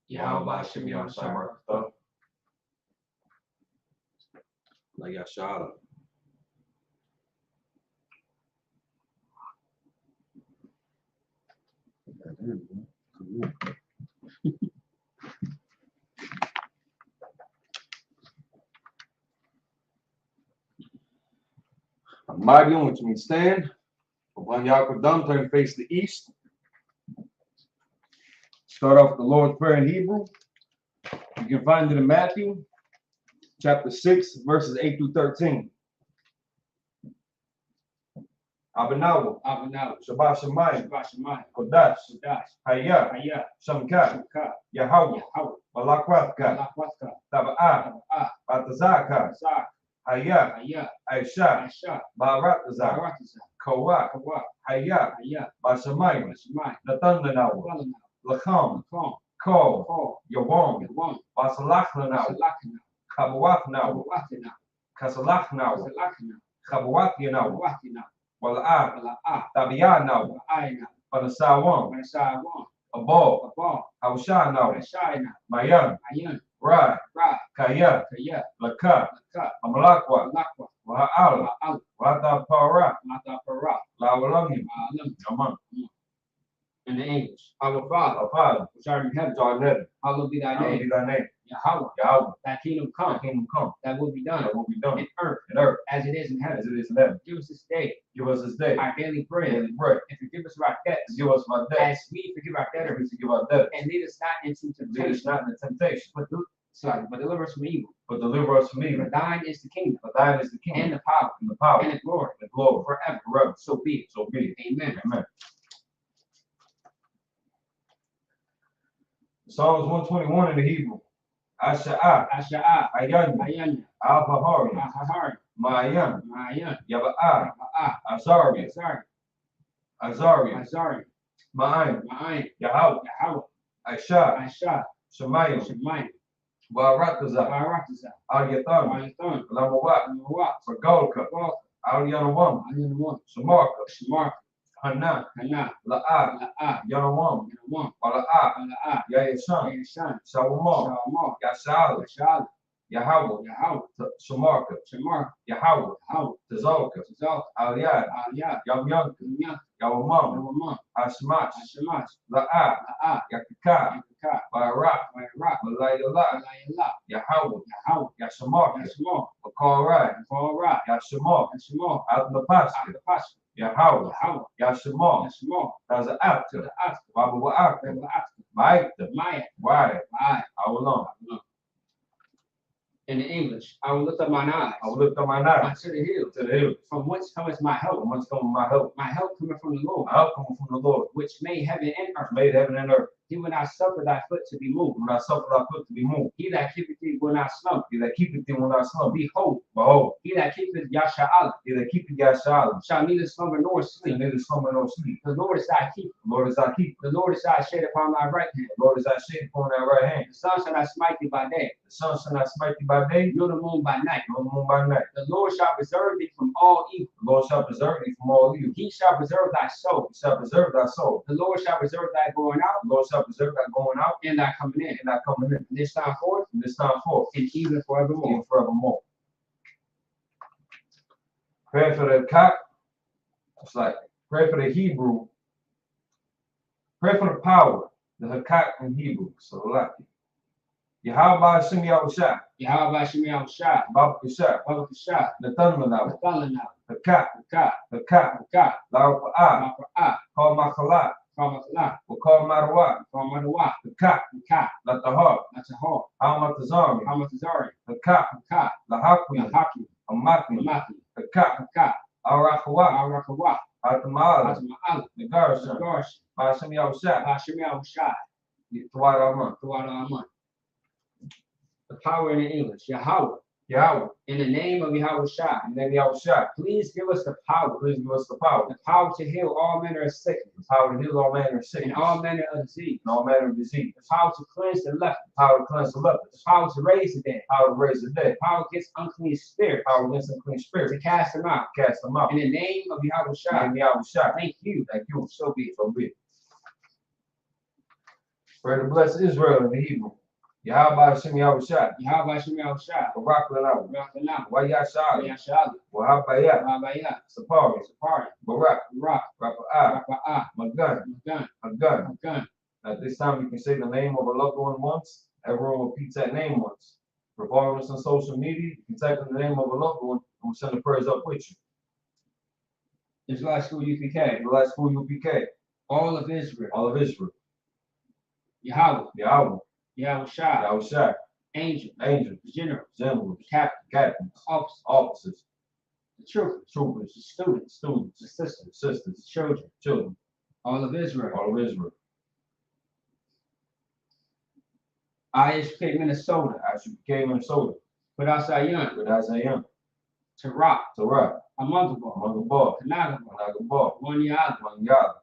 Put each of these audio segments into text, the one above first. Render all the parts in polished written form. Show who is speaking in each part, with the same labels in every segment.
Speaker 1: Yahweh Shem Yahweh like Yashara. Mighty on which means stand. Upon Yaakov turn face the east. Start off the Lord's Prayer in Hebrew. You can find it in Matthew chapter 6, verses 8 through 13. Abinawa, Shabbat Shemayim, Kodash, Hayah, Shamka, Yahweh, Malakwaka, Taba'ah, Batazaka, Hayah, Aisha, Baratazah, Kawak, Hayah, Bashamayim, Nathanawa, Lacham, Ko, Yawam, Basalachnanawa, Kabawatnawa, Kasalachnawa, Kabawatinawa, Wala'ah, Tabiyanawa, Panasawam, Abal, Hawshanawa, Mayan, Ra, Kaya, Laka, Amalakwa, Waha'ala, Wata Para, Lawalamim, Aman. In the English, our Father, which art in heaven, hallowed be thy name. Yahweh, thy kingdom come, that will be done, in earth, as it is in heaven. Give us this day, our daily bread, and forgive us our debts, as we forgive our debtors, and lead us not into temptation, but deliver us from evil. For thine is the kingdom, and the power, and the glory, forever. So be it. Amen. Psalms 121 in the Hebrew. Asha'ah, Ayanya, Al-Hahari, Ma'ayan, Yaba'ah, Azari, Ma'ayin, Yahweh, Aisha, Shemayim, Baratazah, Al-Yathan, Lamawat, Fergolka, Al-Yanawam, Shamarka, Hana, La'ah, Yanawam, Wala'ah, Yayashan, Shawamar, Yashala, Yahweh, Shamarka, Yahweh, Tazolka, Aliyah, Yamyanka, Yawamam, Ashmash, La'ah, Yakaka, Barak, Malayala, Yahweh, Yashamarka, Bakorai, Yashamar, Atnapaska, Yahweh, Yashamar, Taza'at, Babu Wa'ak, Ma'ikta, Wa'ad, Awalon. In the English, I will lift up mine eyes. Unto the hills. From whence cometh my help? My help cometh from the Lord. Which made heaven and earth. He will not suffer thy foot to be moved. He that keepeth thee will not slumber. Behold, he that keepeth Yasha'ala. Shall neither slumber nor sleep. The Lord is thy keeper. The Lord is thy shade upon thy right hand. The sun shall not smite thee by day. Nor the moon by night. The Lord shall preserve thee from all evil. He shall preserve thy soul. The Lord shall preserve thy going out. And thy coming in. This time forth. And even forevermore. Pray for the cock. It's like pray for the Hebrew. Pray for the power. The Hakak in Hebrew. So like it. Yahweh Shem Yahushua, Baba Kishah, Nathanawa, Hakak, La'Ra'ah, Kal Makalat, Kal Marawat, Hakak, Latahar, Hamatazari, Hakak, Lahaki, Amaki, Hakak, Arakawah, Atamala, Nagarashan, Bashem Yahushua, Throughout our month. The power in the English, Yahweh, Yahweh.
Speaker 2: In the name of Yahweh Shai.
Speaker 1: In the name of Yahweh Shai.
Speaker 2: Please give us the power.
Speaker 1: Please give us the power.
Speaker 2: The power to heal all manner of sickness.
Speaker 1: The power to heal all manner of sickness.
Speaker 2: And all manner of disease.
Speaker 1: And all manner of disease.
Speaker 2: The power to cleanse the leper.
Speaker 1: The power to cleanse the lepers.
Speaker 2: The power to raise the dead.
Speaker 1: The power to raise the dead.
Speaker 2: The power against unclean spirits.
Speaker 1: The power against unclean spirits.
Speaker 2: To cast them out.
Speaker 1: Cast them out.
Speaker 2: In the name of Yahweh
Speaker 1: In
Speaker 2: Shai.
Speaker 1: the name of Yahweh Shai.
Speaker 2: Thank you.
Speaker 1: Thank you.
Speaker 2: So be it.
Speaker 1: So be it. Pray to bless Israel in the Hebrew. Yahweh Hashem Yahweh Shai.
Speaker 2: Yahweh Hashem Yahweh Shai.
Speaker 1: Barak Lanah.
Speaker 2: Rakanah.
Speaker 1: Wayashal.
Speaker 2: Yashal.
Speaker 1: Wahabaya.
Speaker 2: Rabaya.
Speaker 1: Sapari.
Speaker 2: Sapari.
Speaker 1: Barak.
Speaker 2: Rock.
Speaker 1: Rapa'ah.
Speaker 2: Rapa'ah.
Speaker 1: Magan.
Speaker 2: Magan.
Speaker 1: Hagan.
Speaker 2: Magan.
Speaker 1: At this time, you can say the name of a loved one once. Everyone repeats that name once. For following us on social media, you can type in the name of a loved one and we'll send the prayers up with you.
Speaker 2: Israel School UPK.
Speaker 1: The last school UPK.
Speaker 2: All of Israel.
Speaker 1: All of Israel.
Speaker 2: Yahweh.
Speaker 1: Yahweh.
Speaker 2: Yahweh Shai.
Speaker 1: Yahweh Shai.
Speaker 2: Angel.
Speaker 1: Angels.
Speaker 2: General.
Speaker 1: Generals.
Speaker 2: Captain.
Speaker 1: Captains.
Speaker 2: Officer.
Speaker 1: Officers.
Speaker 2: The troopers.
Speaker 1: Troopers.
Speaker 2: The students.
Speaker 1: Students.
Speaker 2: The sisters.
Speaker 1: Sisters.
Speaker 2: The children.
Speaker 1: Children.
Speaker 2: All of Israel.
Speaker 1: All of Israel.
Speaker 2: ISK Minnesota.
Speaker 1: As you became Minnesota.
Speaker 2: Without Zion.
Speaker 1: With Isaiah.
Speaker 2: Tarak.
Speaker 1: Torah.
Speaker 2: Amundabal.
Speaker 1: Mangabal.
Speaker 2: Kanagabal.
Speaker 1: Managabal.
Speaker 2: Wanyala.
Speaker 1: Manyala.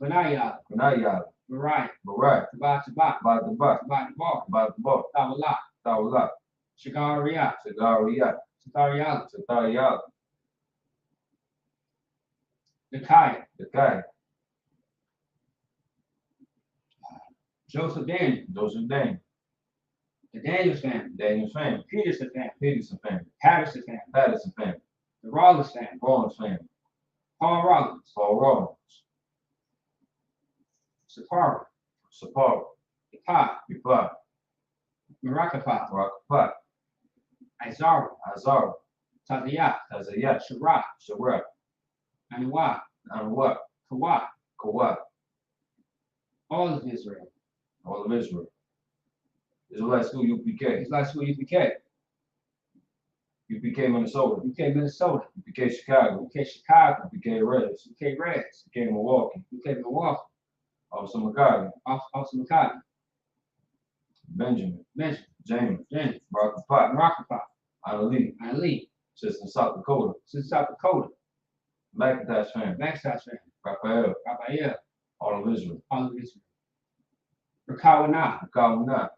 Speaker 2: Vanayala.
Speaker 1: Kunayala.
Speaker 2: Mariah.
Speaker 1: Barak.
Speaker 2: Tabat Tabat.
Speaker 1: Badabak.
Speaker 2: Tabat Bar.
Speaker 1: Badabak.
Speaker 2: Tawala.
Speaker 1: Tawala.
Speaker 2: Shigariah.
Speaker 1: Sagariyat.
Speaker 2: Satariala.
Speaker 1: Satariyat.
Speaker 2: Nikaya.
Speaker 1: The guy.
Speaker 2: Joseph Daniel.
Speaker 1: Joseph Daniel.
Speaker 2: The Daniels family.
Speaker 1: Daniel's family.
Speaker 2: Peterson family.
Speaker 1: Peterson family.
Speaker 2: Patterson family.
Speaker 1: Patterson family.
Speaker 2: The Rollins family.
Speaker 1: Rollins family.
Speaker 2: Paul Rollins.
Speaker 1: Paul Rollins.
Speaker 2: Sapara.
Speaker 1: Sapara.
Speaker 2: Ipa.
Speaker 1: Ipa.
Speaker 2: Marakapa.
Speaker 1: Rakapat.
Speaker 2: Izara.
Speaker 1: Azar.
Speaker 2: Tazayat.
Speaker 1: Tazayat.
Speaker 2: Sharat.
Speaker 1: Sharat.
Speaker 2: Anuwa.
Speaker 1: Anwat.
Speaker 2: Kawat.
Speaker 1: Kawat.
Speaker 2: All of Israel.
Speaker 1: All of Israel. Israelite School UPK.
Speaker 2: Israel School UPK.
Speaker 1: UPK Minnesota.
Speaker 2: UK Minnesota.
Speaker 1: UPK Chicago.
Speaker 2: UK Chicago.
Speaker 1: UPK Reds.
Speaker 2: UK Reds.
Speaker 1: UPK Milwaukee.
Speaker 2: UK Milwaukee.
Speaker 1: Officer McCarty.
Speaker 2: Officer McCarty.
Speaker 1: Benjamin.
Speaker 2: Benjamin.
Speaker 1: James.
Speaker 2: James.
Speaker 1: Rakapat.
Speaker 2: Marakapa.
Speaker 1: Ali.
Speaker 2: Ali.
Speaker 1: Sister South Dakota.
Speaker 2: South Dakota.
Speaker 1: McIntosh family.
Speaker 2: Backstash family.
Speaker 1: Raphael.
Speaker 2: Raphael.
Speaker 1: All of Israel.
Speaker 2: All of Israel. Rakawana.
Speaker 1: Kawana.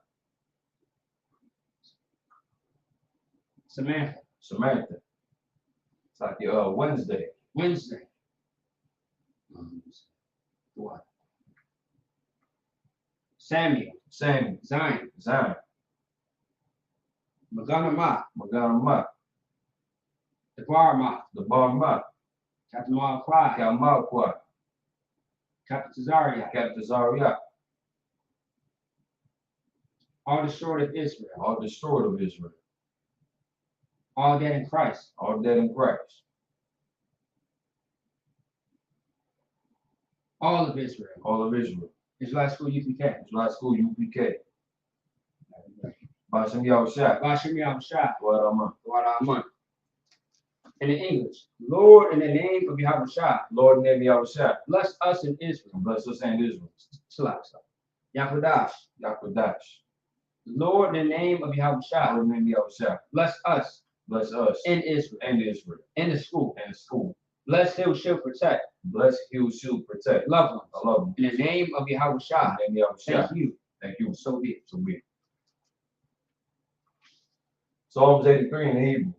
Speaker 2: Samantha.
Speaker 1: Samantha. It's like your Wednesday.
Speaker 2: Wednesday. What? Samuel.
Speaker 1: Samuel.
Speaker 2: Zion.
Speaker 1: Zion.
Speaker 2: Maganama.
Speaker 1: Magana.
Speaker 2: The Barma.
Speaker 1: The Barma.
Speaker 2: Captain Malquai.
Speaker 1: Kalmalqua.
Speaker 2: Captain Tazaria.
Speaker 1: Captain Zaria.
Speaker 2: All destroyed of Israel.
Speaker 1: All destroyed of Israel.
Speaker 2: All dead in Christ.
Speaker 1: All dead in Christ.
Speaker 2: All of Israel.
Speaker 1: All of Israel.
Speaker 2: Israel School UPK.
Speaker 1: Israelite School UPK. Basham Yahushua.
Speaker 2: Vashem Yahushua.
Speaker 1: Waraman.
Speaker 2: In the English, Lord, in the name of Yahweh Shai,
Speaker 1: Lord, in the name of Yahushua.
Speaker 2: bless us in Israel.
Speaker 1: Bless us and Israel.
Speaker 2: Yahudash,
Speaker 1: Yakudash.
Speaker 2: Lord, in the name of Yahweh Shai,
Speaker 1: Lord, in the name of Yahushua.
Speaker 2: bless us
Speaker 1: Bless us
Speaker 2: in Israel.
Speaker 1: and Israel.
Speaker 2: In the school,
Speaker 1: And school.
Speaker 2: bless Hill Shield Protect,
Speaker 1: Bless, heal, shield, protect.
Speaker 2: loved ones.
Speaker 1: I love you.
Speaker 2: In the name of Yahweh Shai,
Speaker 1: In the name of Yahushua.
Speaker 2: thank you.
Speaker 1: Thank you.
Speaker 2: So be it.
Speaker 1: So be it. Psalms 83 in Hebrew.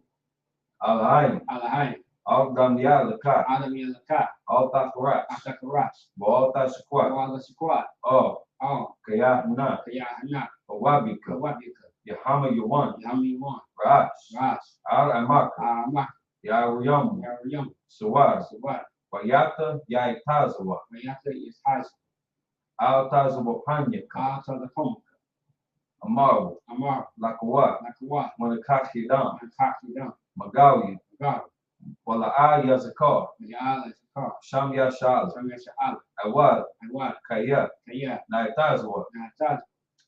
Speaker 1: Alahayim.
Speaker 2: Alahai,
Speaker 1: Al-Gamdiya Lakah.
Speaker 2: Adam Yalaka,
Speaker 1: Al-Takarat.
Speaker 2: Atakaras,
Speaker 1: Baal-Tashakwat.
Speaker 2: Wala Sequat,
Speaker 1: Oh.
Speaker 2: All,
Speaker 1: Kayahna.
Speaker 2: Kayahana,
Speaker 1: Awabika.
Speaker 2: Kawabika,
Speaker 1: Yahama Yawan.
Speaker 2: Yami Wan,
Speaker 1: Ras.
Speaker 2: Ras,
Speaker 1: Al-Amaka.
Speaker 2: Amak,
Speaker 1: Yaruyamu.
Speaker 2: Yariyam,
Speaker 1: Sawar.
Speaker 2: Sawat,
Speaker 1: Wayata Yaitazawa.
Speaker 2: Mayaka is Haz,
Speaker 1: Al-Tazawapanya.
Speaker 2: Ata the Home,
Speaker 1: Amaru.
Speaker 2: Amar,
Speaker 1: Lakawa.
Speaker 2: Nakawat,
Speaker 1: Manakakidan.
Speaker 2: and Kakidam,
Speaker 1: Magawi.
Speaker 2: God,
Speaker 1: Wala'a Yazakar.
Speaker 2: Mayala is a car,
Speaker 1: Sham Yashal.
Speaker 2: Samasha Al,
Speaker 1: Awad.
Speaker 2: and what,
Speaker 1: Kaya.
Speaker 2: Kaya,
Speaker 1: Naitazawa.
Speaker 2: Nataz,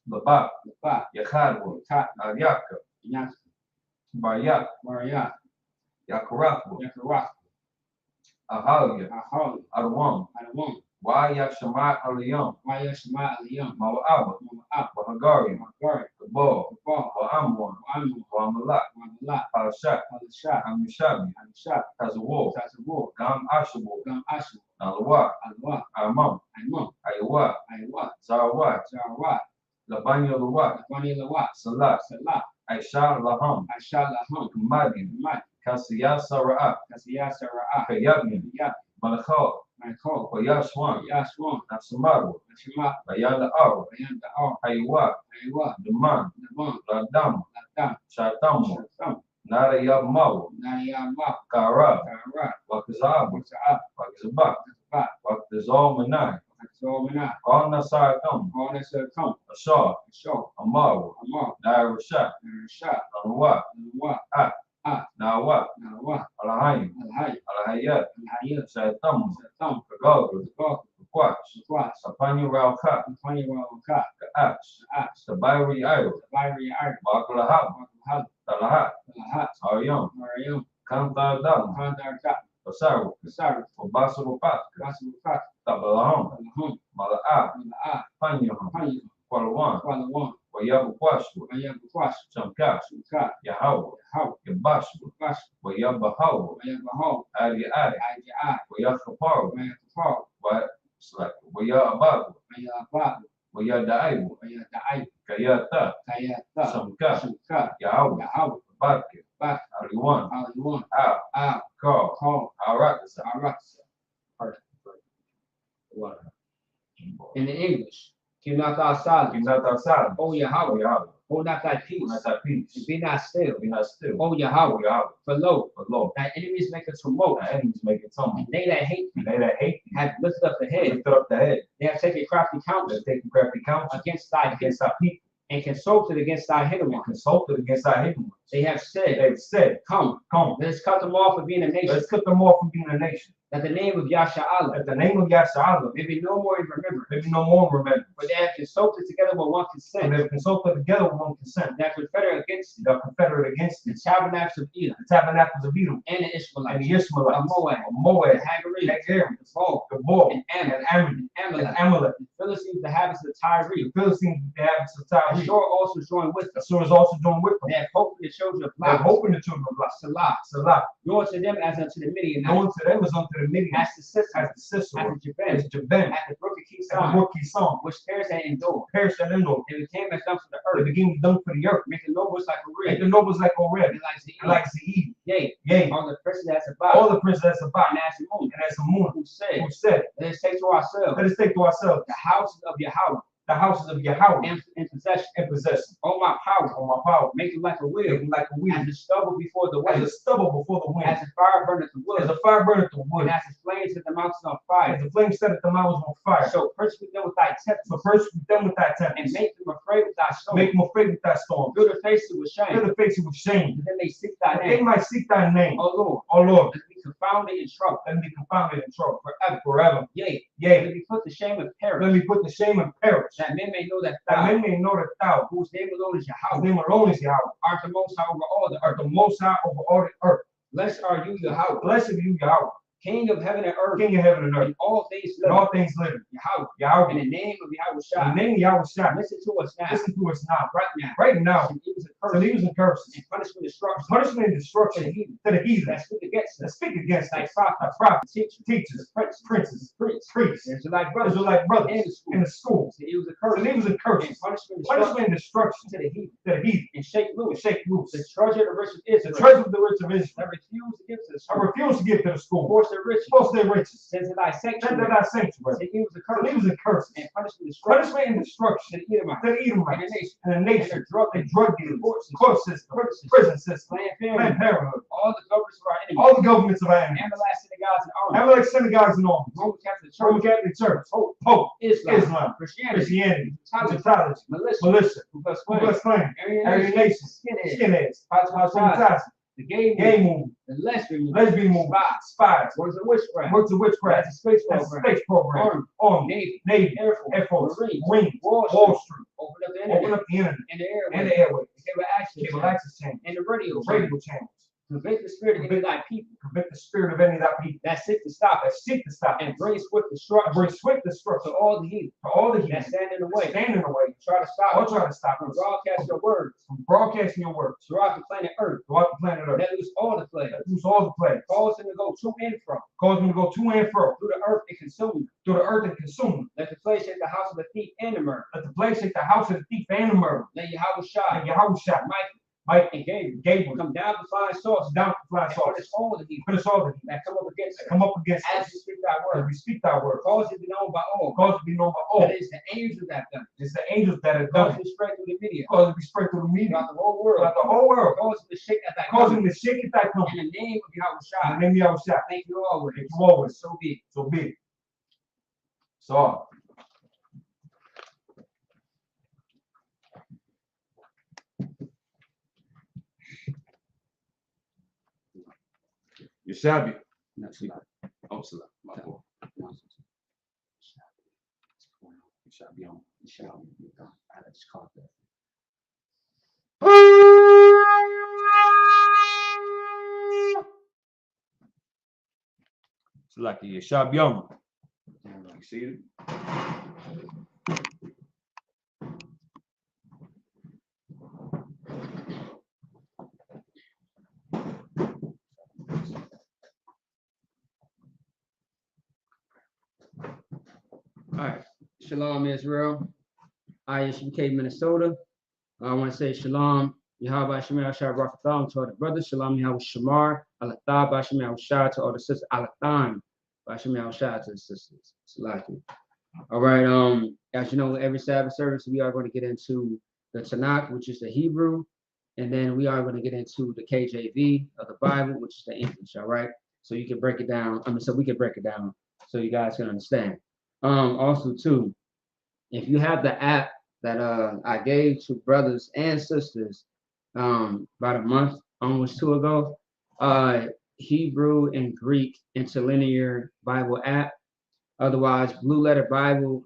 Speaker 1: Babak.
Speaker 2: the Fa,
Speaker 1: Yakhadwa.
Speaker 2: Tat,
Speaker 1: Aryaka.
Speaker 2: Yas,
Speaker 1: Baryak.
Speaker 2: Maria,
Speaker 1: Yakarakwa.
Speaker 2: Yakarak,
Speaker 1: Ahalia.
Speaker 2: Ahali,
Speaker 1: Arwam.
Speaker 2: Adawam,
Speaker 1: Why Yashamat Aliyam,
Speaker 2: Why Yashma Aliyam,
Speaker 1: Mawa'aba,
Speaker 2: Ma'ab,
Speaker 1: Wahagari,
Speaker 2: Magari,
Speaker 1: Gabal,
Speaker 2: Gabal,
Speaker 1: Wa'amwan,
Speaker 2: Amu,
Speaker 1: Wa'amalat,
Speaker 2: Mamala,
Speaker 1: Parashat,
Speaker 2: Alisha,
Speaker 1: Amishabi,
Speaker 2: Alisha,
Speaker 1: Tazawar,
Speaker 2: Tazawar,
Speaker 1: Gam Ashabal,
Speaker 2: Gam Ashu,
Speaker 1: Nalawa,
Speaker 2: Alwa,
Speaker 1: Amam,
Speaker 2: Aimam,
Speaker 1: Ayawa,
Speaker 2: Aiwa,
Speaker 1: Zawat,
Speaker 2: Jarawat,
Speaker 1: Labanya Lawat,
Speaker 2: Bani Lawat,
Speaker 1: Salat,
Speaker 2: Salah,
Speaker 1: Aisha Laham,
Speaker 2: Aisha Laham,
Speaker 1: Madi,
Speaker 2: Mat,
Speaker 1: Kasiyah Sara'at,
Speaker 2: Kasiya Sara'ah,
Speaker 1: Kayabni,
Speaker 2: Yab,
Speaker 1: Malachal,
Speaker 2: Manko,
Speaker 1: Wayashwan,
Speaker 2: Yashwan,
Speaker 1: Nasamaru,
Speaker 2: Nashima,
Speaker 1: Bayanda Ar,
Speaker 2: Bayan Da'ar,
Speaker 1: Aywa,
Speaker 2: Aiwa,
Speaker 1: Daman,
Speaker 2: Naman,
Speaker 1: Ladam,
Speaker 2: Latam,
Speaker 1: Shatamu,
Speaker 2: Shatam,
Speaker 1: Nara Yamaw,
Speaker 2: Nayama,
Speaker 1: Kara,
Speaker 2: Karat,
Speaker 1: Wakazab,
Speaker 2: Wasa'ab,
Speaker 1: Wakazabak,
Speaker 2: Bat,
Speaker 1: Wakazal Manai,
Speaker 2: Zomana,
Speaker 1: All Nasarakum,
Speaker 2: Honest Come,
Speaker 1: Ashar,
Speaker 2: Shaw,
Speaker 1: Amaru,
Speaker 2: Amar,
Speaker 1: Naira Shah,
Speaker 2: Shah,
Speaker 1: Anwa,
Speaker 2: Wa,
Speaker 1: Nawa,
Speaker 2: Nawa,
Speaker 1: Alahayim,
Speaker 2: Alhai,
Speaker 1: Alahayat,
Speaker 2: Alhayat,
Speaker 1: Shaitam,
Speaker 2: Satam,
Speaker 1: Kagagu,
Speaker 2: Gok,
Speaker 1: Quach,
Speaker 2: Swat,
Speaker 1: Sapanya Rauka,
Speaker 2: Tony Waka,
Speaker 1: Ka'ach,
Speaker 2: Ax,
Speaker 1: Sabayri Ayo,
Speaker 2: Viri Art,
Speaker 1: Bakalahab,
Speaker 2: Hab,
Speaker 1: Talahat,
Speaker 2: Lahat,
Speaker 1: Aryam,
Speaker 2: Mariam,
Speaker 1: Kanta Dam,
Speaker 2: Kandar Gat,
Speaker 1: Basaru,
Speaker 2: Kasar,
Speaker 1: Obasaru Pat,
Speaker 2: Basu Fat,
Speaker 1: Tabalaham,
Speaker 2: Alahum,
Speaker 1: Mala'a,
Speaker 2: Mala'a,
Speaker 1: Panyaham,
Speaker 2: Pani,
Speaker 1: Qualawan,
Speaker 2: Qualawan,
Speaker 1: Wayabu Quashu,
Speaker 2: Mayab Quash,
Speaker 1: Chamkash,
Speaker 2: Sukat,
Speaker 1: Yahawah,
Speaker 2: How,
Speaker 1: Yabashu,
Speaker 2: Bash,
Speaker 1: Wayabahaw,
Speaker 2: Mayab Hall,
Speaker 1: Ali Ali,
Speaker 2: IJI,
Speaker 1: Wayakaparu,
Speaker 2: Mayab Paul,
Speaker 1: Wayababu,
Speaker 2: Mayab Bab,
Speaker 1: Wayadaibu,
Speaker 2: Mayab Dai,
Speaker 1: Kayata,
Speaker 2: Kayata,
Speaker 1: Samka,
Speaker 2: Sukat,
Speaker 1: Yahawah,
Speaker 2: Yahawah,
Speaker 1: Batke,
Speaker 2: Bat,
Speaker 1: Aliwan,
Speaker 2: Aliwan,
Speaker 1: Al,
Speaker 2: Al,
Speaker 1: Carl,
Speaker 2: Call,
Speaker 1: Aratasa,
Speaker 2: Aratsa. In the English, keep not thy silence,
Speaker 1: Kinata Salam,
Speaker 2: O Yahweh,
Speaker 1: Yahawah,
Speaker 2: hold not thy peace,
Speaker 1: not that peace,
Speaker 2: and be not still,
Speaker 1: be not still,
Speaker 2: O Yahweh,
Speaker 1: Yahawah,
Speaker 2: for lo,
Speaker 1: but Lord,
Speaker 2: thy enemies make a tumult,
Speaker 1: thy enemies make it tumble,
Speaker 2: and they that hate thee
Speaker 1: they that hate thee,
Speaker 2: have lifted up the head,
Speaker 1: lift up the head,
Speaker 2: they have taken crafty counsel
Speaker 1: they're taking crafty counsel
Speaker 2: against thy people,
Speaker 1: against our people,
Speaker 2: and consulted against thy hidden
Speaker 1: and
Speaker 2: one.
Speaker 1: consulted against our hidden ones.
Speaker 2: They have said,
Speaker 1: They've said,
Speaker 2: come,
Speaker 1: come,
Speaker 2: let us cut them off of being a nation,
Speaker 1: let's cut them off from being a nation,
Speaker 2: that the name of Yasha'Allah
Speaker 1: that the name of Yasha
Speaker 2: may be no more in remembrance,
Speaker 1: maybe no more remember,
Speaker 2: for they have consulted together with one
Speaker 1: so
Speaker 2: consent,
Speaker 1: they've consulted together with one consent,
Speaker 2: that confederate against
Speaker 1: they're confederate against
Speaker 2: the
Speaker 1: the
Speaker 2: tabernacles of Edom,
Speaker 1: tabernacles of Edom,
Speaker 2: and the
Speaker 1: and
Speaker 2: Ishmaelites,
Speaker 1: the Ishmaelites,
Speaker 2: of Moab,
Speaker 1: of Moab,
Speaker 2: the Hagarenes,
Speaker 1: the Aram,
Speaker 2: the Phog,
Speaker 1: the Ball,
Speaker 2: and
Speaker 1: and
Speaker 2: Ammon,
Speaker 1: Ammon,
Speaker 2: and
Speaker 1: and
Speaker 2: Amalek,
Speaker 1: Amalek,
Speaker 2: the Philistines, the habits of Tyre,
Speaker 1: the Philistines, the habits of Tyre,
Speaker 2: Ashur also joined with them.
Speaker 1: Assur is also joined with them.
Speaker 2: They have hope in the children of
Speaker 1: They're
Speaker 2: Lot,
Speaker 1: hoping the children of Lot,
Speaker 2: Salah,
Speaker 1: Salah,
Speaker 2: nor to them as unto the Midianites,
Speaker 1: known to them as unto the Midian,
Speaker 2: as the sisters,
Speaker 1: as the sister,
Speaker 2: as the Jabin,
Speaker 1: as Jabin,
Speaker 2: at the brook of
Speaker 1: as the
Speaker 2: Kison,
Speaker 1: brook Kison,
Speaker 2: which perished and endured.
Speaker 1: perished and ended.
Speaker 2: They became as dung for the
Speaker 1: They
Speaker 2: earth,
Speaker 1: became dung for the earth,
Speaker 2: making nobles like a
Speaker 1: make
Speaker 2: reed,
Speaker 1: the nobles like Oreb,
Speaker 2: and like the
Speaker 1: and like Zeid,
Speaker 2: Yea,
Speaker 1: yea,
Speaker 2: on the princes as a
Speaker 1: all
Speaker 2: body,
Speaker 1: the princes that's about,
Speaker 2: and as the moon,
Speaker 1: and as the moon,
Speaker 2: who said,
Speaker 1: who said,
Speaker 2: let us take to ourselves
Speaker 1: let us take to ourselves
Speaker 2: the houses of Yahweh
Speaker 1: the houses of Yahweh
Speaker 2: in possession.
Speaker 1: and possess them.
Speaker 2: Oh my power,
Speaker 1: On my power,
Speaker 2: make them like a
Speaker 1: make
Speaker 2: wheel,
Speaker 1: them like a wheel,
Speaker 2: as the stubble before the
Speaker 1: as
Speaker 2: wind,
Speaker 1: a stubble before the wind,
Speaker 2: as a fire burneth the
Speaker 1: as
Speaker 2: wood,
Speaker 1: a fire burneth the
Speaker 2: and
Speaker 1: wood,
Speaker 2: as the flames set the mountains on
Speaker 1: as
Speaker 2: fire.
Speaker 1: the flame set the mountains on fire.
Speaker 2: So persecute them with thy tempest,
Speaker 1: So first with them with thy
Speaker 2: and
Speaker 1: tempest,
Speaker 2: make them afraid with thy storm.
Speaker 1: make them afraid with thy storm,
Speaker 2: Fill their faces with
Speaker 1: fill
Speaker 2: shame,
Speaker 1: the faces with shame,
Speaker 2: that they may seek thy
Speaker 1: that they
Speaker 2: name.
Speaker 1: might seek thy name.
Speaker 2: O Lord,
Speaker 1: O Lord,
Speaker 2: let them be confounded in trouble,
Speaker 1: let them be confounded in trouble forever.
Speaker 2: yea, let
Speaker 1: Yea,
Speaker 2: them be put to shame and
Speaker 1: let
Speaker 2: perish,
Speaker 1: me put to shame and perish,
Speaker 2: that men may know that
Speaker 1: that
Speaker 2: thou,
Speaker 1: men may know that thou,
Speaker 2: whose name alone is
Speaker 1: whose
Speaker 2: Yahweh,
Speaker 1: name alone is Yahweh,
Speaker 2: art the most high over all the
Speaker 1: art
Speaker 2: earth.
Speaker 1: the most high over all the earth.
Speaker 2: Blessed are you, Yahweh,
Speaker 1: Blessed be you, Yahweh,
Speaker 2: King of heaven and earth,
Speaker 1: King of heaven and earth,
Speaker 2: and all things
Speaker 1: and
Speaker 2: living.
Speaker 1: all things living.
Speaker 2: Yahweh,
Speaker 1: Yahweh,
Speaker 2: in the name of Yahweh
Speaker 1: in
Speaker 2: Shai,
Speaker 1: the name of Yahweh Shai,
Speaker 2: listen to us now,
Speaker 1: listen to us now,
Speaker 2: right now.
Speaker 1: right now,
Speaker 2: And use a
Speaker 1: to
Speaker 2: curse
Speaker 1: leaves and curses,
Speaker 2: and punishment and destruction
Speaker 1: punishment and
Speaker 2: to the
Speaker 1: destruction
Speaker 2: heathen
Speaker 1: to the heathen
Speaker 2: that speak against
Speaker 1: that
Speaker 2: us,
Speaker 1: speak against
Speaker 2: thy
Speaker 1: us,
Speaker 2: prophets,
Speaker 1: thy prophets,
Speaker 2: teachers,
Speaker 1: teachers,
Speaker 2: princes,
Speaker 1: princes,
Speaker 2: priests,
Speaker 1: priests,
Speaker 2: Israelite brothers,
Speaker 1: Israelite brothers,
Speaker 2: in the school,
Speaker 1: in the schools,
Speaker 2: to use a
Speaker 1: to
Speaker 2: curse
Speaker 1: leaves and
Speaker 2: and
Speaker 1: curses,
Speaker 2: punishment and destruction
Speaker 1: punishment and destruction
Speaker 2: to the heathen,
Speaker 1: to the heathen,
Speaker 2: and shake
Speaker 1: to
Speaker 2: loose
Speaker 1: shake loose
Speaker 2: the treasure of the rich of
Speaker 1: the
Speaker 2: Israel,
Speaker 1: treasure of the rich of Israel.
Speaker 2: that refuse to give to the
Speaker 1: I
Speaker 2: school,
Speaker 1: refuse to give to the school,
Speaker 2: force their riches,
Speaker 1: force their riches,
Speaker 2: send to thy
Speaker 1: send to
Speaker 2: sanctuary,
Speaker 1: thy sanctuary,
Speaker 2: to use the
Speaker 1: to
Speaker 2: curse
Speaker 1: leaves and curses,
Speaker 2: and punishment and destruction
Speaker 1: punishment and destruction
Speaker 2: to the Edomites,
Speaker 1: to the
Speaker 2: and the
Speaker 1: Edomites,
Speaker 2: nation,
Speaker 1: and the
Speaker 2: and
Speaker 1: nation,
Speaker 2: the drug
Speaker 1: and drug dealers,
Speaker 2: court
Speaker 1: court system,
Speaker 2: system,
Speaker 1: prison system,
Speaker 2: Planned
Speaker 1: Planned
Speaker 2: Parenthood,
Speaker 1: Parenthood,
Speaker 2: all the governments of our enemies,
Speaker 1: all the governments of our enemies,
Speaker 2: Amalek synagogues and armies,
Speaker 1: Amalek synagogues and armies,
Speaker 2: Roman Catholic
Speaker 1: Roman
Speaker 2: Church,
Speaker 1: Catholic Church, Pope,
Speaker 2: Islam,
Speaker 1: Islam,
Speaker 2: Christianity,
Speaker 1: Christianity,
Speaker 2: Catholic,
Speaker 1: Egyptology,
Speaker 2: militia,
Speaker 1: militia,
Speaker 2: Ku Klux
Speaker 1: Ku
Speaker 2: Klan,
Speaker 1: Klux Klan,
Speaker 2: Aryan
Speaker 1: Aryan
Speaker 2: Nation,
Speaker 1: Nation,
Speaker 2: skinheads,
Speaker 1: skinheads,
Speaker 2: Cosmopolitan,
Speaker 1: the
Speaker 2: the gay
Speaker 1: gay
Speaker 2: movement,
Speaker 1: movement,
Speaker 2: the lesbian movement,
Speaker 1: lesbian movement, spies,
Speaker 2: works of witchcraft,
Speaker 1: works of witchcraft,
Speaker 2: that's a space
Speaker 1: that's a
Speaker 2: program,
Speaker 1: space program,
Speaker 2: Army,
Speaker 1: Army,
Speaker 2: Navy,
Speaker 1: Navy,
Speaker 2: Air Force,
Speaker 1: Air Force,
Speaker 2: Marines,
Speaker 1: Marines,
Speaker 2: Wall
Speaker 1: Wall
Speaker 2: Street,
Speaker 1: Street,
Speaker 2: open up the
Speaker 1: open
Speaker 2: internet,
Speaker 1: up the internet
Speaker 2: and the airways,
Speaker 1: and the airways,
Speaker 2: the cable access,
Speaker 1: cable access channels,
Speaker 2: and the radio,
Speaker 1: radio channels,
Speaker 2: Convict the spirit of any of thy people
Speaker 1: Convict the spirit of any of thy people
Speaker 2: that seek to stop
Speaker 1: that
Speaker 2: us,
Speaker 1: seek to stop
Speaker 2: and
Speaker 1: us,
Speaker 2: bring swift
Speaker 1: and
Speaker 2: destruction
Speaker 1: bring swift
Speaker 2: to
Speaker 1: destruction
Speaker 2: all the heathen
Speaker 1: to all the
Speaker 2: that
Speaker 1: heathen
Speaker 2: stand in the
Speaker 1: that
Speaker 2: way,
Speaker 1: stand in the way,
Speaker 2: try to stop
Speaker 1: or
Speaker 2: us
Speaker 1: try to stop
Speaker 2: from
Speaker 1: us
Speaker 2: broadcasting your words
Speaker 1: from broadcasting your words
Speaker 2: throughout the planet Earth.
Speaker 1: throughout the planet Earth.
Speaker 2: Let loose all the plagues.
Speaker 1: Let loose all the plagues.
Speaker 2: Cause them to go to and from
Speaker 1: Cause them to go to and fro
Speaker 2: through the earth and consume them.
Speaker 1: through the earth and consume them.
Speaker 2: Let the plague shake the house of the thief and the murderer.
Speaker 1: Let the plague shake the house of the thief and the murderer.
Speaker 2: Let Yahweh Shai,
Speaker 1: And Yahweh shot
Speaker 2: Mike,
Speaker 1: and
Speaker 2: and
Speaker 1: Gabriel
Speaker 2: come down to flying saucers
Speaker 1: down to fly
Speaker 2: and
Speaker 1: saucers.
Speaker 2: punish all the heathen
Speaker 1: Punish all the heathen
Speaker 2: that come up against
Speaker 1: that
Speaker 2: us
Speaker 1: come up against
Speaker 2: as
Speaker 1: us
Speaker 2: we speak thy
Speaker 1: as
Speaker 2: word.
Speaker 1: we speak thy word.
Speaker 2: Cause it to be known by all
Speaker 1: Cause it to be known by all.
Speaker 2: that it is the angels that have done it.
Speaker 1: It's the angels that have
Speaker 2: Cause
Speaker 1: done
Speaker 2: it
Speaker 1: it.
Speaker 2: to spread through the media
Speaker 1: Cause it to be spread through the media
Speaker 2: throughout the whole world.
Speaker 1: throughout the whole world.
Speaker 2: Cause it to shake at thy
Speaker 1: Cause
Speaker 2: coming
Speaker 1: them to shake at thy coming.
Speaker 2: in the name of Yahweh
Speaker 1: In
Speaker 2: Shai.
Speaker 1: the name of Yahweh shot.
Speaker 2: Thank you always.
Speaker 1: Thank you always.
Speaker 2: So be it.
Speaker 1: So be it. So your Sabbath.
Speaker 2: No, it's not.
Speaker 1: Oh, Salah, my boy.
Speaker 2: No, it's not. It shall be on. It shall be on. I just caught that.
Speaker 1: It's like a Yom. You see it?
Speaker 2: All right. Shalom, Israel. I HBK, Minnesota. I want to say shalom. Yahweh Shemar Shah Rafatan to all the brothers. Shalom Yahweh Shamar. Alathah Bashim Yahweh Shah to all the sisters. Alathan Bashim Yahweh Shah to the sisters. Salaki. All right. As you know, every Sabbath service we are going to get into the Tanakh, which is the Hebrew, and then we are going to get into the KJV of the Bible, which is the English. All right. So you can break it down. So we can break it down so you guys can understand. Also too, if you have the app that I gave to brothers and sisters about a month, almost two ago, Hebrew and Greek interlinear Bible app. Otherwise, Blue Letter Bible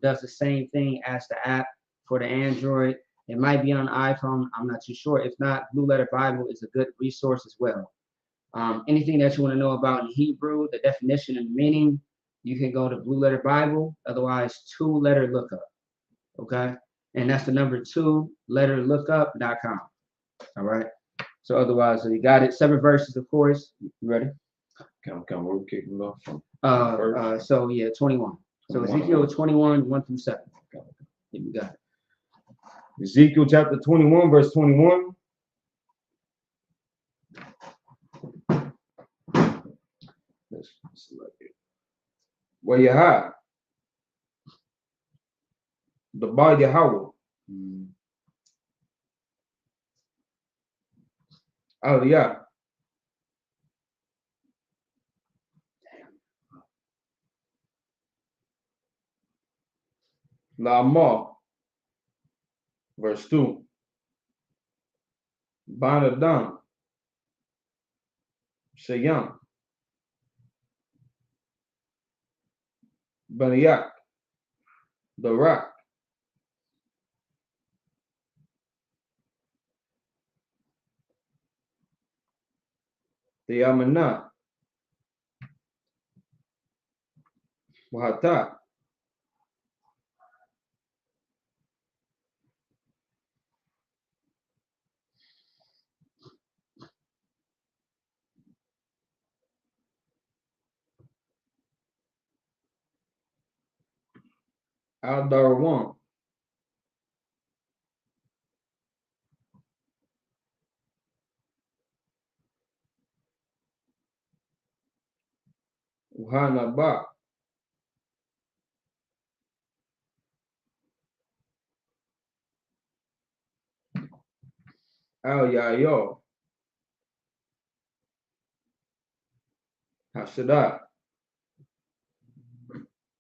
Speaker 2: does the same thing as the app for the Android. It might be on iPhone. I'm not too sure. If not, Blue Letter Bible is a good resource as well. Anything that you want to know about in Hebrew, the definition and meaning, you can go to Blue Letter Bible. Otherwise, 2-letter lookup. Okay, and that's the number 2letterlookup.com. All right. So otherwise, you got it. 7 verses, of course. You ready?
Speaker 1: Can we kick it off from
Speaker 2: So yeah, 21. So Ezekiel 21, 1-7. Yeah, you got it.
Speaker 1: Ezekiel chapter 21, verse 21. Let's select it. Where you have the bar Yahweh. Aliyah. La'amah. Verse 2. Banadam. Shayam. Banayak. The rock. The Yamanah. Wahata. Al-Darwan. Uhanaba. Al-Yayo. Hashadah.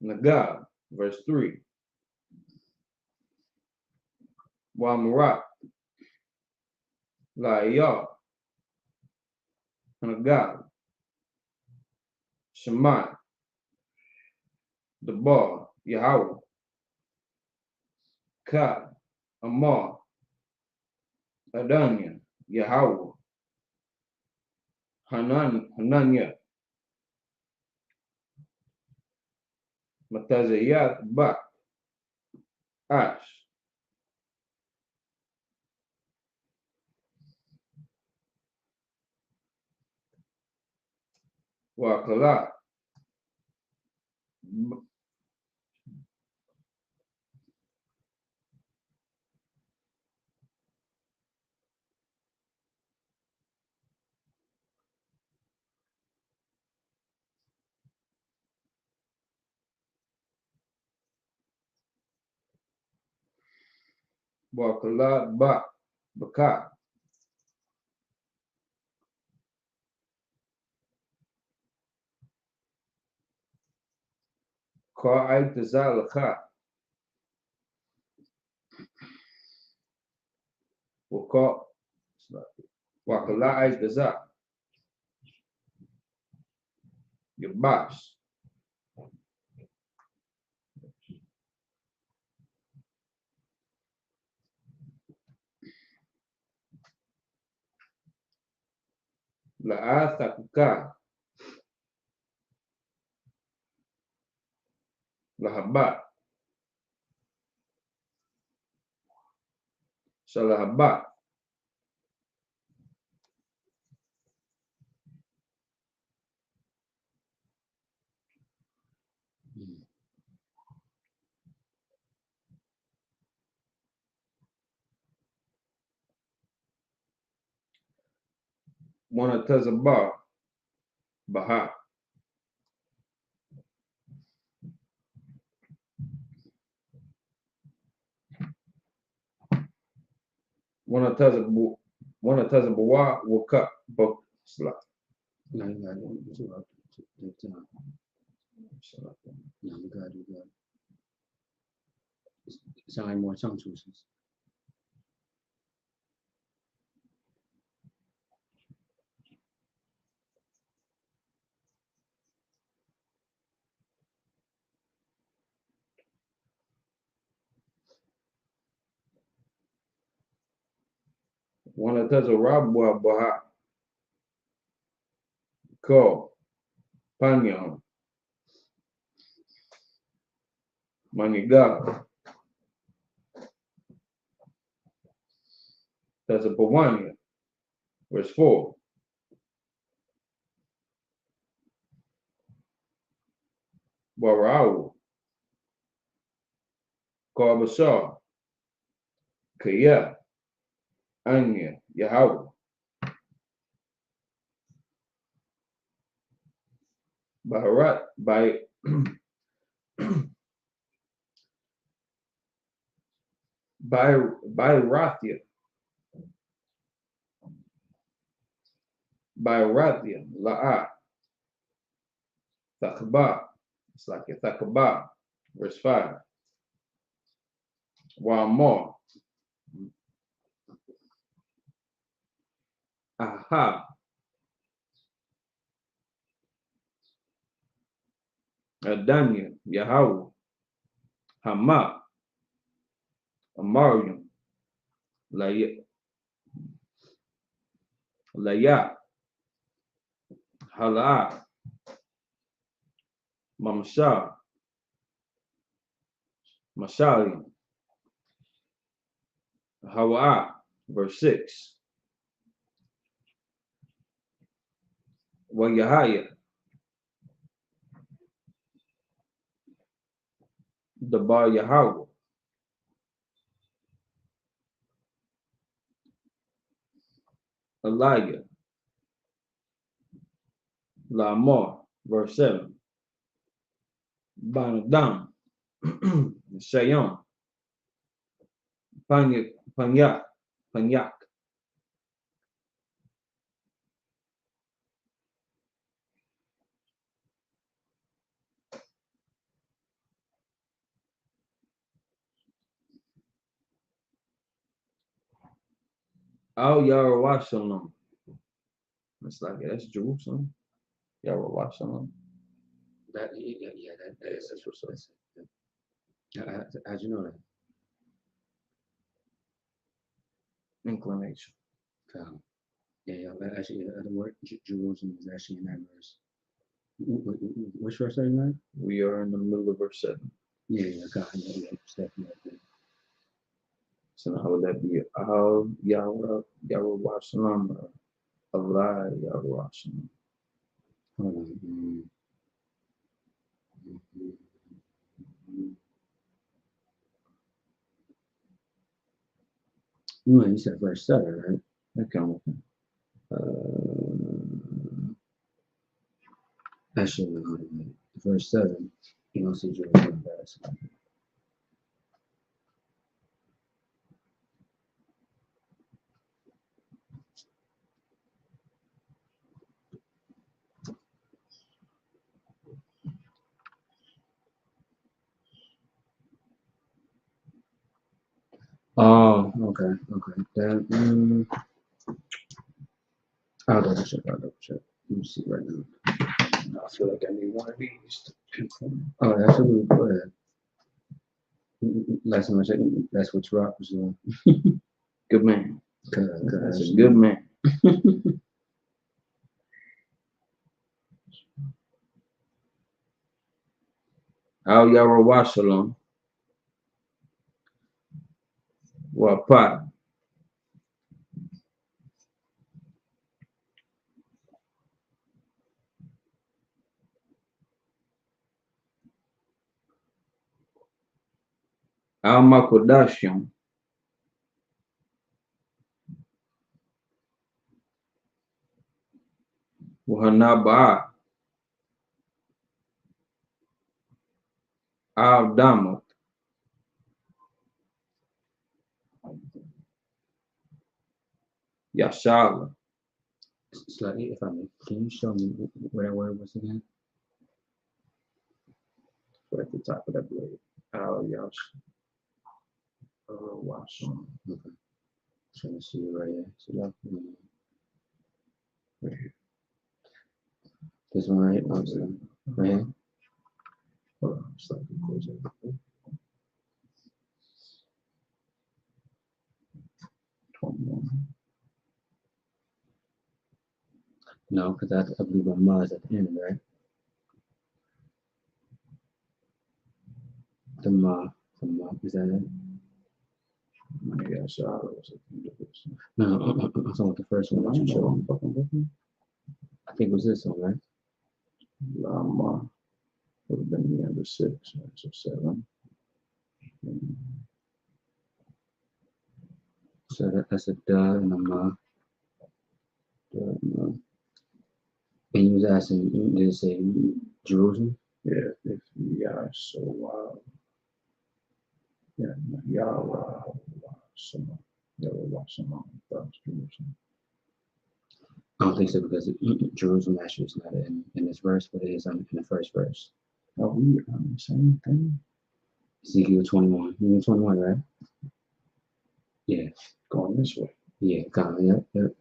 Speaker 1: Nagab. Verse 3. Wamarat. La'ayah. Nagab. Shemai. The bar. Yahweh. Ka. Amar. Adanya. Yahweh.
Speaker 3: Hananya. Matazayat Ba. Ash. Wakala. Wakala Ba. Baka. Ka Aitazalaka. Waka. Wakala Aitaza. Your boss. La'athakuka. Lahaba. Salahaba. Wanatazaba. Baha. Wanatazabu. Wanatazabawa. Waka. Bakla.
Speaker 2: No, you got it. No, you got it. It sounds like more tongue twisters.
Speaker 3: Wanatazarabu Baha. Ko. Panyan. Maniga. Tazabawanya. Verse 4. Warau. Karbasar. Kaya. Anya. Yahweh. Baharat. By Rathia. By Rathia. La'a. Thakaba. It's like a Thakaba. Verse 5. While more. Aha. Adanya. Yahweh. Hama. Amarium. Laya. Hala. Mamsha. Mashalium. Hawa. Verse 6. Wayahaya. The Bar Yahweh. Elijah. Lamar. Verse 7. Banadam. Shayon. Panyak. Al Yarwashalom. It's like that's Jerusalem. Yarwashalom.
Speaker 2: That
Speaker 3: That's what's up.
Speaker 2: how'd you know that?
Speaker 3: Inclination.
Speaker 2: Yeah, but actually, the word Jerusalem is actually in that verse. Which verse are you at?
Speaker 3: We are in the middle of verse 7.
Speaker 2: Yeah, God, yeah, it's definitely right there.
Speaker 3: So how would that be? How Yahweh Washalam or Allah Yahweh Washalam?
Speaker 2: Hold on. You said verse 7, right?
Speaker 3: That kind of thing.
Speaker 2: Actually, no, hold on. Verse 7, you don't see Jerusalem verse. Oh, okay. Then, I'll double check. Let me see right now.
Speaker 3: I feel like I need one of these to pinpoint.
Speaker 2: Oh, absolutely. Go ahead. Last time I checked, that's what Rock was doing.
Speaker 3: Good man.
Speaker 2: That's
Speaker 3: a good man. How Yahweh Washalam? Wapa. Al Makodashim. Wahanaba. Al Damot. Yashala.
Speaker 2: Slightly, if I may, can you show me where that word was again?
Speaker 3: Right at the top of that blade. Al Yash. Washalam.
Speaker 2: Okay. Trying to see it right here. So that,
Speaker 3: Right here.
Speaker 2: this one right here. Right here.
Speaker 3: Hold on, it's like it goes over. 21.
Speaker 2: No, because I believe Ma is at the end, right? The Ma, is that it?
Speaker 3: Yashala was
Speaker 2: No, I'm talking about the first one that you showed me. I think it was this one, right?
Speaker 3: Lama would have been the under 6, right? So 7.
Speaker 2: So that's a duh and a Ma. And you was asking, did it say Jerusalem?
Speaker 3: Yeah, if Yah so wild. Yeah, Yahweh Washalam. Yahweh Washalam. That's Jerusalem.
Speaker 2: I don't think so because Jerusalem actually is not in this verse, but it is in the first verse.
Speaker 3: Are we on the same thing?
Speaker 2: Ezekiel 21. You mean 21, right? Yeah.
Speaker 3: Going this way.
Speaker 2: Yeah, kind of, yep.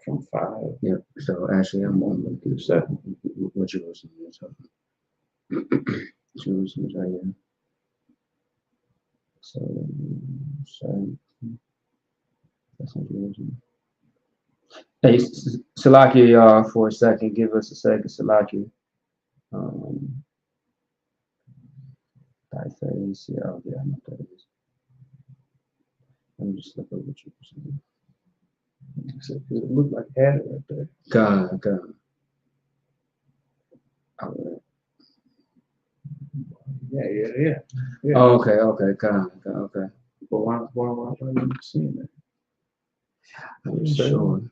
Speaker 3: From 5.
Speaker 2: Yep. So actually, I'm on
Speaker 3: to 7.
Speaker 2: What Jerusalem is talking. Jerusalem is right here. So, that's not Jerusalem. Hey, Salaki, for a second. Give us a second, Salaki. Typeface, yeah, oh, yeah, I know what that is. Let me just look over Jerusalem.
Speaker 3: It looked like it had it right there.
Speaker 2: God. All right.
Speaker 3: Yeah.
Speaker 2: Oh, okay, God, okay.
Speaker 3: But why are you not seeing that?
Speaker 2: I'm sure.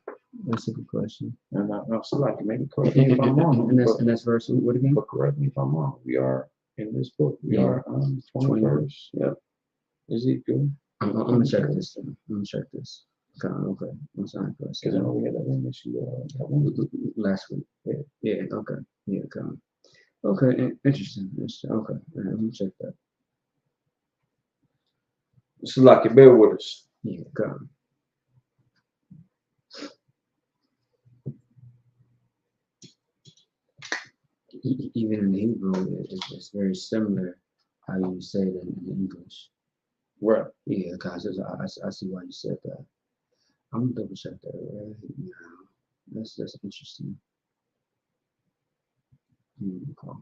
Speaker 2: That's a good question.
Speaker 3: And I feel like maybe correct me if I'm wrong.
Speaker 2: And that's verse what again?
Speaker 3: But correct me if I'm wrong. We are in this book. We are
Speaker 2: 21.
Speaker 3: Yep. Ezekiel.
Speaker 2: I'm gonna check this. God, okay. I'm sorry for
Speaker 3: Because I know we had that one issue
Speaker 2: last week. Yeah. Okay. Yeah. God. Okay. Interesting. Okay. All right, let me check that.
Speaker 3: It's like you bear with us.
Speaker 2: Yeah. God. Even in Hebrew, it's very similar how you say it in English.
Speaker 3: Right.
Speaker 2: Yeah, guys, I see why you said that. I'm gonna double check that right now. That's interesting. Okay.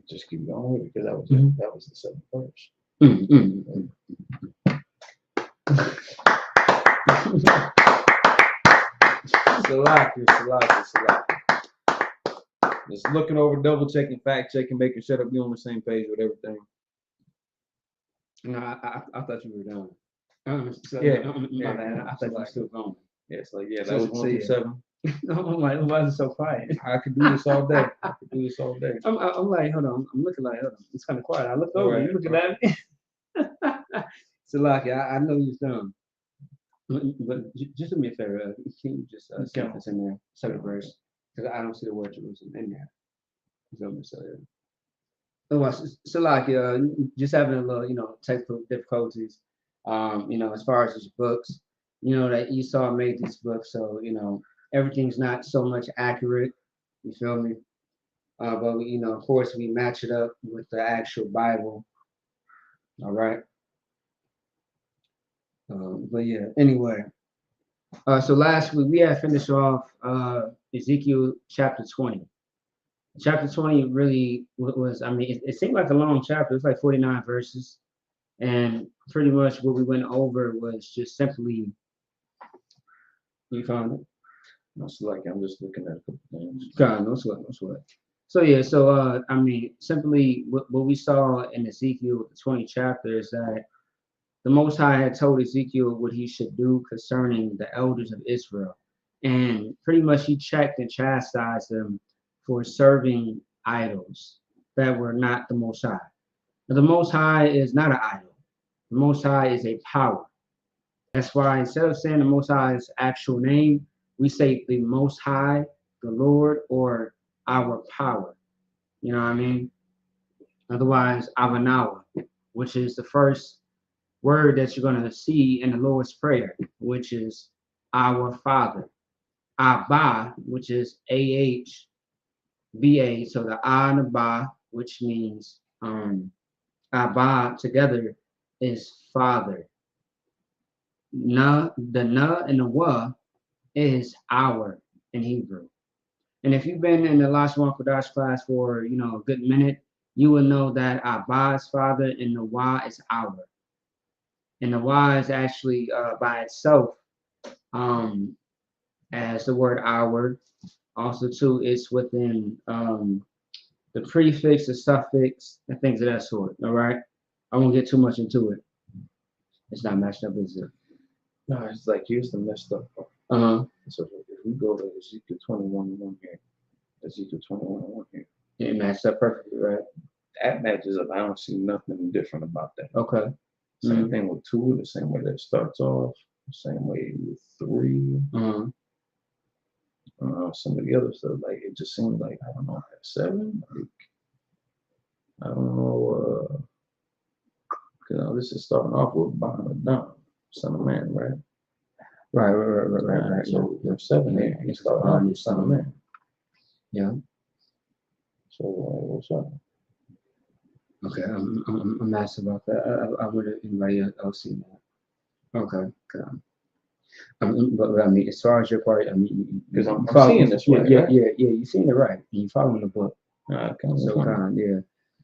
Speaker 3: Just keep going with it because that was the 7th verse. Salaki. Just looking over, double checking, fact checking, making sure that we on the same page with everything.
Speaker 2: No, I thought you were done. My bad. I thought you were still going.
Speaker 3: Yeah, it's like that
Speaker 2: So-
Speaker 3: was
Speaker 2: so
Speaker 3: 1 through
Speaker 2: yeah.
Speaker 3: 7.
Speaker 2: I'm like, why is it so quiet?
Speaker 3: I could do this all day.
Speaker 2: I'm like, hold on. I'm looking like, hold on. It's kind of quiet. I looked over.
Speaker 3: Right,
Speaker 2: You looking at me? Salaki, I know you're done. But just do me a favor. Can you just see if it's in there, 7th verse? Because I don't see the word Jerusalem in there. Salaki, just having a little, technical difficulties. As far as his books, that Esau made these books, so everything's not so much accurate. You feel me? But of course, we match it up with the actual Bible. All right. But yeah, anyway. So last week we had finished off Ezekiel chapter 20. Chapter 20 really was, it seemed like a long chapter. It's like 49 verses. And pretty much what we went over was just simply, you found it?
Speaker 3: It's like I'm just looking at a couple things.
Speaker 2: God, no sweat. So yeah, simply what we saw in Ezekiel, the 20 chapter, is that the Most High had told Ezekiel what he should do concerning the elders of Israel. And pretty much he checked and chastised them for serving idols that were not the Most High. Now, the Most High is not an idol. The Most High is a power. That's why instead of saying the Most High's actual name, we say the Most High, the Lord, or our power. You know what I mean? Otherwise, Avanawa, which is the first word that you're going to see in the Lord's Prayer, which is our Father. Abba, which is AHBA, so the A and the Ba, which means Abba together is Father. The Na and the Wa is our in Hebrew. And if you've been in the Lashwan Kodash class for a good minute, you will know that Abba is Father and the Wa is our. And the Wa is actually by itself as the word our. Also, too, it's within the prefix, the suffix, and things of that sort. All right. I won't get too much into it. It's not matched up, is it?
Speaker 3: No, it's like here's the messed up part. So if we go to Ezekiel 21:1 here, Ezekiel 21:1 here,
Speaker 2: It matched up perfectly, right?
Speaker 3: that matches up. I don't see nothing different about that.
Speaker 2: Okay.
Speaker 3: Same thing with 2, the same way that it starts off, the same way with 3. Some of the other stuff, like it just seems like I don't know, 7. Like, I don't know. This is starting off with Adam, son of man, right?
Speaker 2: Right.
Speaker 3: So there's 7 there. He's starting off with son of man.
Speaker 2: Yeah.
Speaker 3: So what's up?
Speaker 2: Okay, I'm asked about that. I would anybody else seen that? Okay. But as far as your part,
Speaker 3: because I'm seeing this right.
Speaker 2: Yeah, you seen it right. You following the book.
Speaker 3: Yeah.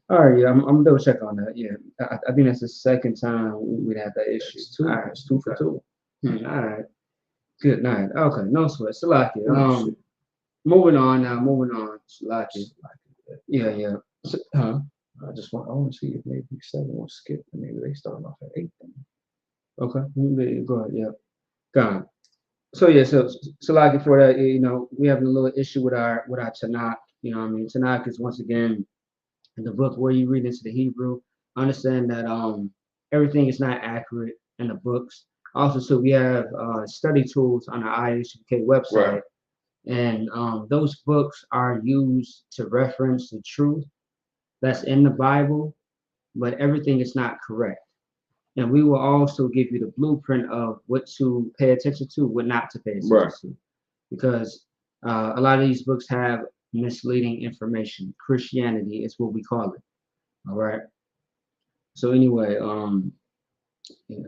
Speaker 2: All right, yeah, I'm double check on that. Yeah, I think that's the second time we had that issue.
Speaker 3: It's 2 for 2.
Speaker 2: All right. Good night. Okay, no sweat. Salaki. Moving on now. Salaki. Yeah.
Speaker 3: I want to see if maybe 7 was skipped and maybe they started off at 8 then.
Speaker 2: Okay, go ahead. Yeah, gone. So yeah, so like for that, we have a little issue with our Tanakh. Tanakh is once again the book where you read into the Hebrew. Understand that everything is not accurate in the books. Also, so we have study tools on our IHBK website,
Speaker 3: right.
Speaker 2: And those books are used to reference the truth that's in the Bible, but everything is not correct. And we will also give you the blueprint of what to pay attention to, what not to pay attention to. because a lot of these books have misleading information. Christianity is what we call it. All right. So anyway, yeah,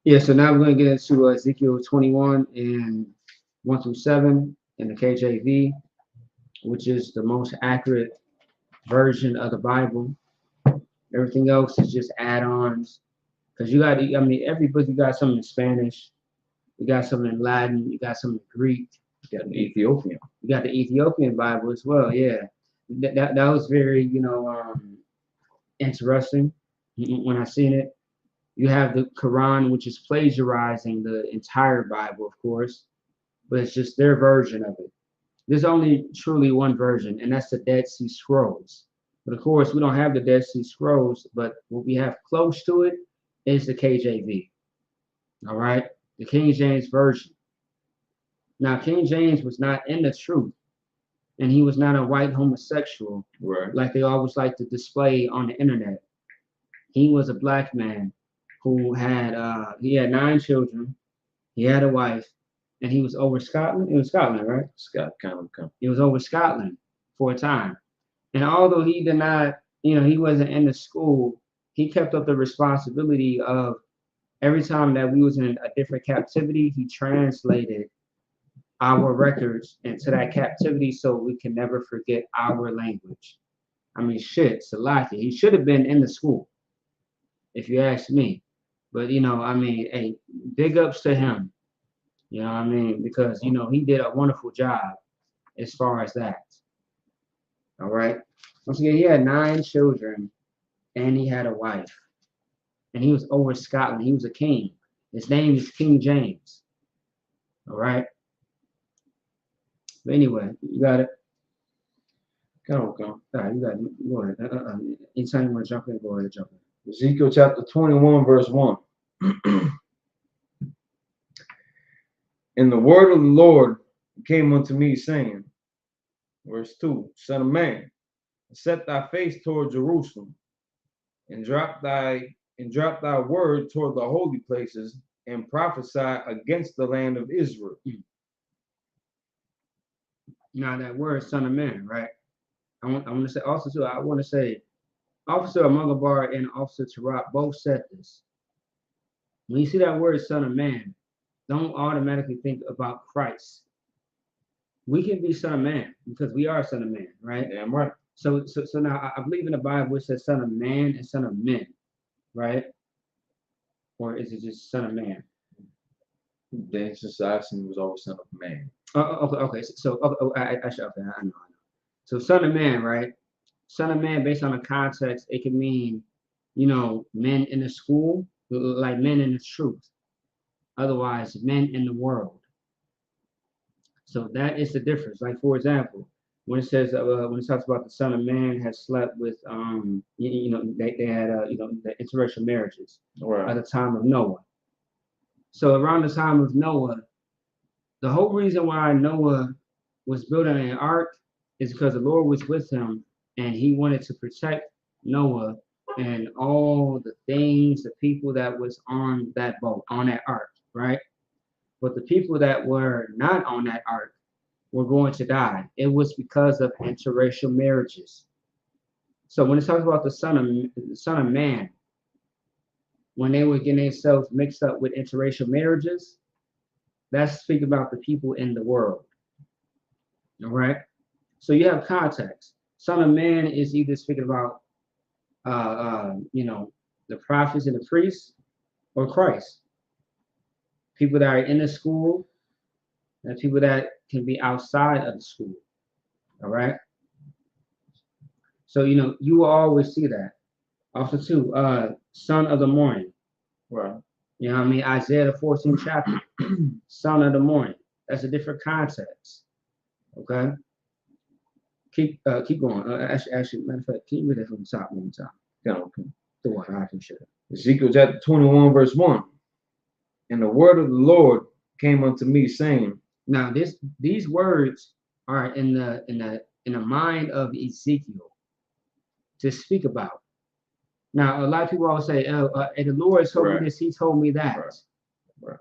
Speaker 2: yeah, so now we're going to get into Ezekiel 21 and 1 through 7 in the KJV, which is the most accurate version of the Bible. Everything else is just add-ons. Because you got, I mean, every book you got something in Spanish, you got something in Latin, you got something in Greek,
Speaker 3: You got the Ethiopian.
Speaker 2: you got the Ethiopian Bible as well. Yeah, that was very, interesting when I seen it. You have the Quran, which is plagiarizing the entire Bible, of course, but it's just their version of it. There's only truly one version, and that's the Dead Sea Scrolls. But of course, we don't have the Dead Sea Scrolls, but what we have close to it is the KJV. All right, the King James Version. Now, King James was not in the truth, and he was not a white homosexual,
Speaker 3: Right.
Speaker 2: like they always like to display on the internet. He was a black man who had 9 children. He had a wife, and he was over Scotland. It was Scotland, right?
Speaker 3: Scott kind of.
Speaker 2: He was over Scotland for a time. And although he did not, he wasn't in the school, he kept up the responsibility of every time that we was in a different captivity, he translated our records into that captivity so we can never forget our language. I mean, shit, Salaki. He should have been in the school, if you ask me. But, I mean, hey, big ups to him. You know what I mean? Because, he did a wonderful job as far as that. All right. Once again, he had 9 children and he had a wife. And he was over Scotland. He was a king. His name is King James. All right. But anyway, you got it.
Speaker 3: Come.
Speaker 2: All right, you got it. Go ahead. Anytime you want to jump in, go ahead, jump in.
Speaker 3: Ezekiel chapter 21, verse 1. And the word of the Lord came unto me, saying, verse 2, Son of man, set thy face toward Jerusalem, and drop thy word toward the holy places, and prophesy against the land of Israel.
Speaker 2: Now that word, son of man, right? I want to say also too. I want to say, Officer Amangabar and Officer Tarat both said this. When you see that word, son of man, don't automatically think about Christ. We can be son of man because we are son of man, right?
Speaker 3: Damn right.
Speaker 2: So now I believe in the Bible it says son of man and son of men, right? Or is it just son of man?
Speaker 3: Then society was always son of man.
Speaker 2: Okay. So I know. So son of man, right? Son of man, based on the context, it can mean, men in the school, like men in the truth. Otherwise, men in the world. So that is the difference. Like for example, when it says when it talks about the son of man has slept with they had the interracial marriages at the time of Noah. So around the time of Noah, the whole reason why Noah was building an ark is because the Lord was with him and he wanted to protect Noah and all the things, the people that was on that boat, on that ark, right? But the people that were not on that ark were going to die. It was because of interracial marriages. So when it talks about the son of man, when they were getting themselves mixed up with interracial marriages, that's speaking about the people in the world. All right. So you have context. Son of man is either speaking about the prophets and the priests or Christ. People that are in the school and people that can be outside of the school. All right. So you will always see that. Also too, son of the morning.
Speaker 3: Right.
Speaker 2: You know what I mean? Isaiah the 14th chapter, son of the morning. That's a different context. Okay. Keep going. Actually, matter of fact, can you read that from the top one time?
Speaker 3: Okay.
Speaker 2: The one I can share.
Speaker 3: Ezekiel chapter 21, verse 1. And the word of the Lord came unto me, saying.
Speaker 2: Now these words are in the mind of Ezekiel to speak about. Now, a lot of people always say, and the Lord told me
Speaker 3: Right.
Speaker 2: this, he told me that.
Speaker 3: Right.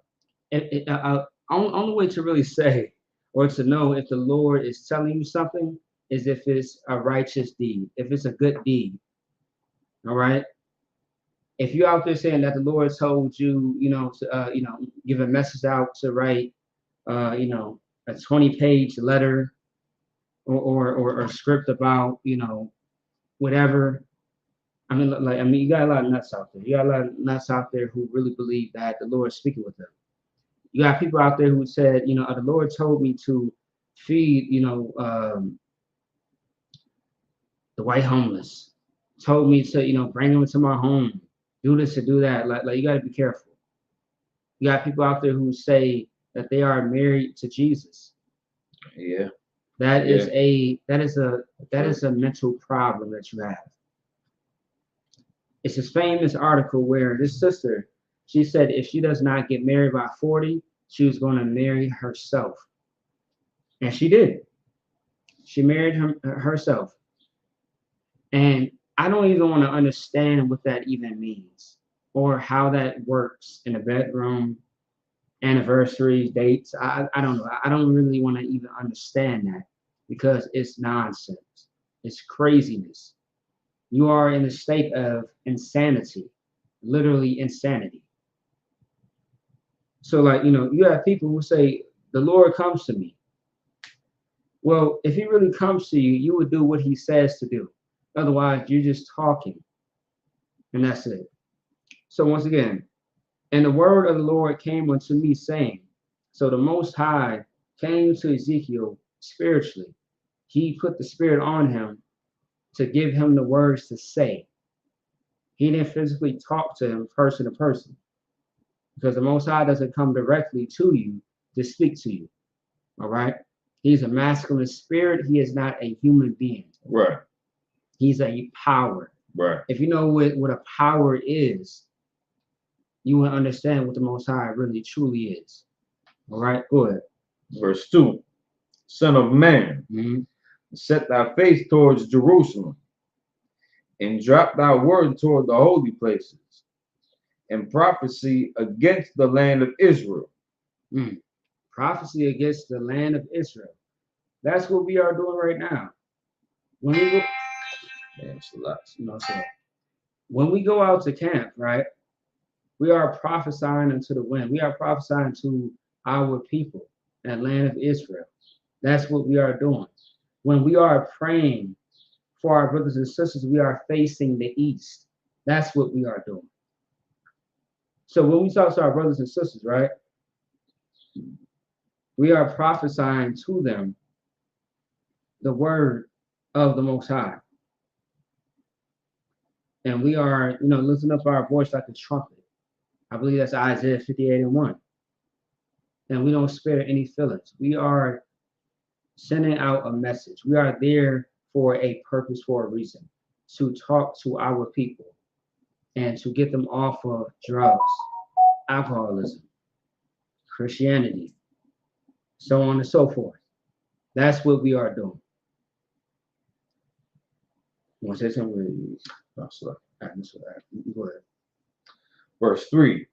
Speaker 2: Only way to really say or to know if the Lord is telling you something is if it's a righteous deed, if it's a good deed. All right. If you're out there saying that the Lord told you, give a message out to write, a 20-page letter or script about, whatever. You got a lot of nuts out there. You got a lot of nuts out there who really believe that the Lord is speaking with them. You got people out there who said, the Lord told me to feed, the white homeless. Told me to, bring them into my home, do this to do that. Like you got to be careful. You got people out there who say that they are married to Jesus.
Speaker 3: Yeah.
Speaker 2: That is a mental problem that you have. It's this famous article where this sister, she said if she does not get married by 40, she was going to marry herself. And she did. She married herself. And I don't even want to understand what that even means or how that works in a bedroom, anniversaries, dates. I don't know. I don't really want to even understand that because it's nonsense. It's craziness. You are in a state of insanity, literally insanity. So, you have people who say, the Lord comes to me. Well, if he really comes to you, you would do what he says to do. Otherwise, you're just talking. And that's it. So once again, and the word of the Lord came unto me saying, so the Most High came to Ezekiel spiritually. He put the Spirit on him to give him the words to say. He didn't physically talk to him person to person because the Most High doesn't come directly to you to speak to you. All right? He's a masculine spirit. He is not a human being.
Speaker 3: Right.
Speaker 2: He's a power.
Speaker 3: Right.
Speaker 2: If you know what a power is, you will understand what the Most High really truly is. All right? Go ahead.
Speaker 3: Verse 2. Son of man, set thy face towards Jerusalem, and drop thy word toward the holy places, and prophecy against the land of Israel.
Speaker 2: Prophecy against the land of Israel. That's what we are doing right now. When we go,
Speaker 3: it's a lot.
Speaker 2: When we go out to camp, right? We are prophesying unto the wind. We are prophesying to our people, that land of Israel. That's what we are doing. When we are praying for our brothers and sisters, we are facing the east. That's what we are doing. So when we talk to our brothers and sisters, right, we are prophesying to them the word of the Most High. And we are, lifting up our voice like a trumpet. I believe that's Isaiah 58:1. And we don't spare any feelings. We are sending out a message. We are there for a purpose, for a reason, to talk to our people and to get them off of drugs, alcoholism, Christianity, so on and so forth. That's what we are doing. You want to say something?
Speaker 3: Go
Speaker 2: ahead.
Speaker 3: Verse 3.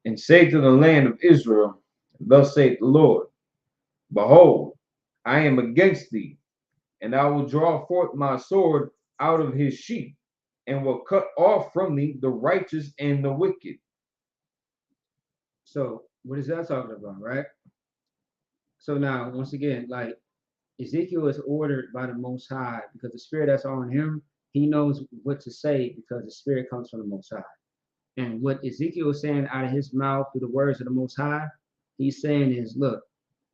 Speaker 3: And say to the land of Israel, thus saith the Lord, behold, I am against thee, and I will draw forth my sword out of his sheath, and will cut off from thee the righteous and the wicked.
Speaker 2: So what is that talking about, right? So now, once again, like Ezekiel is ordered by the Most High because the spirit that's on him, he knows what to say because the spirit comes from the Most High. And what Ezekiel is saying out of his mouth through the words of the Most High, he's saying is, look,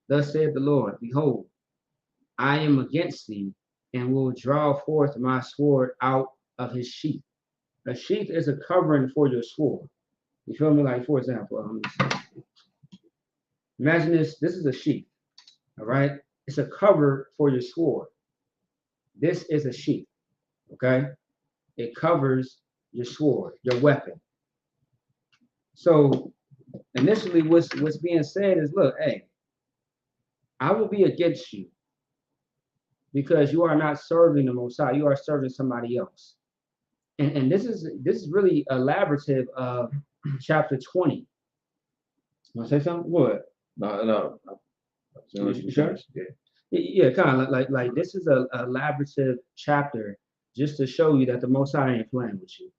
Speaker 2: thus saith the Lord, behold, I am against thee, and will draw forth my sword out of his sheath. A sheath is a covering for your sword. You feel me? Like, for example, imagine this is a sheath, all right? It's a cover for your sword. This is a sheath, okay? It covers your sword, your weapon. So initially what's being said is, look, hey, I will be against you because you are not serving the Most High. You are serving somebody else. And this is really elaborative of chapter 20. Want to say something? What?
Speaker 3: No.
Speaker 2: You sure? Yeah, kind of like this is a elaborative chapter just to show you that the Most High ain't playing with you.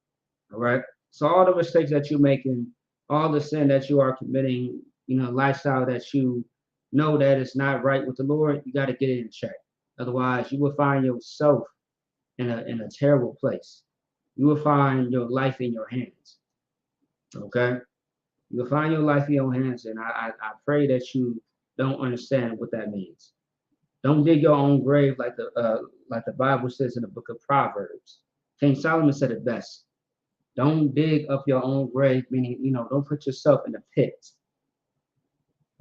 Speaker 2: All right. So all the mistakes that you're making, all the sin that you are committing, lifestyle that you know that is not right with the Lord, you got to get it in check. Otherwise, you will find yourself in a terrible place. You will find your life in your hands. Okay. You will find your life in your hands, and I pray that you don't understand what that means. Don't dig your own grave like the Bible says in the book of Proverbs. King Solomon said it best. Don't dig up your own grave, meaning, don't put yourself in a pit.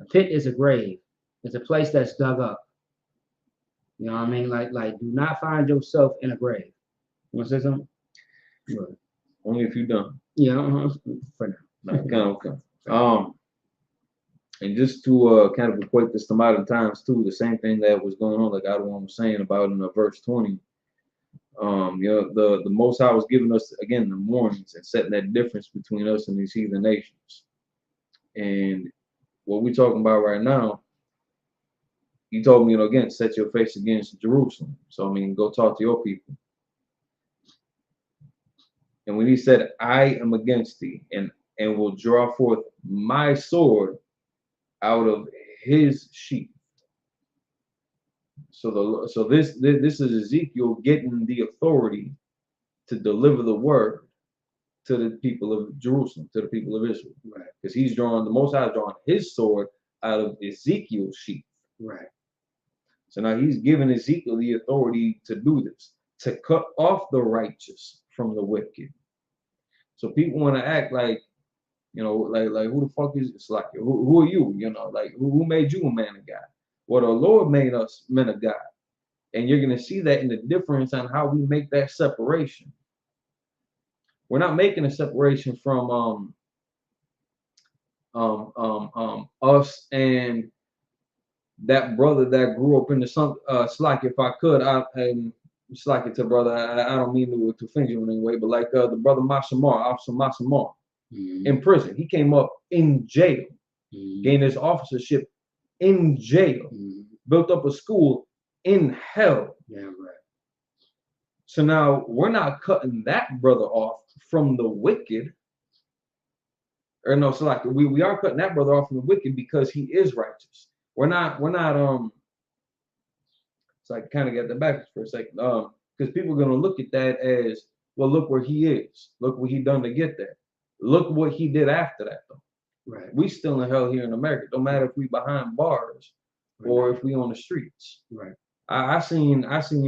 Speaker 2: A pit is a grave. It's a place that's dug up. You know what I mean? Like, do not find yourself in a grave. You want to say something? Sure.
Speaker 3: Only if you're done.
Speaker 2: Yeah, for now.
Speaker 3: Okay. And just to kind of equate this to modern times too, the same thing that was going on, like Adawan was saying about in verse 20. The Most High was giving us again the warnings and setting that difference between us and these heathen nations. And what we're talking about right now, he told me, again, set your face against Jerusalem. So I mean, go talk to your people. And when he said, I am against thee, and will draw forth my sword out of his sheath. So this is Ezekiel getting the authority to deliver the word to the people of Jerusalem, to the people of Israel.
Speaker 2: Right.
Speaker 3: Because the Most High drawing his sword out of Ezekiel's sheath.
Speaker 2: Right.
Speaker 3: So now he's giving Ezekiel the authority to do this, to cut off the righteous from the wicked. So people want to act like, like who the fuck is this? Like, who are you? Like who made you a man of God? Well, the Lord made us men of God. And you're going to see that in the difference on how we make that separation. We're not making a separation from us and that brother that grew up in the sun. Slack, if I could, and slack it to brother. I don't mean to offend you in any way, but like the brother Masamar, Officer Masamar, in prison, he came up in jail, gained his officership in jail, built up a school in hell.
Speaker 2: Yeah, right.
Speaker 3: So now we're not cutting that brother off from the wicked. Or no, so like we are cutting that brother off from the wicked because he is righteous. We're not so I kind of get the backwards for a second. Because people are gonna look at that as, well, look where he is. Look what he done to get there. Look what he did after that though.
Speaker 2: Right.
Speaker 3: We still in hell here in America. Don't matter if we behind bars or if we on the streets.
Speaker 2: Right.
Speaker 3: I seen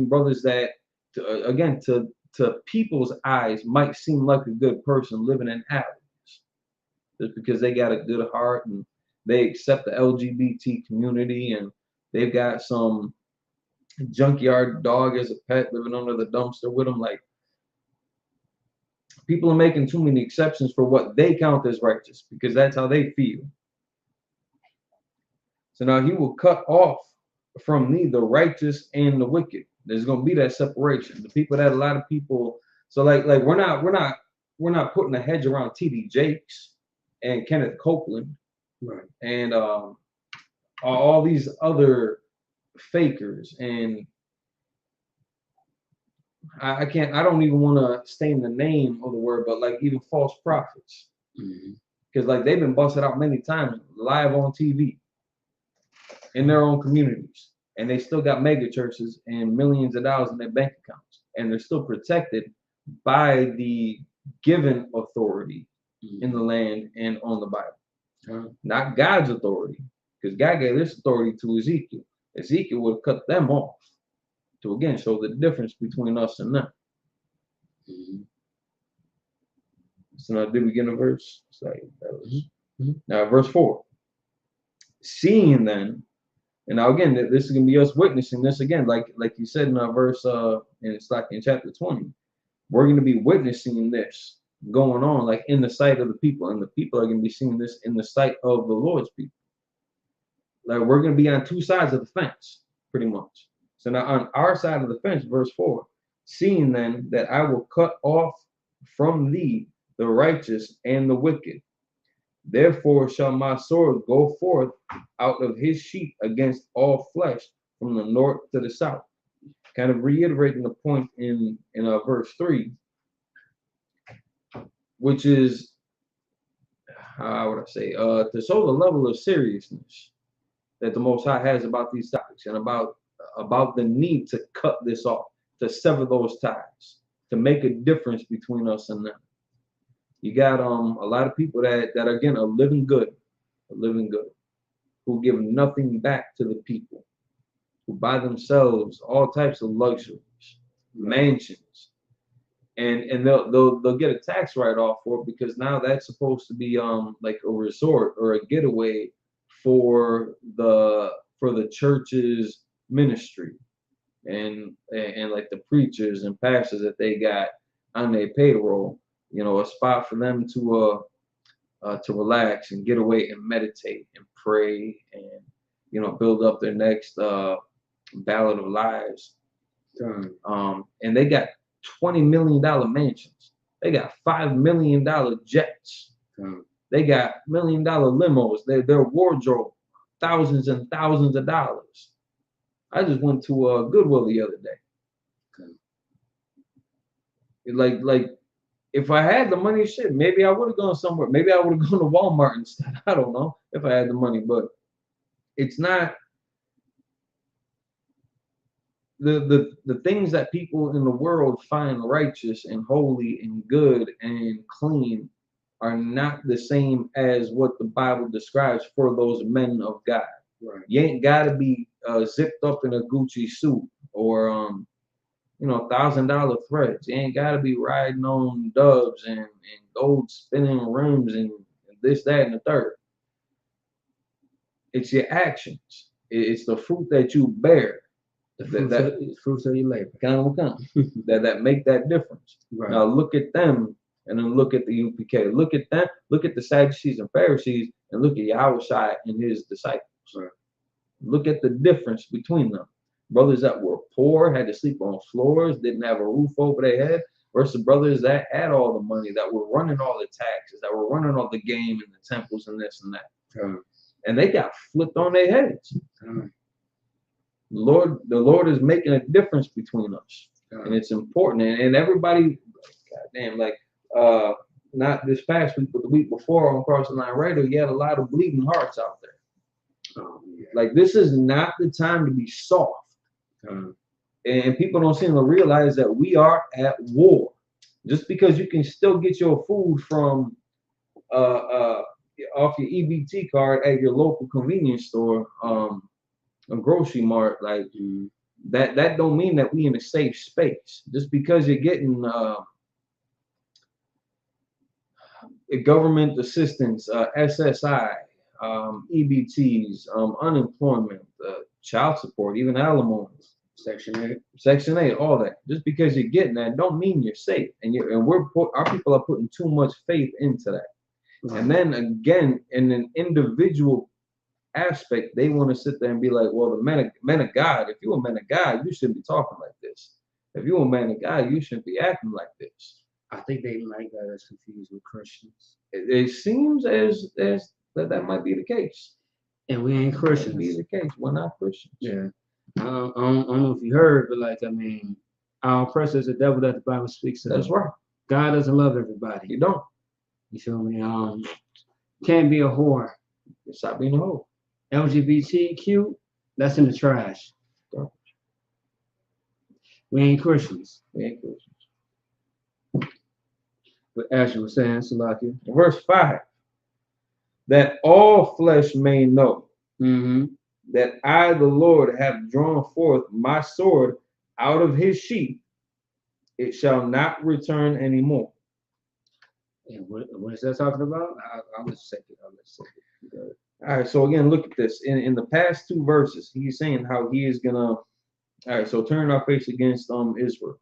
Speaker 3: brothers that to people's eyes might seem like a good person living in alleys just because they got a good heart and they accept the LGBT community and they've got some junkyard dog as a pet living under the dumpster with them. Like, people are making too many exceptions for what they count as righteous because that's how they feel. So now he will cut off from me the righteous and the wicked. There's gonna be that separation. The people that a lot of people, so like we're not putting a hedge around TD Jakes and Kenneth Copeland,
Speaker 2: right,
Speaker 3: and all these other fakers, and I don't even want to stain the name of the word, but like even false prophets, because like they've been busted out many times live on TV in their own communities, and they still got mega churches and millions of dollars in their bank accounts, and they're still protected by the given authority in the land and on the Bible, not God's authority, because God gave this authority to Ezekiel. Ezekiel would cut them off to again show the difference between us and them. So now did we get a verse? Now verse 4. Seeing then, and now again, this is gonna be us witnessing this again, like you said in our verse, and it's like in chapter 20. We're gonna be witnessing this going on, like in the sight of the people, and the people are gonna be seeing this in the sight of the Lord's people. Like we're gonna be on two sides of the fence, pretty much. So now on our side of the fence, verse 4, seeing then that I will cut off from thee the righteous and the wicked. Therefore shall my sword go forth out of his sheath against all flesh from the north to the south. Kind of reiterating the point in verse 3, which is, how would I say, to show the level of seriousness that the Most High has about these topics and about the need to cut this off, to sever those ties, to make a difference between us and them. You got a lot of people that again are living good, who give nothing back to the people, who buy themselves all types of luxuries, mansions, and they'll get a tax write-off for it, because now that's supposed to be like a resort or a getaway for the church's ministry and like the preachers and pastors that they got on their payroll, you know, a spot for them to relax and get away and meditate and pray and, you know, build up their next ballad of lives. And they got $20 million mansions. They got $5 million jets. They got $1 million limos. Their wardrobe, thousands and thousands of dollars. I just went to Goodwill the other day. Like if I had the money, shit, maybe I would have gone somewhere. Maybe I would have gone to Walmart instead. I don't know if I had the money, but it's not the things that people in the world find righteous and holy and good and clean are not the same as what the Bible describes for those men of God.
Speaker 2: Right.
Speaker 3: You ain't got to be zipped up in a Gucci suit or you know, $1,000 threads. You ain't got to be riding on doves and gold spinning rims and this, that, and the third. It's your actions. It's the fruit that you bear.
Speaker 2: The fruits of your labor.
Speaker 3: that make that difference.
Speaker 2: Right.
Speaker 3: Now look at them and then look at the UPK. Look at them. Look at the Sadducees and Pharisees and look at Yahushua and his disciples.
Speaker 2: Right.
Speaker 3: Look at the difference between them. Brothers that were poor, had to sleep on floors, didn't have a roof over their head, versus brothers that had all the money, that were running all the taxes, that were running all the game and the temples and this and that. And they got flipped on their heads. The Lord is making a difference between us. And it's important. And everybody, goddamn, like not this past week, but the week before on Cross the Line Radio, you had a lot of bleeding hearts out there. Like, this is not the time to be soft. And people don't seem to realize that we are at war. Just because you can still get your food from off your EBT card at your local convenience store, a grocery mart, like that don't mean that we in a safe space. Just because you're getting government assistance, SSI, EBTs, unemployment, child support, even alimony, Section 8, all that. Just because you're getting that don't mean you're safe. And our people are putting too much faith into that. And then again, in an individual aspect, they want to sit there and be like, well, the men of God, if you're a man of God, you shouldn't be talking like this. If you're a man of God, you shouldn't be acting like this.
Speaker 2: I think they might get us confused with Christians.
Speaker 3: It seems as that might be the case.
Speaker 2: And we ain't Christians.
Speaker 3: That be the case. We're not Christians.
Speaker 2: Yeah. I don't know if you heard, but like, I mean, our oppressor is the devil that the Bible speaks of.
Speaker 3: That's right.
Speaker 2: God doesn't love everybody.
Speaker 3: You don't.
Speaker 2: You feel me? Can't be a whore.
Speaker 3: Stop being a hoe.
Speaker 2: LGBTQ, that's in the trash.
Speaker 3: Garbage.
Speaker 2: We ain't Christians.
Speaker 3: We ain't Christians.
Speaker 2: But as you were saying, Salaki.
Speaker 3: Verse 5. That all flesh may know that I, the Lord, have drawn forth my sword out of his sheath. It shall not return anymore.
Speaker 2: And what is that talking about? I'll just say it.
Speaker 3: All right, so again, look at this. In the past two verses, he's saying how he is gonna. All right, so turn our face against Israel,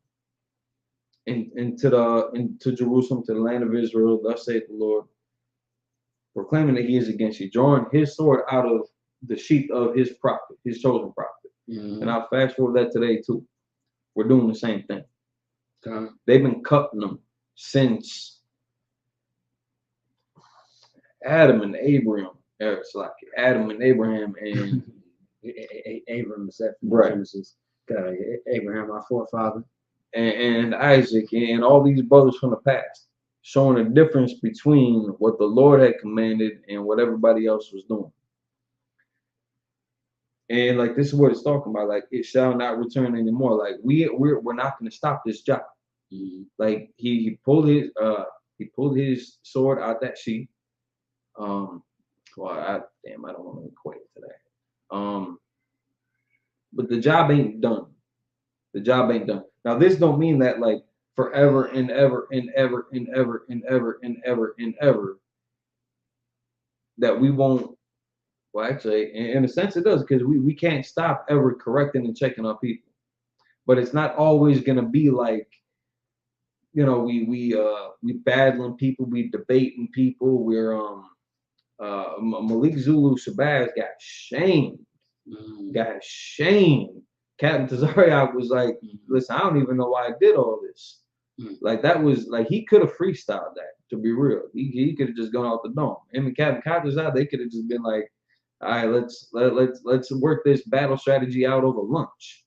Speaker 3: into Jerusalem, to the land of Israel. Thus saith the Lord, proclaiming that he is against you, drawing his sword out of the sheath of his prophet, his chosen prophet. And I'll fast forward that today too. We're doing the same thing. They've been cutting them since Adam and Abraham. It's like Adam and Abraham and
Speaker 2: Abram said from
Speaker 3: Right.
Speaker 2: Genesis, Abraham, our forefather.
Speaker 3: and Isaac and all these brothers from the past, showing a difference between what the Lord had commanded and what everybody else was doing. And like this is what it's talking about. Like it shall not return anymore. Like we're not going to stop this job. Like he pulled his sword out that sheath. Well, I don't want to equate it to that. But the job ain't done. The job ain't done. Now this don't mean that like forever and ever and ever and ever and ever and ever and ever that we won't. Well, actually, in a sense, it does because we can't stop ever correcting and checking our people. But it's not always gonna be like, you know, we battling people, we debating people. We're Malik Zulu Shabazz got shamed. Got shamed. Captain Tazariak was like, listen, I don't even know why I did all this. Like that was like he could have freestyled that, to be real. He could have just gone out the dome. Him and Captain Tazariak, they could have just been like, all right, let's work this battle strategy out over lunch.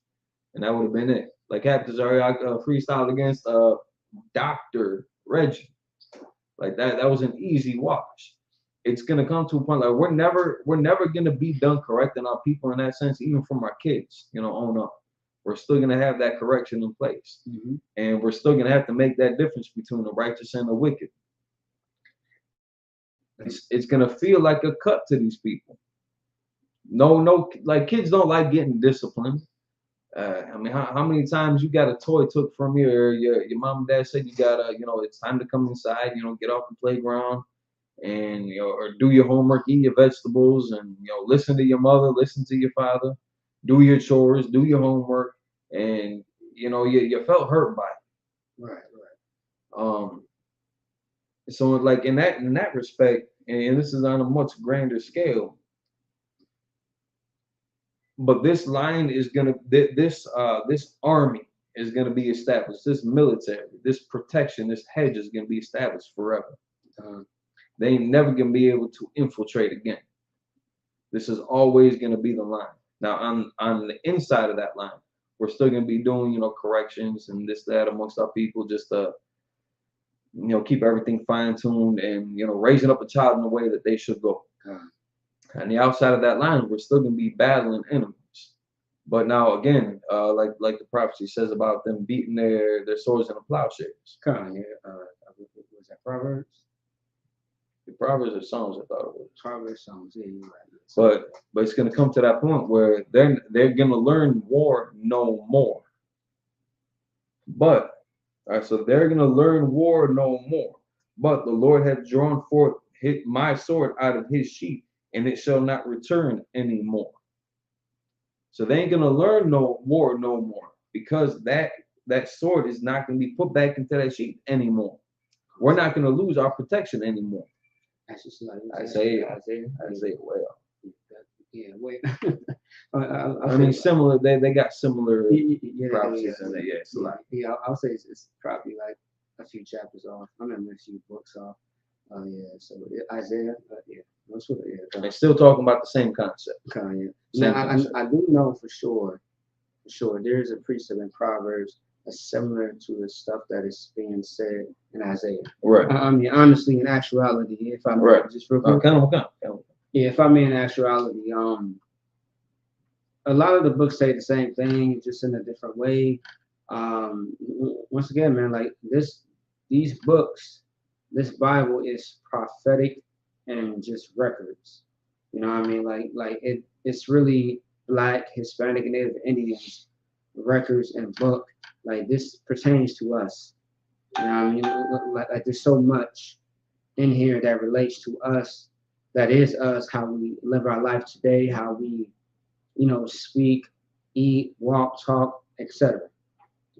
Speaker 3: And that would have been it. Like Captain Tazariak freestyled against Dr. Reggie. Like that was an easy wash. It's gonna come to a point like we're never gonna be done correcting our people in that sense, even from our kids, you know, on up. We're still gonna have that correction in place. And we're still gonna have to make that difference between the righteous and the wicked. It's gonna feel like a cut to these people. No, like kids don't like getting disciplined. I mean, how many times you got a toy took from you, or your mom and dad said you gotta, you know, it's time to come inside, you know, get off the playground and, you know, or do your homework, eat your vegetables, and, you know, listen to your mother, listen to your father, do your chores, do your homework, and, you know, you felt hurt by it.
Speaker 2: Right.
Speaker 3: So like in that respect, and this is on a much grander scale, but this line is gonna this army is gonna be established. This military, this protection, this hedge is gonna be established forever. They ain't never gonna be able to infiltrate again. This is always gonna be the line. Now on the inside of that line, we're still gonna be doing, you know, corrections and this, that amongst our people, just to, you know, keep everything fine-tuned and, you know, raising up a child in the way that they should go. On the outside of that line, we're still gonna be battling enemies. But now again, like the prophecy says about them beating their swords into plowshares.
Speaker 2: Was that Proverbs?
Speaker 3: The Proverbs or Psalms, I thought it was.
Speaker 2: Proverbs, Psalms, yeah, you're right.
Speaker 3: But it's gonna come to that point where they're gonna learn war no more. But all right, so they're gonna learn war no more. But the Lord hath drawn forth my sword out of his sheath, and it shall not return anymore. So they ain't gonna learn no war no more, because that sword is not gonna be put back into that sheath anymore. We're not gonna lose our protection anymore. Isaiah, well.
Speaker 2: Yeah, wait.
Speaker 3: I mean, similar. They got similar prophecies in there. Yeah, it's a lot.
Speaker 2: Yeah, I'll say it's probably like a few chapters off. I remember a few books off. Yeah, so Isaiah, yeah, that's what. Yeah,
Speaker 3: they're still talking about the same concept.
Speaker 2: Now I do know for sure. There's a precept in Proverbs that's similar to the stuff that is being said in Isaiah.
Speaker 3: Right.
Speaker 2: I mean, honestly, in actuality, if I may, just real quick. Yeah, if I mean in actuality, a lot of the books say the same thing, just in a different way. Once again, man, like these books, this Bible is prophetic and just records. You know what I mean? Like it's really Black, Hispanic, and Native Indians records and book. Like this pertains to us. You know what I mean? Like there's so much in here that relates to us. That is us, how we live our life today, how we, you know, speak, eat, walk, talk, etc.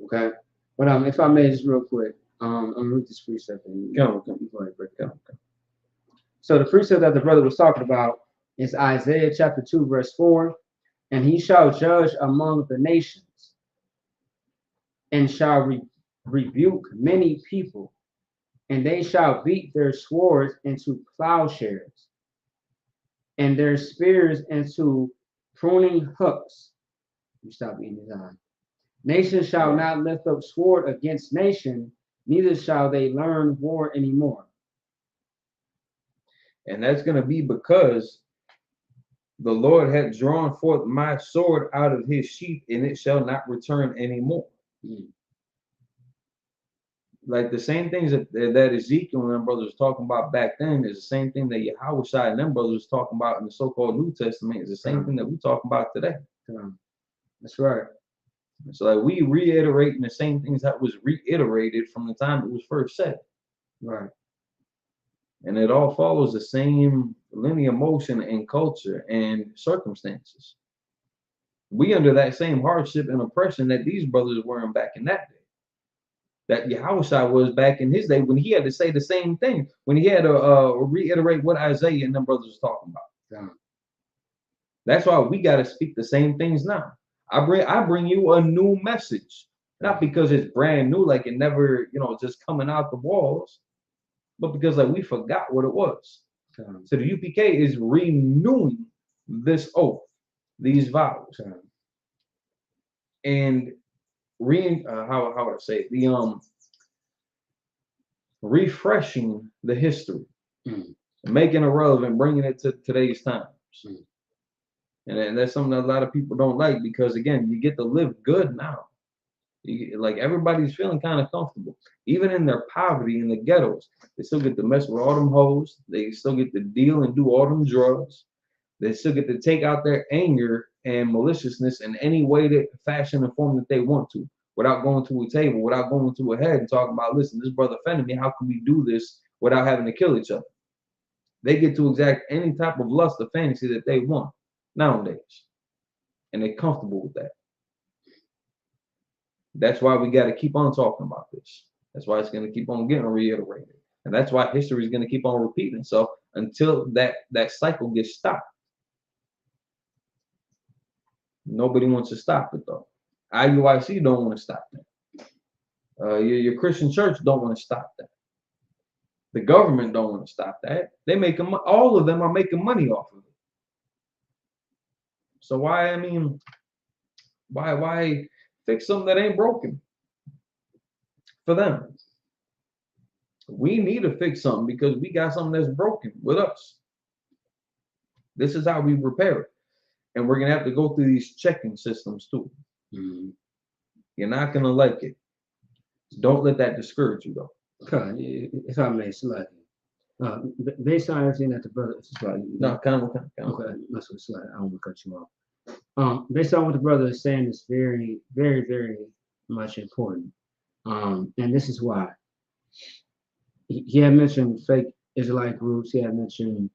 Speaker 2: Okay? But if I may just real quick, I'm gonna read this precept and go ahead, break it down. So the precept that the brother was talking about is Isaiah chapter 2, verse 4. And he shall judge among the nations and shall rebuke many people and they shall beat their swords into plowshares, and their spears into pruning hooks. You stop beating his eye. Nation shall not lift up sword against nation, neither shall they learn war anymore.
Speaker 3: And that's going to be because the Lord had drawn forth my sword out of his sheath, and it shall not return anymore. Like the same things that Ezekiel and them brothers was talking about back then is the same thing that Yahweh and them brothers was talking about in the so-called New Testament is the same thing that we talk about today.
Speaker 2: That's right.
Speaker 3: So like we reiterating the same things that was reiterated from the time it was first said.
Speaker 2: Right.
Speaker 3: And it all follows the same linear motion and culture and circumstances. We under that same hardship and oppression that these brothers were in back in that day. That Yahushua was back in his day when he had to say the same thing, when he had to reiterate what Isaiah and them brothers was talking about.
Speaker 2: Yeah.
Speaker 3: That's why we got to speak the same things now. I bring you a new message, not because it's brand new, like it never, just coming out the walls, but because like we forgot what it was.
Speaker 2: Yeah.
Speaker 3: So the UPK is renewing this oath, these vows, and how would I say it? Refreshing the history, making it relevant, bringing it to today's times. And that's something that a lot of people don't like because, again, you get to live good now. Like everybody's feeling kind of comfortable. Even in their poverty in the ghettos, they still get to mess with all them hoes. They still get to deal and do all them drugs. They still get to take out their anger and maliciousness in any way, that fashion, and form that they want to, without going to a table, without going to a head and talking about, listen, this brother offended me. How can we do this without having to kill each other? They get to exact any type of lust or fantasy that they want nowadays, and they're comfortable with that. That's why we got to keep on talking about this. That's why it's going to keep on getting reiterated, and that's why history is going to keep on repeating itself until that cycle gets stopped. Nobody wants to stop it though. IUIC don't want to stop that. Your Christian church don't want to stop that. The government don't want to stop that. They make them. All of them are making money off of it. So why fix something that ain't broken for them? We need to fix something because we got something that's broken with us. This is how we repair it. And we're going to have to go through these checking systems too. You're not going to like it. Don't let that discourage you though.
Speaker 2: Okay, if I may, slightly. Based on everything that the brother,
Speaker 3: No, kind of.
Speaker 2: Okay, that's what slightly. I don't want to cut you off. Based on what the brother is saying, is very, very, very much important. And this is why. He had mentioned fake Israelite groups. He had mentioned,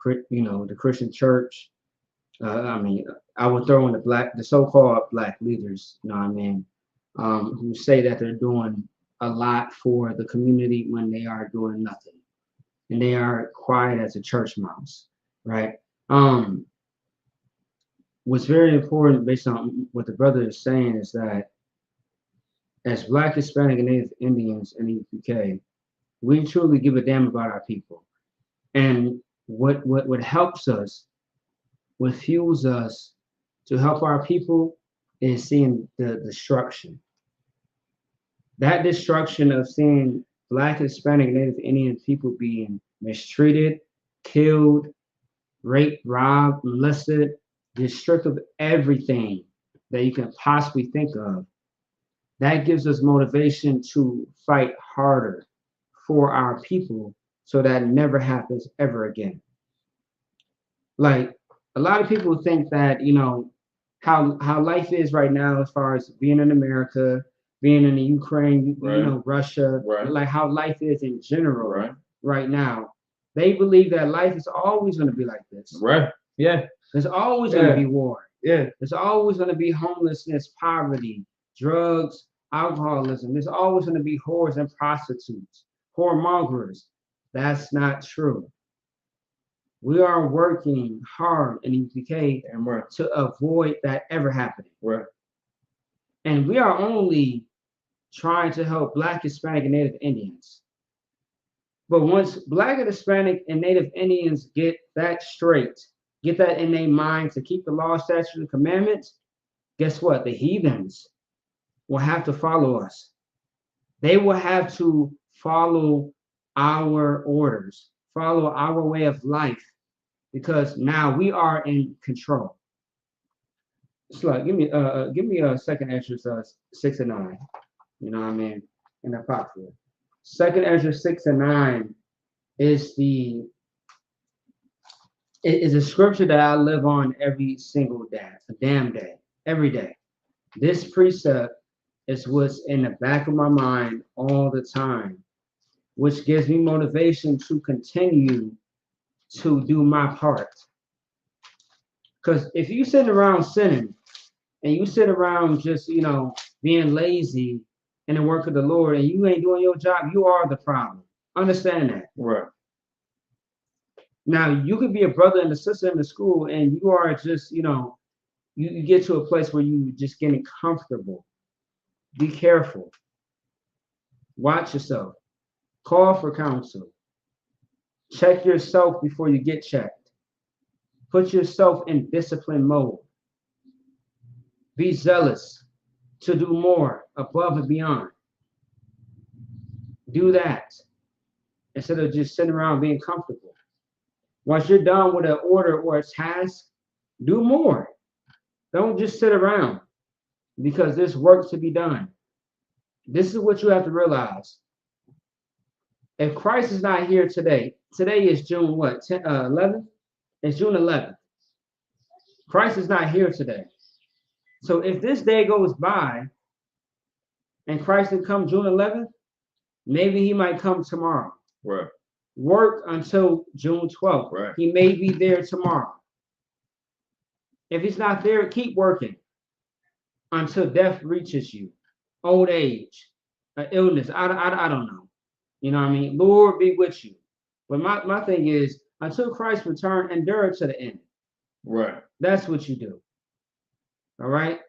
Speaker 2: the Christian church. I would throw in the so-called black leaders. Who say that they're doing a lot for the community when they are doing nothing, and they are quiet as a church mouse, right? What's very important based on what the brother is saying is that as Black, Hispanic, and Native Indians in the UK, we truly give a damn about our people. And what helps us, what fuels us to help our people is seeing the destruction. That destruction of seeing Black, Hispanic, Native Indian people being mistreated, killed, raped, robbed, molested, stripped of everything that you can possibly think of. That gives us motivation to fight harder for our people so that never happens ever again. Like a lot of people think that, how life is right now as far as being in America, being in the Ukraine, Russia, like how life is in general right now. They believe that life is always going to be like this.
Speaker 3: Right. Yeah.
Speaker 2: There's always going to be war.
Speaker 3: Yeah.
Speaker 2: There's always going to be homelessness, poverty, drugs, alcoholism. There's always going to be whores and prostitutes, whoremongers. That's not true. We are working hard in UPK to avoid that ever happening.
Speaker 3: Right.
Speaker 2: And we are only trying to help Black, Hispanic, and Native Indians. But once Black and Hispanic and Native Indians get that straight, get that in their mind to keep the law, statutes, and commandments, guess what? The heathens will have to follow us. They will have to follow our orders, follow our way of life, because now we are in control. So give me a second Ezra 6 and 9. You know what I mean? In the Apocrypha. Second Ezra 6 and 9 is a scripture that I live on every single day, a damn day, every day. This precept is what's in the back of my mind all the time, which gives me motivation to continue to do my part. Because if you sit around sinning and you sit around just, being lazy in the work of the Lord and you ain't doing your job, you are the problem. Understand that.
Speaker 3: Right.
Speaker 2: Now, you could be a brother and a sister in the school and you are just, you get to a place where you just getting comfortable. Be careful. Watch yourself. Call for counsel. Check yourself before you get checked. Put yourself in discipline mode. Be zealous to do more above and beyond. Do that instead of just sitting around being comfortable. Once you're done with an order or a task, do more. Don't just sit around because there's work to be done. This is what you have to realize. If Christ is not here today is June what? 11th? It's June 11th. Christ is not here today. So if this day goes by and Christ didn't come June 11th, maybe he might come tomorrow.
Speaker 3: Right.
Speaker 2: Work until June 12th.
Speaker 3: Right.
Speaker 2: He may be there tomorrow. If he's not there, keep working until death reaches you. Old age, illness, I don't know. You know what I mean? Lord be with you. But my thing is, until Christ return, endure to the end.
Speaker 3: Right.
Speaker 2: That's what you do. All right?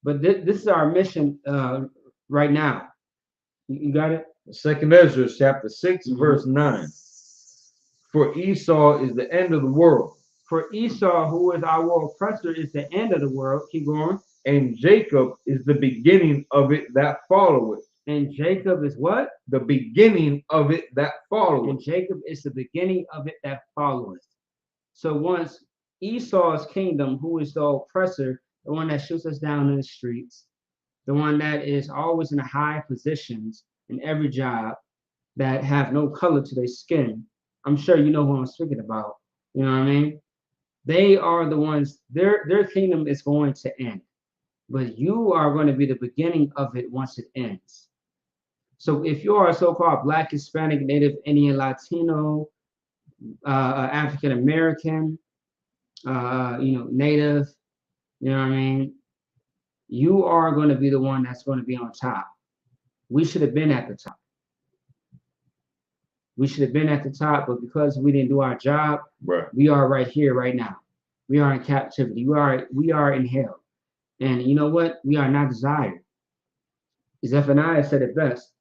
Speaker 2: But this is our mission right now. You got it?
Speaker 3: Second Ezra chapter 6, verse 9. For Esau is the end of the world.
Speaker 2: For Esau, who is our oppressor, is the end of the world. Keep going.
Speaker 3: And Jacob is the beginning of it that followeth.
Speaker 2: And Jacob is what?
Speaker 3: The beginning of it that followeth.
Speaker 2: And Jacob is the beginning of it that followeth. So once Esau's kingdom, who is the oppressor, the one that shoots us down in the streets, the one that is always in the high positions in every job, that have no color to their skin. I'm sure you know who I'm speaking about. You know what I mean? They are the ones, their kingdom is going to end. But you are going to be the beginning of it once it ends. So if you are a so-called Black, Hispanic, Native, Indian, Latino, African American, Native, you know what I mean? You are going to be the one that's going to be on top. We should have been at the top. We should have been at the top, but because we didn't do our job,
Speaker 3: right,
Speaker 2: we are right here, right now. We are in captivity. We are in hell. And you know what? We are not desired. Zephaniah said it best.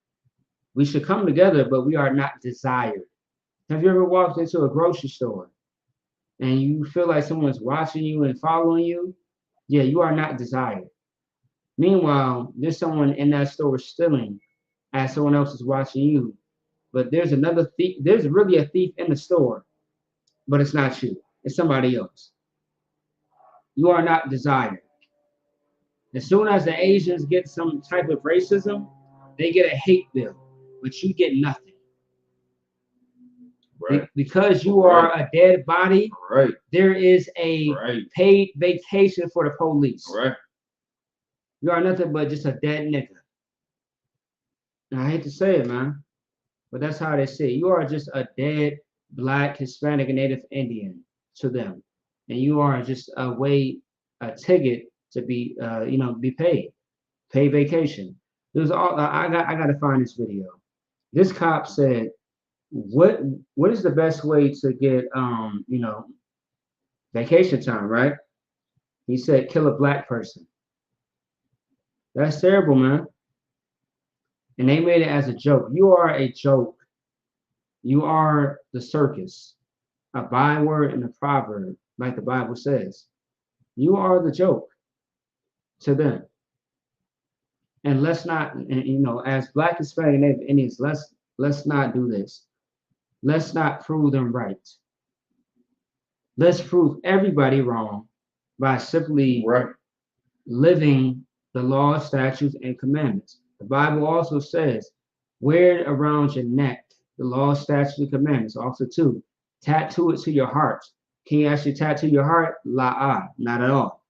Speaker 2: We should come together, but we are not desired. Have you ever walked into a grocery store and you feel like someone's watching you and following you? Yeah, you are not desired. Meanwhile, there's someone in that store stealing as someone else is watching you. But there's another thief. There's really a thief in the store, but it's not you. It's somebody else. You are not desired. As soon as the Asians get some type of racism, they get a hate bill, but you get nothing.
Speaker 3: Right.
Speaker 2: Because you are a dead body,
Speaker 3: right,
Speaker 2: there is a paid vacation for the police.
Speaker 3: Right.
Speaker 2: You are nothing but just a dead nigga. And I hate to say it, man, but that's how they say it. You are just a dead Black, Hispanic, and Native Indian to them. And you are just a ticket to be, be paid. Pay vacation. There's I got to find this video. This cop said, what is the best way to get, vacation time, right? He said, kill a Black person. That's terrible, man. And they made it as a joke. You are a joke. You are the circus, a byword and a proverb, like the Bible says. You are the joke to them. And let's not, and, as Black, Hispanic, Native Indians, let's not do this. Let's not prove them right. Let's prove everybody wrong by simply
Speaker 3: Right.
Speaker 2: living the law, statutes, and commandments. The Bible also says, wear it around your neck, the law, statutes, and commandments. Also, too, tattoo it to your heart. Can you actually tattoo your heart? Not at all.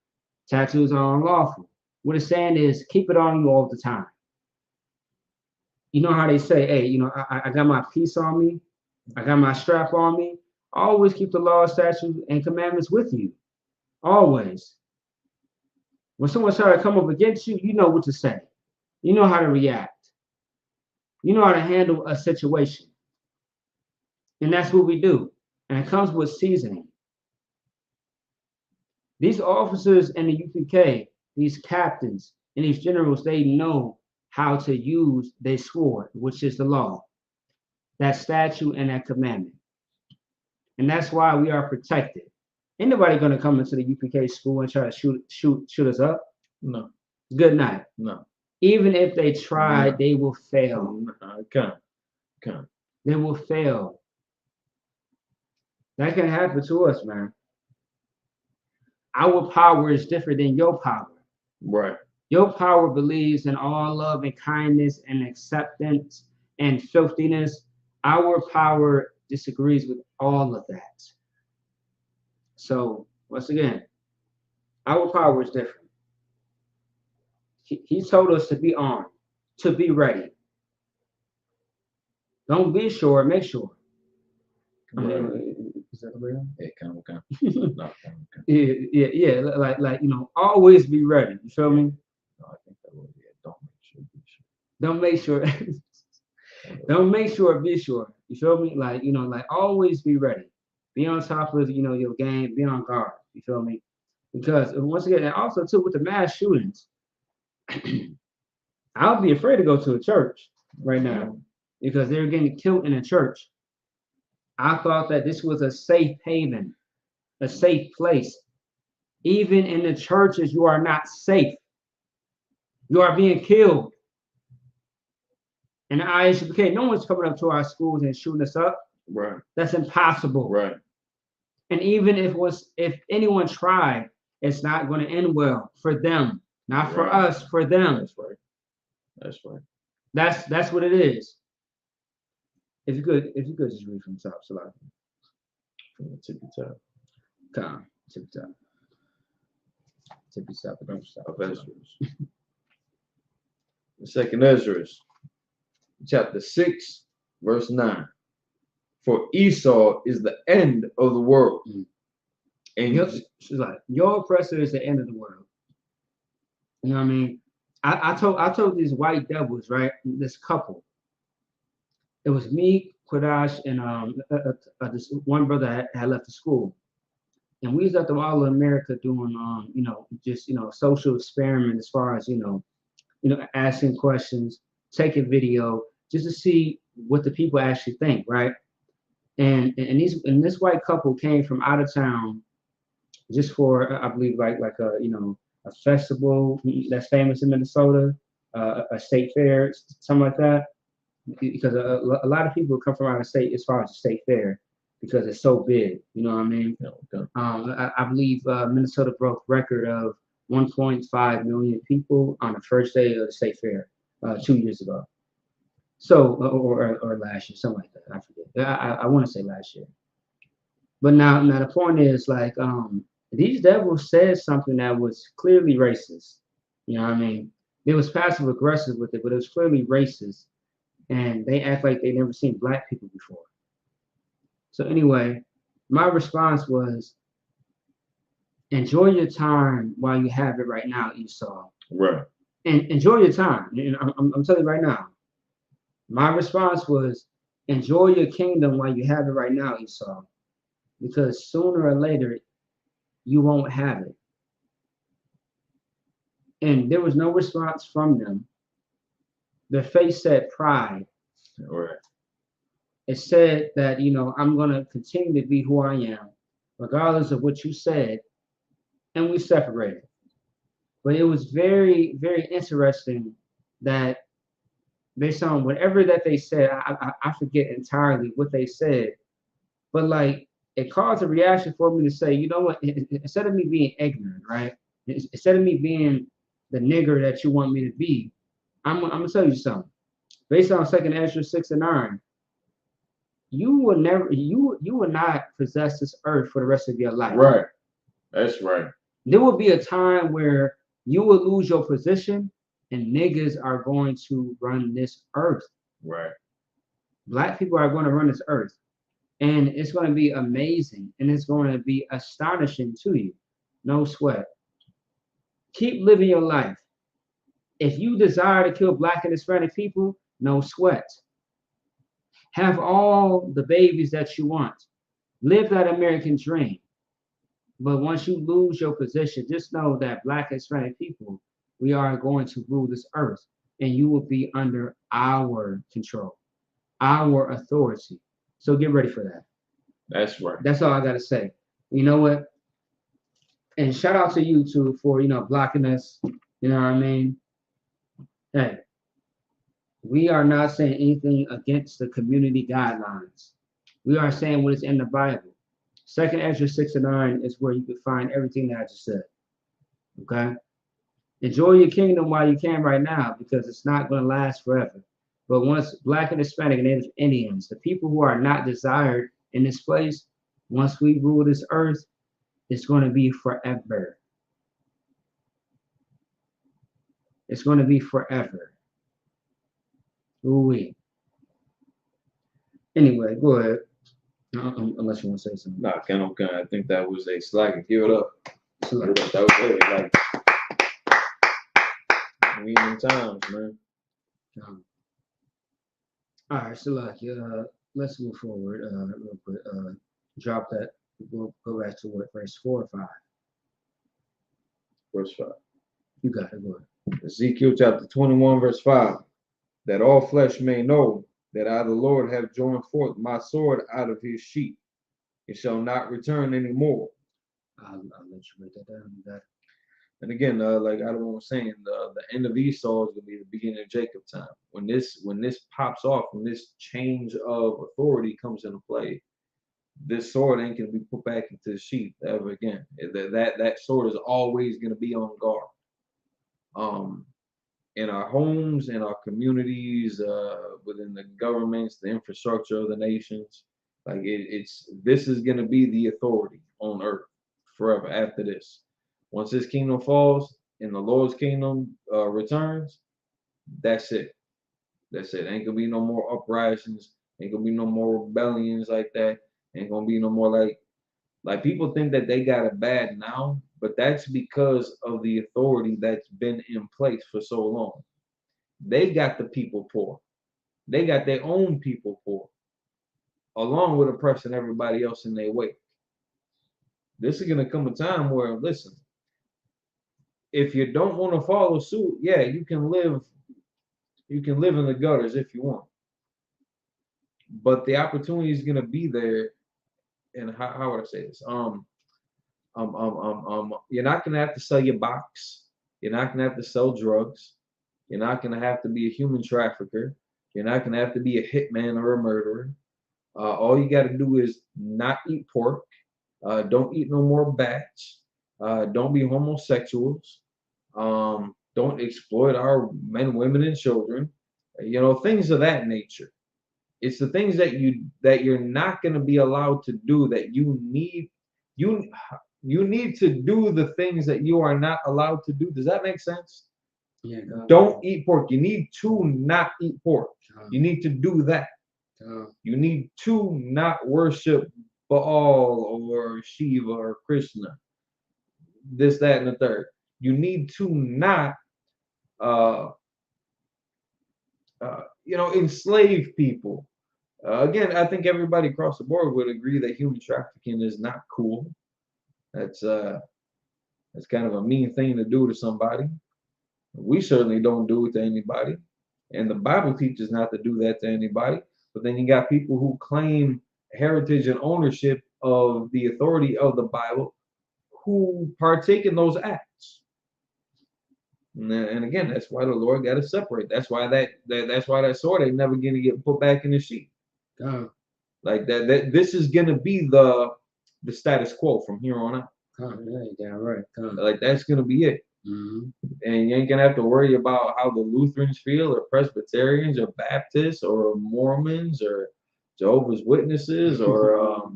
Speaker 2: Tattoos are unlawful. What it's saying is, keep it on you all the time. You know how they say, hey, I got my piece on me, I got my strap on me. Always keep the law, statutes, and commandments with you. Always. When someone tries to come up against you, you know what to say. You know how to react. You know how to handle a situation. And that's what we do. And it comes with seasoning. These officers in the UPK, these captains and these generals, they know how to use their sword, which is the law, that statute and that commandment. And that's why we are protected. Ain't nobody gonna come into the UPK school and try to shoot us up.
Speaker 3: No.
Speaker 2: Good night.
Speaker 3: No.
Speaker 2: Even if they try,
Speaker 3: No.
Speaker 2: they will fail.
Speaker 3: Come.
Speaker 2: They will fail. That can happen to us, man. Our power is different than your power.
Speaker 3: Right.
Speaker 2: Your power believes in all love and kindness and acceptance and filthiness. Our power disagrees with all of that. So, once again, our power is different. He told us to be armed, to be ready. Don't be sure, make sure.
Speaker 3: Right.
Speaker 2: Is that real?
Speaker 3: Yeah, come.
Speaker 2: Yeah. Like always be ready. You feel me?
Speaker 3: No, I think that was Don't make sure.
Speaker 2: Don't make sure. Don't make sure. Be sure. You feel me? Like always be ready. Be on top of your game. Be on guard. You feel me? Because once again, and also too with the mass shootings, I'll be afraid to go to a church right now because they're getting killed in a church. I thought that this was a safe haven, a safe place. Even in the churches, you are not safe. You are being killed. And the ISUPK, no one's coming up to our schools and shooting us up.
Speaker 3: Right.
Speaker 2: That's impossible.
Speaker 3: Right.
Speaker 2: And even if anyone tried, it's not going to end well for them, not for us, for them.
Speaker 3: That's right.
Speaker 2: That's what it is. If you could just read from the top, Salah.
Speaker 3: From the tippy top.
Speaker 2: Come, tippy top. Tippy top.
Speaker 3: Of Ezra. The second Ezra, chapter 6, verse 9. For Esau is the end of the world. And
Speaker 2: she's like, your oppressor is the end of the world. You know what I mean? I told these white devils, right? This couple. It was me, Quadash, and this one brother had left the school, and we was at the All of America doing just social experiment as far as asking questions, taking video, just to see what the people actually think, right? And this white couple came from out of town just for I believe like a festival that's famous in Minnesota, a state fair, something like that. Because a lot of people come from out of state as far as the state fair because it's so big. You know what I mean? I believe Minnesota broke record of 1.5 million people on the first day of the state fair 2 years ago. So or last year, something like that. I forget. I want to say last year. But now the point is like these devils said something that was clearly racist. You know what I mean? It was passive aggressive with it, but it was clearly racist. And they act like they never seen black people before. So anyway, my response was, enjoy your time while you have it right now, Esau.
Speaker 3: Right.
Speaker 2: And enjoy your time. And I'm telling you right now. My response was, enjoy your kingdom while you have it right now, Esau. Because sooner or later, you won't have it. And there was no response from them. Their face said pride.
Speaker 3: Right.
Speaker 2: it said that, I'm going to continue to be who I am, regardless of what you said, and we separated. But it was very, very interesting that based on whatever that they said, I forget entirely what they said, but like it caused a reaction for me to say, you know what, instead of me being ignorant, right? Instead of me being the nigger that you want me to be, I'm gonna tell you something. Based on 2nd Ezra 6:9, you will never, you will not possess this earth for the rest of your life.
Speaker 3: Right. That's right.
Speaker 2: There will be a time where you will lose your position and niggas are going to run this earth.
Speaker 3: Right.
Speaker 2: Black people are going to run this earth. And it's going to be amazing and it's going to be astonishing to you. No sweat. Keep living your life. If you desire to kill Black and Hispanic people, no sweat. Have all the babies that you want. Live that American dream. But once you lose your position, just know that Black and Hispanic people, we are going to rule this earth and you will be under our control, our authority. So get ready for that.
Speaker 3: That's right.
Speaker 2: That's all I got to say. You know what? And shout out to you too for, blocking us. You know what I mean? Hey, we are not saying anything against the community guidelines. We are saying what is in the Bible. 2nd Ezra 6:9 is where you can find everything that I just said. Okay? Enjoy your kingdom while you can right now because it's not going to last forever. But once Black and Hispanic and Native Indians, the people who are not desired in this place, once we rule this earth, it's going to be forever. It's going to be forever. Ooh-wee. Anyway, go ahead. Unless you want to say something.
Speaker 3: Nah, I think that was a slack. Give it up.
Speaker 2: Slack.
Speaker 3: That was it. Like, we in times, man.
Speaker 2: All right, so let's move forward real quick. Drop that. We'll go back to what, verse 4 or 5.
Speaker 3: Verse 5.
Speaker 2: You got it. Go ahead.
Speaker 3: Ezekiel chapter 21, verse 5. That all flesh may know that I, the Lord, have joined forth my sword out of his sheath. It shall not return any more.
Speaker 2: I'll let you write that down. You got it.
Speaker 3: And again, like Adam was saying, the end of Esau is going to be the beginning of Jacob time. When this pops off, when this change of authority comes into play, this sword ain't going to be put back into the sheath ever again. That sword is always going to be on guard. In our homes, in our communities, within the governments, the infrastructure of the nations, like this is going to be the authority on earth forever after this. Once this kingdom falls and the Lord's kingdom returns, that's it. That's it. Ain't gonna be no more uprisings. Ain't gonna be no more rebellions like that. Ain't gonna be no more like people think that they got it bad now, but that's because of the authority that's been in place for so long. They got the people poor. They got their own people poor, along with oppressing everybody else in their way. This is gonna come a time where, listen, if you don't want to follow suit, yeah, you can live in the gutters if you want. But the opportunity is gonna be there. And how would I say this? You're not gonna have to sell your box. You're not gonna have to sell drugs. You're not gonna have to be a human trafficker. You're not gonna have to be a hitman or a murderer. All you got to do is not eat pork. Don't eat no more bats. Don't be homosexuals. Don't exploit our men, women, and children. Things of that nature. It's the things that you're not going to be allowed to do that you need to do the things that you are not allowed to do. Does that make sense?
Speaker 2: Yeah.
Speaker 3: Don't eat pork. You need to not eat pork. You need to do that. You need to not worship Baal or Shiva or Krishna. This, that, and the third. You need to not enslave people. Again, I think everybody across the board would agree that human trafficking is not cool. That's kind of a mean thing to do to somebody. We certainly don't do it to anybody. And the Bible teaches not to do that to anybody. But then you got people who claim heritage and ownership of the authority of the Bible who partake in those acts. And again, that's why the Lord got to separate. That's why that's why that sword ain't never gonna get put back in the sheath. Like that this is gonna be the status quo from here on out.
Speaker 2: Yeah, right.
Speaker 3: Like that's gonna be it.
Speaker 2: Mm-hmm.
Speaker 3: And you ain't gonna have to worry about how the Lutherans feel, or Presbyterians, or Baptists, or Mormons, or Jehovah's Witnesses, or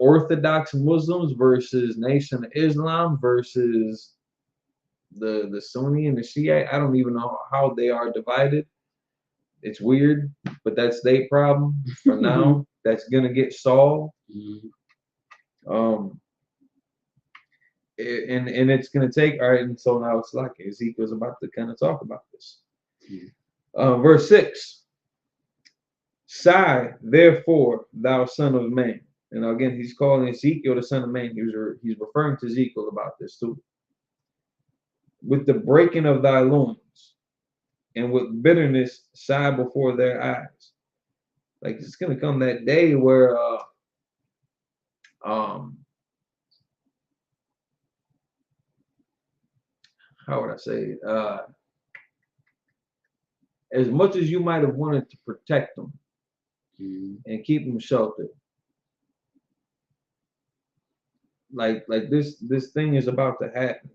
Speaker 3: Orthodox Muslims versus Nation of Islam versus the Sunni and the Shia. I don't even know how they are divided. It's weird, but that's their problem for now. That's gonna get solved. And it's gonna take, all right. And so now it's like Ezekiel's about to kind of talk about this. Verse 6. Sigh, therefore, thou son of man. And again, he's calling Ezekiel the son of man. He's referring to Ezekiel about this too. With the breaking of thy loins, and with bitterness sigh before their eyes. Like it's gonna come that day where how would I say it? As much as you might have wanted to protect them and keep them sheltered, like this thing is about to happen,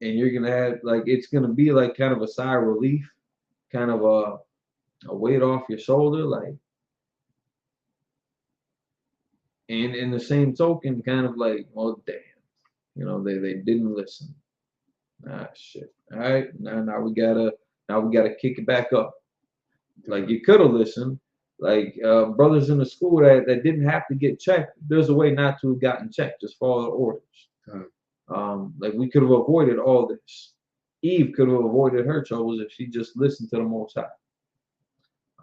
Speaker 3: and you're gonna have, like, it's gonna be like kind of a sigh of relief, kind of a weight off your shoulder, like, and in the same token, kind of like, well, damn, they didn't listen. Ah, shit. All right, now we gotta kick it back up. Like, you could have listened. Like, brothers in the school that didn't have to get checked, there's a way not to have gotten checked. Just follow the orders. Like, we could have avoided all this. Eve could have avoided her troubles if she just listened to the Most High.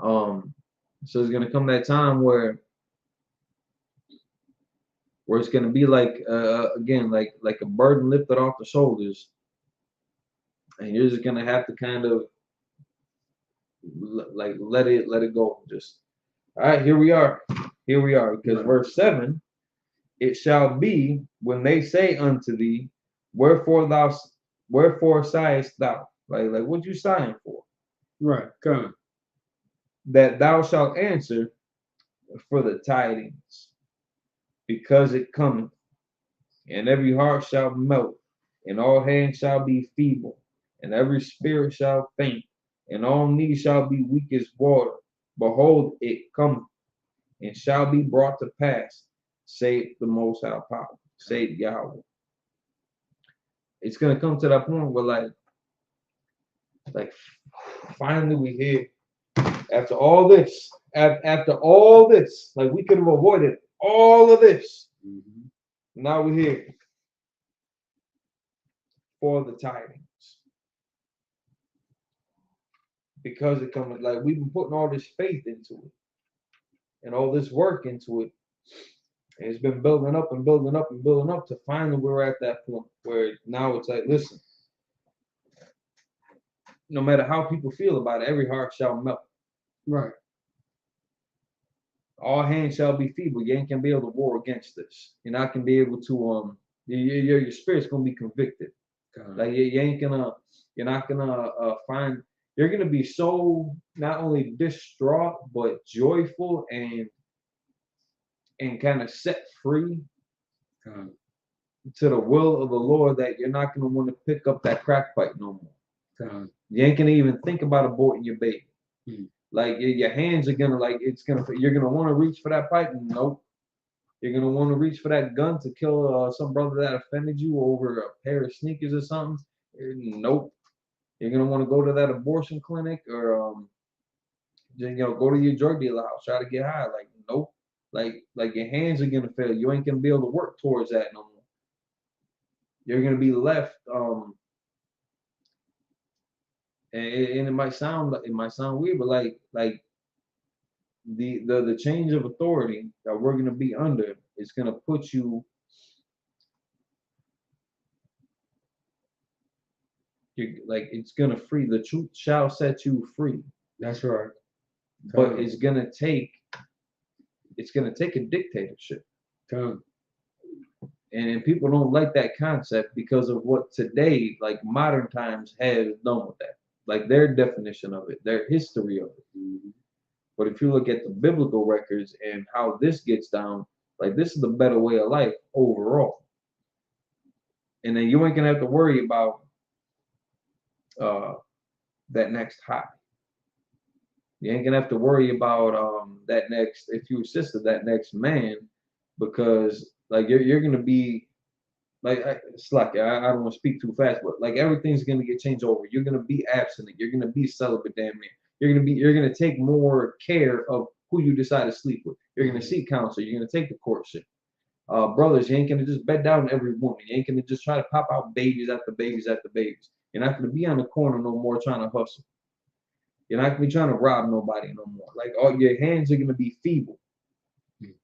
Speaker 3: So it's gonna come that time where it's gonna be like, again, like a burden lifted off the shoulders, and you're just gonna have to kind of like let it go. Just, all right, here we are, because verse 7, it shall be when they say unto thee, wherefore sighest thou? Like what you sighing for?
Speaker 2: Right, come.
Speaker 3: That thou shalt answer, for the tidings, because it cometh, and every heart shall melt, and all hands shall be feeble, and every spirit shall faint, and all knees shall be weak as water. Behold, it cometh, and shall be brought to pass, saith the Most High Power, saith Yahweh. It's gonna come to that point where like finally we hear, after all this, like we could have avoided all of this. Now we're here for the tidings. Because it comes, like, we've been putting all this faith into it and all this work into it. And it's been building up and building up and building up to finally we're at that point where now it's like, listen, no matter how people feel about it, every heart shall melt.
Speaker 2: Right.
Speaker 3: All hands shall be feeble. You ain't gonna be able to war against this. You're not gonna be able to your spirit's gonna be convicted. Like you're not gonna find, you're gonna be so not only distraught but joyful and kind of set free to the will of the Lord that you're not gonna want to pick up that crack pipe no more. You ain't gonna even think about aborting your baby. Like your hands are gonna, like, you're gonna want to reach for that pipe. Nope. You're gonna want to reach for that gun to kill some brother that offended you over a pair of sneakers or something. Nope. You're gonna want to go to that abortion clinic or go to your drug dealer house, try to get high. Like, nope. Like your hands are gonna fail. You ain't gonna be able to work towards that no more. You're gonna be left. And it might sound weird, but like the change of authority that we're gonna be under is gonna put you like it's gonna free. The truth shall set you free.
Speaker 2: That's right.
Speaker 3: But it's gonna take a dictatorship.
Speaker 2: Come.
Speaker 3: And people don't like that concept because of what today, like modern times, has done with that. Like their definition of it, their history of it.
Speaker 2: Mhm.
Speaker 3: But if you look at the biblical records and how this gets down, like this is the better way of life overall. And then you ain't gonna have to worry about that next high. You ain't gonna have to worry about that next, if you sister, that next man, because like you're gonna be like it's like I don't want to speak too fast, but like everything's gonna get changed over. You're gonna be abstinent. You're gonna be celibate, damn near. You're gonna take more care of who you decide to sleep with. You're gonna seek counsel. You're gonna take the courtship. Brothers, you ain't gonna just bed down every woman. You ain't gonna just try to pop out babies after babies after babies. You're not gonna be on the corner no more trying to hustle. You're not gonna be trying to rob nobody no more. Like all your hands are gonna be feeble.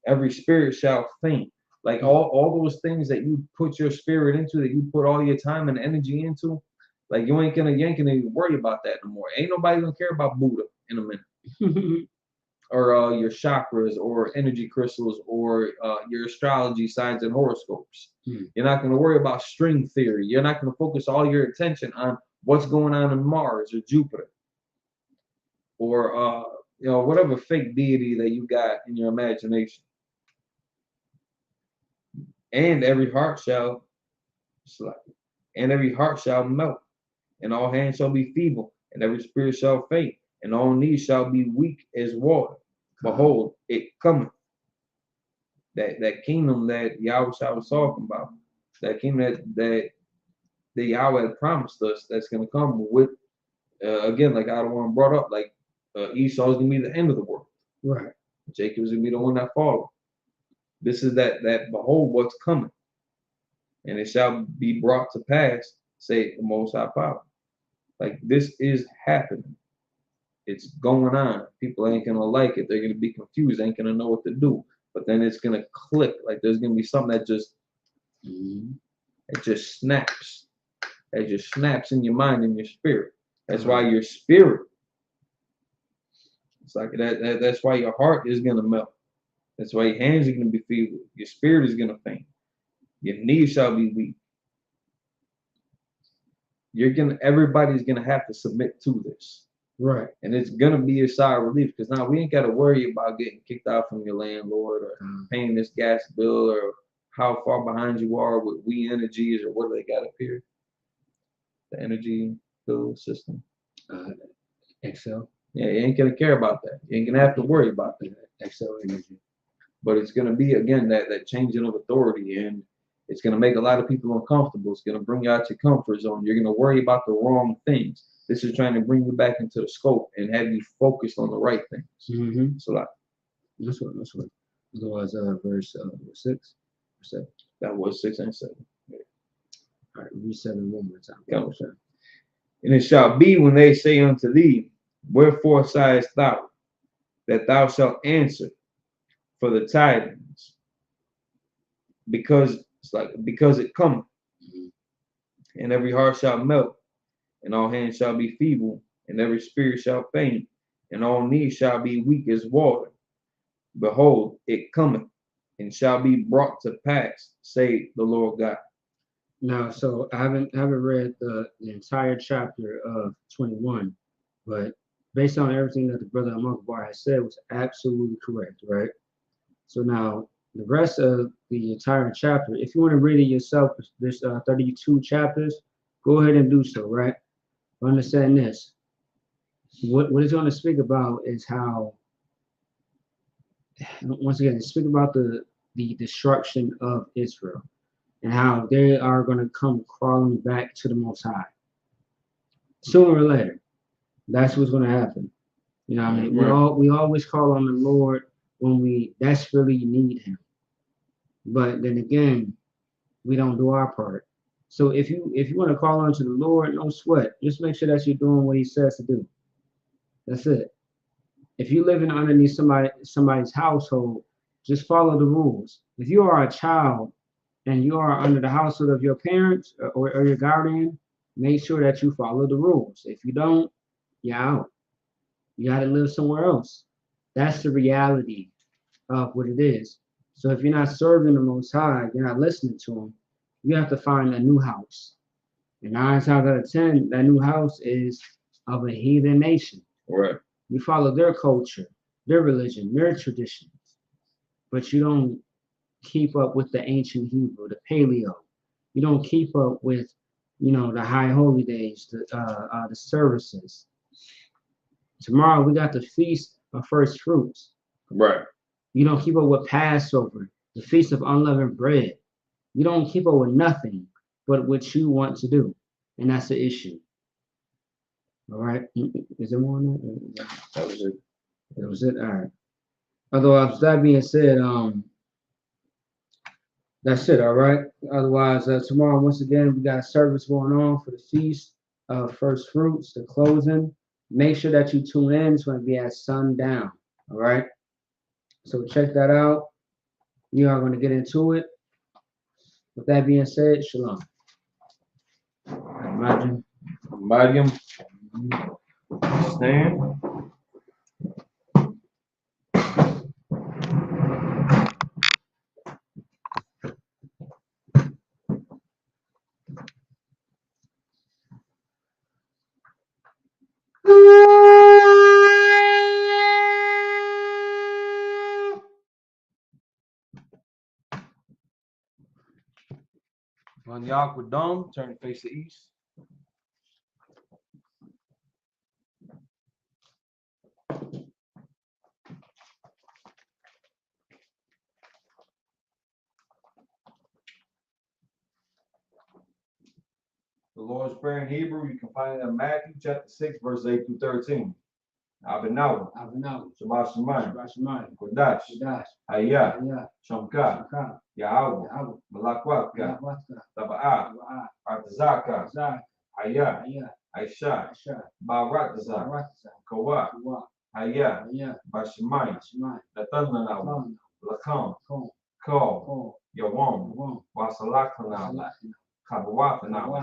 Speaker 3: Every spirit shall faint. Like all those things that you put your spirit into, that you put all your time and energy into, like you ain't gonna even worry about that no more. Ain't nobody gonna care about Buddha in a minute. Or your chakras or energy crystals or your astrology signs and horoscopes. You're not gonna worry about string theory. You're not gonna focus all your attention on what's going on in Mars or Jupiter. Or whatever fake deity that you got in your imagination. And every heart shall melt, and all hands shall be feeble, and every spirit shall faint, and all knees shall be weak as water. Behold, it cometh. That kingdom that Yahweh was talking about, that kingdom that Yahweh had promised us, that's gonna come with again, like I don't want to brought up, like Esau's gonna be the end of the world.
Speaker 2: Right.
Speaker 3: Jacob's gonna be the one that follows. This is that behold what's coming, and it shall be brought to pass, say the Most High Power. Like this is happening. It's going on. People ain't gonna like it. They're gonna be confused. Ain't gonna know what to do. But then it's gonna click. Like there's gonna be something that just snaps. It just snaps in your mind and your spirit. That's why your spirit. It's like that. That's why your heart is gonna melt. That's why your hands are gonna be feeble. Your spirit is gonna faint. Your knees shall be weak. Everybody's gonna have to submit to this.
Speaker 2: Right.
Speaker 3: And it's gonna be a sigh of relief because now we ain't gotta worry about getting kicked out from your landlord or paying this gas bill or how far behind you are with We Energies or what they got up here. The energy bill system.
Speaker 2: Excel.
Speaker 3: Yeah, you ain't gonna care about that. You ain't gonna have to worry about that.
Speaker 2: Excel energy.
Speaker 3: But it's gonna be again that changing of authority, and it's gonna make a lot of people uncomfortable. It's gonna bring you out your comfort zone. You're gonna worry about the wrong things. This is trying to bring you back into the scope and have you focused on the right things.
Speaker 2: Mm-hmm.
Speaker 3: So like
Speaker 2: that's what. Otherwise, verse 6 or 7.
Speaker 3: That was 6 and 7.
Speaker 2: Yeah. All right, read 7 one more time.
Speaker 3: Come on, sir. And it shall be when they say unto thee, wherefore sighest thou, that thou shalt answer for the tidings, because it cometh, and every heart shall melt, and all hands shall be feeble, and every spirit shall faint, and all knees shall be weak as water. Behold, it cometh, and shall be brought to pass, say the Lord God.
Speaker 2: Now, so I haven't read the entire chapter of 21, but based on everything that the brother Amakbar has said was absolutely correct, right? So now the rest of the entire chapter, if you want to read it yourself, there's 32 chapters, go ahead and do so, right? Understand this. What it's going to speak about is how, once again, speak about the destruction of Israel and how they are going to come crawling back to the Most High. Sooner or later, that's what's going to happen. You know what I mean? Right. We always call on the Lord when we desperately need him. But then again, we don't do our part. So if you want to call on to the Lord, no sweat. Just make sure that you're doing what he says to do. That's it. If you're living underneath somebody's household, just follow the rules. If you are a child and you are under the household of your parents or your guardian, make sure that you follow the rules. If you don't, you're out. You got to live somewhere else. That's the reality of what it is. So if you're not serving the Most High, you're not listening to Him, you have to find a new house. And 9 times out of 10, that new house is of a heathen nation.
Speaker 3: Right.
Speaker 2: You follow their culture, their religion, their traditions, but you don't keep up with the ancient Hebrew, the paleo. You don't keep up with, the high holy days, the services. Tomorrow we got the feast of first fruits.
Speaker 3: Right.
Speaker 2: You don't keep up with Passover, the feast of unleavened bread. You don't keep up with nothing but what you want to do, and that's the issue. All right. Is there more on that?
Speaker 3: That was it.
Speaker 2: That was it. All right. Otherwise, that being said, that's it. All right. Otherwise, tomorrow once again we got a service going on for the feast of first fruits, the closing. Make sure that you tune in. It's going to be at sundown. All right. So check that out. We are going to get into it. With that being said, shalom. Imagine.
Speaker 3: Medium. Stand. On the aqua dome, turn to face the east. The Lord's Prayer in Hebrew, you can find it in Matthew chapter 6, verse 8 through 13. Abinawa, Shabbat Shemayim, Kodash, Hayah, Shamka, Yahweh, Malakwaka, Taba'ah, Artazaka, Hayah, Aisha, Ba'arataza, Kawah, Hayah, Bashemayim, Latananawa, Lakam, Ko, Yawam, Wasalakanawa, Kabawatanawa,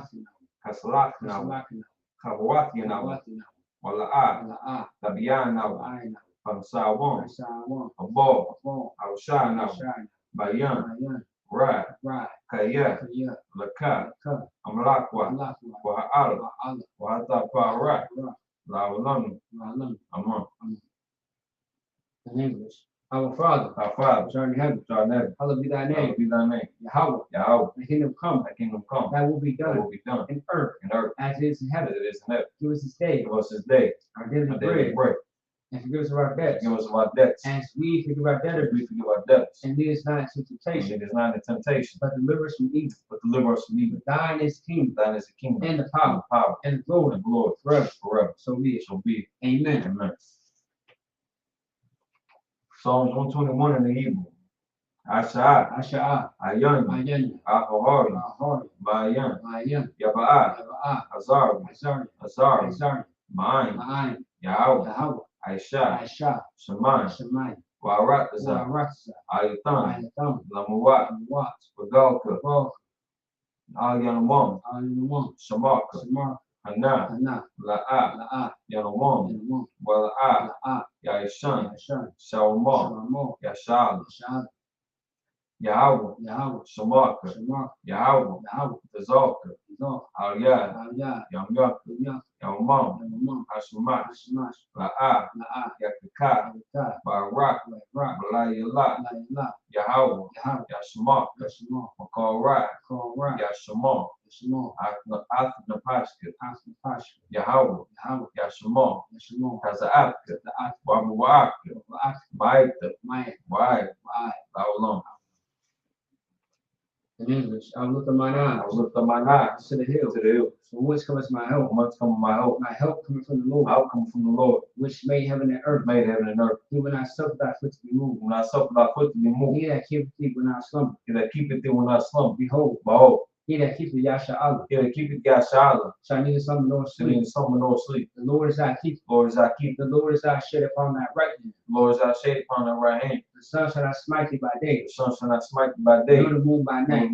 Speaker 3: Kasalakanawa, Kabawatianawa, Wala'ah, Tabianawa, Pamsawam, Abo, Aushanawa, Bayan, Ra, Kaya, Laka, Amalakwa, Wa'al, Wa'atapara, La'ulam, Amon.
Speaker 2: In English. Our Father, which art in heaven, hallowed be thy name. Yahweh, thy kingdom come, thy will be done in earth, as it is in heaven. Give us this day our daily bread, and forgive us of our debts, as we forgive our debtors, and lead us not into temptation, but deliver us from evil. Thine is the kingdom, and the power, and the glory, forever. So be it. Amen.
Speaker 3: Psalms 121 in the Hebrew. Asha, Ayan, Ahori, Bayan, Yaba'ah, Azari, Ma'ayin, Yahweh, Aisha, Shemai, Wa'arataza, Ayatan, Lamuwat, Bagalka, Al-Yanawam, Shamaka, Hana, La'ah, Yanawam, Wala'ah, Yaishan, Shawamah, Yashal, Yahweh, Shamaka, Yahweh, Tazalka, Al-Yad, Yamyak, Yamam, Hashemah, La'ah, Yakaka, Barak, Balayala, Yahweh, Yashemah, Makorat, Yashemah, Athnapashka, Yahweh, Yashemah, Kaza'atka, Wabu'aka, Ma'ita, Wa'ai, La'olam.
Speaker 2: In English, I will lift up mine eyes to the hill. From whence cometh my help? My help cometh from the Lord. Which made heaven and earth. He will not suffer thy foot to be moved. He that keepeth thee will not slumber. Behold, he that keepeth Yasha'Allah shall neither slumber nor sleep. The Lord is thy keeper. The Lord is thy shade upon thy right hand. The sun shall not smite thee by day. Nor the moon by night.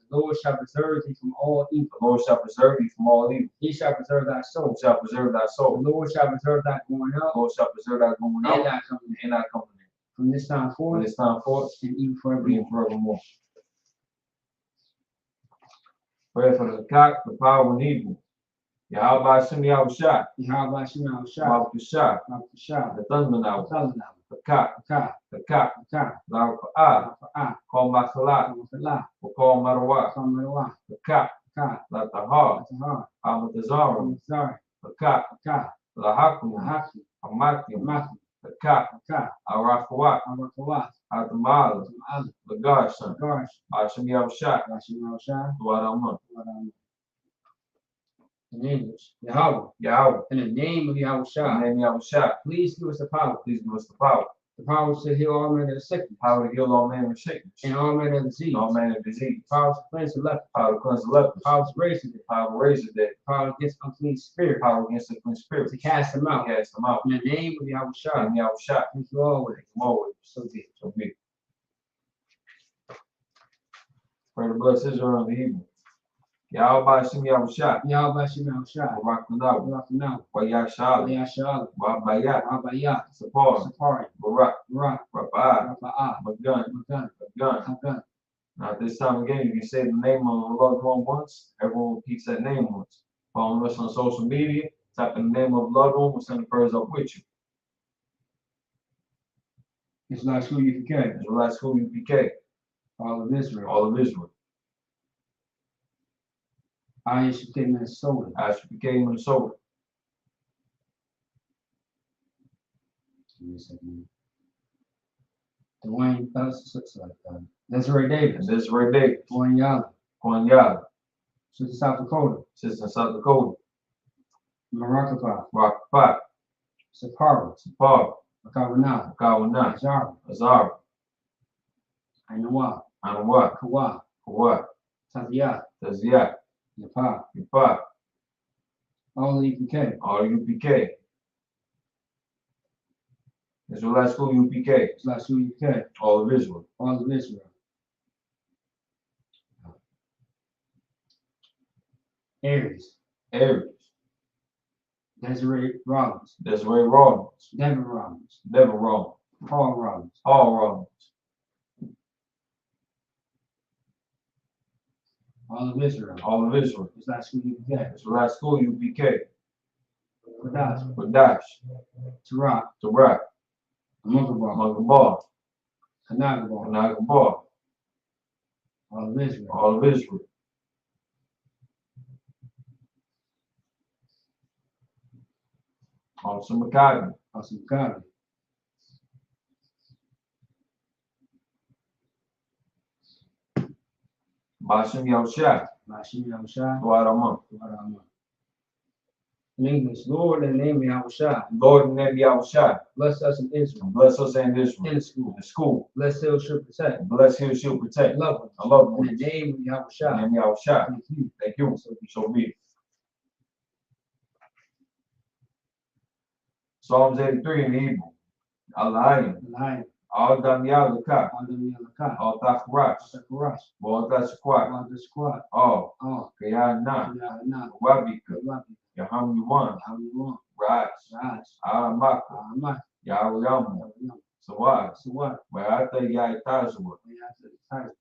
Speaker 2: The Lord shall preserve thee from all evil.
Speaker 1: The Lord shall preserve thee from all evil.
Speaker 2: He shall preserve thy soul.
Speaker 1: He shall preserve thy
Speaker 2: The
Speaker 1: soul.
Speaker 2: Lord shall preserve thy going
Speaker 1: The
Speaker 2: up
Speaker 1: Lord shall preserve thy going
Speaker 2: and
Speaker 1: out
Speaker 2: thy coming in.
Speaker 1: and thy coming in.
Speaker 2: From this time
Speaker 1: From
Speaker 2: forth
Speaker 1: this time forth
Speaker 2: and even
Speaker 1: and
Speaker 2: forevermore.
Speaker 1: forevermore. Prayer for the cock, the power and evil. Yahweh Hashem Yahushua.
Speaker 2: Yahweh Hashem Yahushua.
Speaker 1: Mabkushah.
Speaker 2: Mabkushah.
Speaker 1: The thunder now.
Speaker 2: Salam.
Speaker 1: The cock.
Speaker 2: Ka.
Speaker 1: The cock.
Speaker 2: Ka.
Speaker 1: La'afa'ah.
Speaker 2: Ka.
Speaker 1: Call Masalat.
Speaker 2: Kamasalah.
Speaker 1: Call Marawah.
Speaker 2: Kamarawah.
Speaker 1: The cock.
Speaker 2: Ka.
Speaker 1: Latahar.
Speaker 2: Atahar.
Speaker 1: Amatazara.
Speaker 2: Sorry.
Speaker 1: The cock.
Speaker 2: Ka.
Speaker 1: Lahakum.
Speaker 2: Haki.
Speaker 1: Amakim.
Speaker 2: Maki.
Speaker 1: The cock.
Speaker 2: Ka.
Speaker 1: Arakawat.
Speaker 2: Arakawat.
Speaker 1: Atamal.
Speaker 2: Ali.
Speaker 1: The Garson.
Speaker 2: Garsh.
Speaker 1: Hashem Yahushua.
Speaker 2: Hashem Yahushua.
Speaker 1: Duaraman.
Speaker 2: In English, Yahweh.
Speaker 1: Yahweh.
Speaker 2: In the name of
Speaker 1: In the
Speaker 2: Yahushua,
Speaker 1: name of Yahushua.
Speaker 2: please give us the power.
Speaker 1: Please give us the power.
Speaker 2: The power to heal all manner of sickness
Speaker 1: Power to heal all manner of sickness.
Speaker 2: and all manner of disease.
Speaker 1: And all manner of disease.
Speaker 2: Power to cleanse the leper.
Speaker 1: Power to cleanse the lepers.
Speaker 2: Power to raise the dead.
Speaker 1: Power to raise the dead.
Speaker 2: Power against unclean spirits.
Speaker 1: Power against the clean spirits.
Speaker 2: To cast them out.
Speaker 1: Cast them out.
Speaker 2: In the name of Yahushua,
Speaker 1: In Yahushua.
Speaker 2: thank you always.
Speaker 1: Come always.
Speaker 2: So be it.
Speaker 1: So be it. Pray to bless Israel and the evil. Yahweh Hashem Yahushua.
Speaker 2: Yahweh Hashem Yahushua.
Speaker 1: Barak
Speaker 2: Barak now.
Speaker 1: Wayashal.
Speaker 2: Yashal.
Speaker 1: Wabayat.
Speaker 2: Abayah.
Speaker 1: Sapar.
Speaker 2: Sapari.
Speaker 1: Barak.
Speaker 2: Barak.
Speaker 1: Rafa'ah.
Speaker 2: Rafa'ah.
Speaker 1: Magun.
Speaker 2: Magan.
Speaker 1: Magun.
Speaker 2: Hagan.
Speaker 1: Now, at this time again, you can say the name of the loved one once. Everyone repeats that name once. Follow us on social media. Type in the name of the loved one. We'll send the prayers up with you.
Speaker 2: It's like who you forget.
Speaker 1: Israelites who you PK.
Speaker 2: All of Israel.
Speaker 1: All of Israel.
Speaker 2: I should take Minnesota.
Speaker 1: I should PK Minnesota.
Speaker 2: Give me a second. Dwayne, Desiree Davis.
Speaker 1: And this is Ray Davis.
Speaker 2: Dwayne Yalla.
Speaker 1: Kwanyala.
Speaker 2: Sister South Dakota.
Speaker 1: Sister in South Dakota.
Speaker 2: Marakapa.
Speaker 1: Rock Five.
Speaker 2: Sapporo.
Speaker 1: Sapar.
Speaker 2: Makawana.
Speaker 1: Kawana.
Speaker 2: Azara.
Speaker 1: Azara.
Speaker 2: Ainawa.
Speaker 1: Anawa.
Speaker 2: Kawa.
Speaker 1: Kawa.
Speaker 2: Tazia.
Speaker 1: Tazia.
Speaker 2: Yapa.
Speaker 1: Yupa.
Speaker 2: All EPK.
Speaker 1: All UPK. Israelites who UPK.
Speaker 2: Slash UK.
Speaker 1: All of Israel.
Speaker 2: All of Israel. Aries.
Speaker 1: Aries.
Speaker 2: Desiree Rollins.
Speaker 1: Desiree Rollins.
Speaker 2: Devin Rollins.
Speaker 1: Devin Rollins.
Speaker 2: Paul Rollins.
Speaker 1: Paul Rollins.
Speaker 2: All of Israel.
Speaker 1: All of Israel.
Speaker 2: Slash UK.
Speaker 1: Israelites who UPK.
Speaker 2: Kadash.
Speaker 1: Quadash.
Speaker 2: Tarak.
Speaker 1: Tarak.
Speaker 2: Munkabal.
Speaker 1: Munkabal.
Speaker 2: Kanagabal.
Speaker 1: Kanagabal.
Speaker 2: All of Israel.
Speaker 1: All of Israel. Awesome Maccabi.
Speaker 2: Awesome God.
Speaker 1: Bashem Yahushua.
Speaker 2: Mashim Yahushua.
Speaker 1: Duaraman.
Speaker 2: In English, Lord, in the name of Yahushua,
Speaker 1: Lord in the name of Yahushua.
Speaker 2: bless us in Israel.
Speaker 1: Bless us and Israel.
Speaker 2: In the school.
Speaker 1: The school.
Speaker 2: Bless Hill should protect.
Speaker 1: Bless Him, shield, protect.
Speaker 2: Love us.
Speaker 1: I love
Speaker 2: In
Speaker 1: you.
Speaker 2: the name of
Speaker 1: In the
Speaker 2: Yahushua.
Speaker 1: name of Yahushua.
Speaker 2: Thank you.
Speaker 1: Thank you. So be it. Psalms 83 in Hebrew. Alayim.
Speaker 2: Lion.
Speaker 1: Al Dam Yaluka.
Speaker 2: Adam Yalaka.
Speaker 1: Al Takhrash.
Speaker 2: Sakarash.
Speaker 1: Al Tasquat.
Speaker 2: Wanda Squad.
Speaker 1: Al
Speaker 2: Oh.
Speaker 1: Kayana.
Speaker 2: Yana.
Speaker 1: Wabika.
Speaker 2: Wabi.
Speaker 1: Yaham Yuman.
Speaker 2: How you want?
Speaker 1: Raj.
Speaker 2: Raj.
Speaker 1: Aramaka.
Speaker 2: Ahmad.
Speaker 1: Yahuyamu. Sawad.
Speaker 2: So what?
Speaker 1: Wayata Yaitazwa.
Speaker 2: We have to type.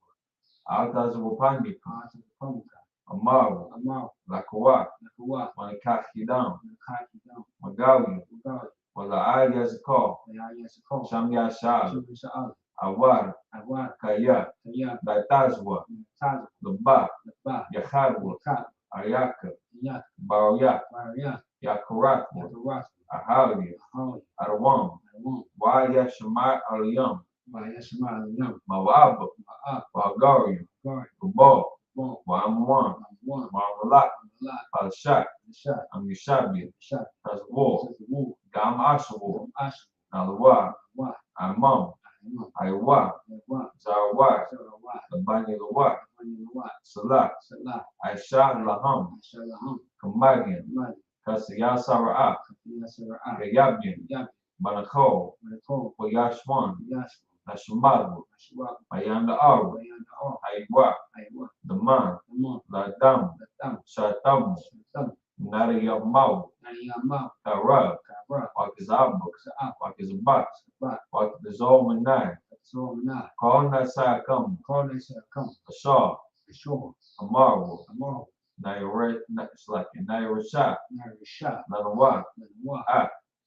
Speaker 1: Altazwa Pandika.
Speaker 2: Answer the phone call.
Speaker 1: Amaru.
Speaker 2: Amal.
Speaker 1: Lakawak.
Speaker 2: Nakua.
Speaker 1: Manikakidam.
Speaker 2: Nakaki down.
Speaker 1: Magawi.
Speaker 2: Ugali.
Speaker 1: Wala Ayaz Call.
Speaker 2: Ayah Sakol.
Speaker 1: Shamya Shal.
Speaker 2: Shubin Sha'al.
Speaker 1: Awar.
Speaker 2: Awad.
Speaker 1: Kaya.
Speaker 2: Kaya.
Speaker 1: Daitazwa.
Speaker 2: Taz.
Speaker 1: Laba.
Speaker 2: Ba.
Speaker 1: Yaharwa.
Speaker 2: Kat.
Speaker 1: Ayaka.
Speaker 2: Yak.
Speaker 1: Baroyak.
Speaker 2: Maria.
Speaker 1: Yakurakwa.
Speaker 2: Yakawas.
Speaker 1: Ahali.
Speaker 2: Holly.
Speaker 1: Arawam.
Speaker 2: Wong.
Speaker 1: Waya Shemai Aliyam.
Speaker 2: By Yashma. Yum.
Speaker 1: Mawaba.
Speaker 2: Ma'ap.
Speaker 1: Bulgaria.
Speaker 2: Guard.
Speaker 1: Gabal.
Speaker 2: Bon.
Speaker 1: Wamwan.
Speaker 2: One.
Speaker 1: Marmalak.
Speaker 2: Lot.
Speaker 1: Al-Shak.
Speaker 2: The shot.
Speaker 1: Amishabi.
Speaker 2: Shot.
Speaker 1: Tazwar.
Speaker 2: Says the wall.
Speaker 1: Gam Ashawu.
Speaker 2: Ash.
Speaker 1: Alwa.
Speaker 2: Why?
Speaker 1: Amam.
Speaker 2: Know.
Speaker 1: Aywa.
Speaker 2: Why?
Speaker 1: Zawa.
Speaker 2: So why?
Speaker 1: Labani Lawa.
Speaker 2: When you know why?
Speaker 1: Salah.
Speaker 2: Salah.
Speaker 1: Aisha Laham.
Speaker 2: Shalom.
Speaker 1: Kamagian.
Speaker 2: Money.
Speaker 1: Kasiyah Sara'ah.
Speaker 2: Yes, sir. I.
Speaker 1: Gayabin.
Speaker 2: Yap.
Speaker 1: Banakho.
Speaker 2: When the cold.
Speaker 1: Wayashwan.
Speaker 2: Yash.
Speaker 1: na Shemaru,
Speaker 2: Ashwa,
Speaker 1: Mayanda Aru,
Speaker 2: Bayanda Or,
Speaker 1: Aiwa,
Speaker 2: Aywa,
Speaker 1: Daman,
Speaker 2: Amon,
Speaker 1: Ladam,
Speaker 2: Latam,
Speaker 1: Shatamu,
Speaker 2: Sam,
Speaker 1: Nariyamau,
Speaker 2: Nariyama,
Speaker 1: Karab,
Speaker 2: Kara,
Speaker 1: Wakizabu,
Speaker 2: Saab,
Speaker 1: Wakizabat,
Speaker 2: Bat,
Speaker 1: Wakizolmanai,
Speaker 2: Solna,
Speaker 1: Kona Sakam,
Speaker 2: Cornish, Come,
Speaker 1: Ashaw,
Speaker 2: Ashore,
Speaker 1: Amaru,
Speaker 2: Amor,
Speaker 1: Naira, Naira Shah,
Speaker 2: Narisha,
Speaker 1: Nanawat,
Speaker 2: Nanwa,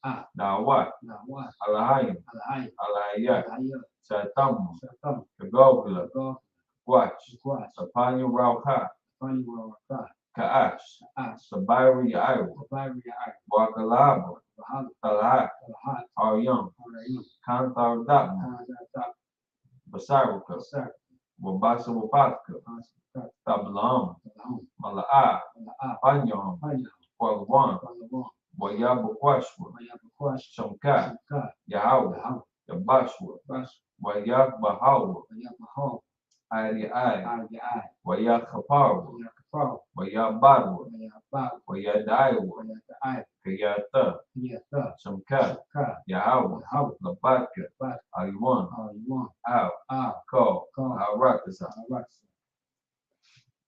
Speaker 1: Ah, Nawat,
Speaker 2: Nawa,
Speaker 1: Alahayim,
Speaker 2: Alahai,
Speaker 1: Alahayat,
Speaker 2: Alahaya,
Speaker 1: Shatamu,
Speaker 2: Shatam,
Speaker 1: Kagogula,
Speaker 2: Go,
Speaker 1: Watch,
Speaker 2: Quash,
Speaker 1: Sapanya Rauha,
Speaker 2: Funny World,
Speaker 1: Kaash,
Speaker 2: Ash,
Speaker 1: Sabiri Iru,
Speaker 2: Kabari,
Speaker 1: Wakalaba,
Speaker 2: Bahal,
Speaker 1: Talat,
Speaker 2: Alahat,
Speaker 1: Aryam,
Speaker 2: Arayim,
Speaker 1: Kantar Dapma,
Speaker 2: Kanada,
Speaker 1: Basaruka,
Speaker 2: Sar,
Speaker 1: Wabasa Wapatka, Tablam, Mala'a, Panyam,
Speaker 2: Panya,
Speaker 1: Kwagwan,
Speaker 2: Palabon,
Speaker 1: Wayabukwashwa,
Speaker 2: Mayabuquash,
Speaker 1: Shamka,
Speaker 2: Shamka,
Speaker 1: Yahweh, Yabashwa,
Speaker 2: Bash,
Speaker 1: Wayak Bahawa,
Speaker 2: Mayabahal,
Speaker 1: Ali Ai,
Speaker 2: Adi,
Speaker 1: Wayak Kapawa,
Speaker 2: Mayakapal,
Speaker 1: Wayabarwa,
Speaker 2: Mayabak,
Speaker 1: Wayadaiwa,
Speaker 2: Mayaka,
Speaker 1: Kayata,
Speaker 2: Yata,
Speaker 1: Shamka,
Speaker 2: Ka,
Speaker 1: Yahweh,
Speaker 2: How,
Speaker 1: Labatka,
Speaker 2: Bat,
Speaker 1: Aliwan,
Speaker 2: how you want,
Speaker 1: Al, Ko,
Speaker 2: Call,
Speaker 1: Arakasa,
Speaker 2: Arax.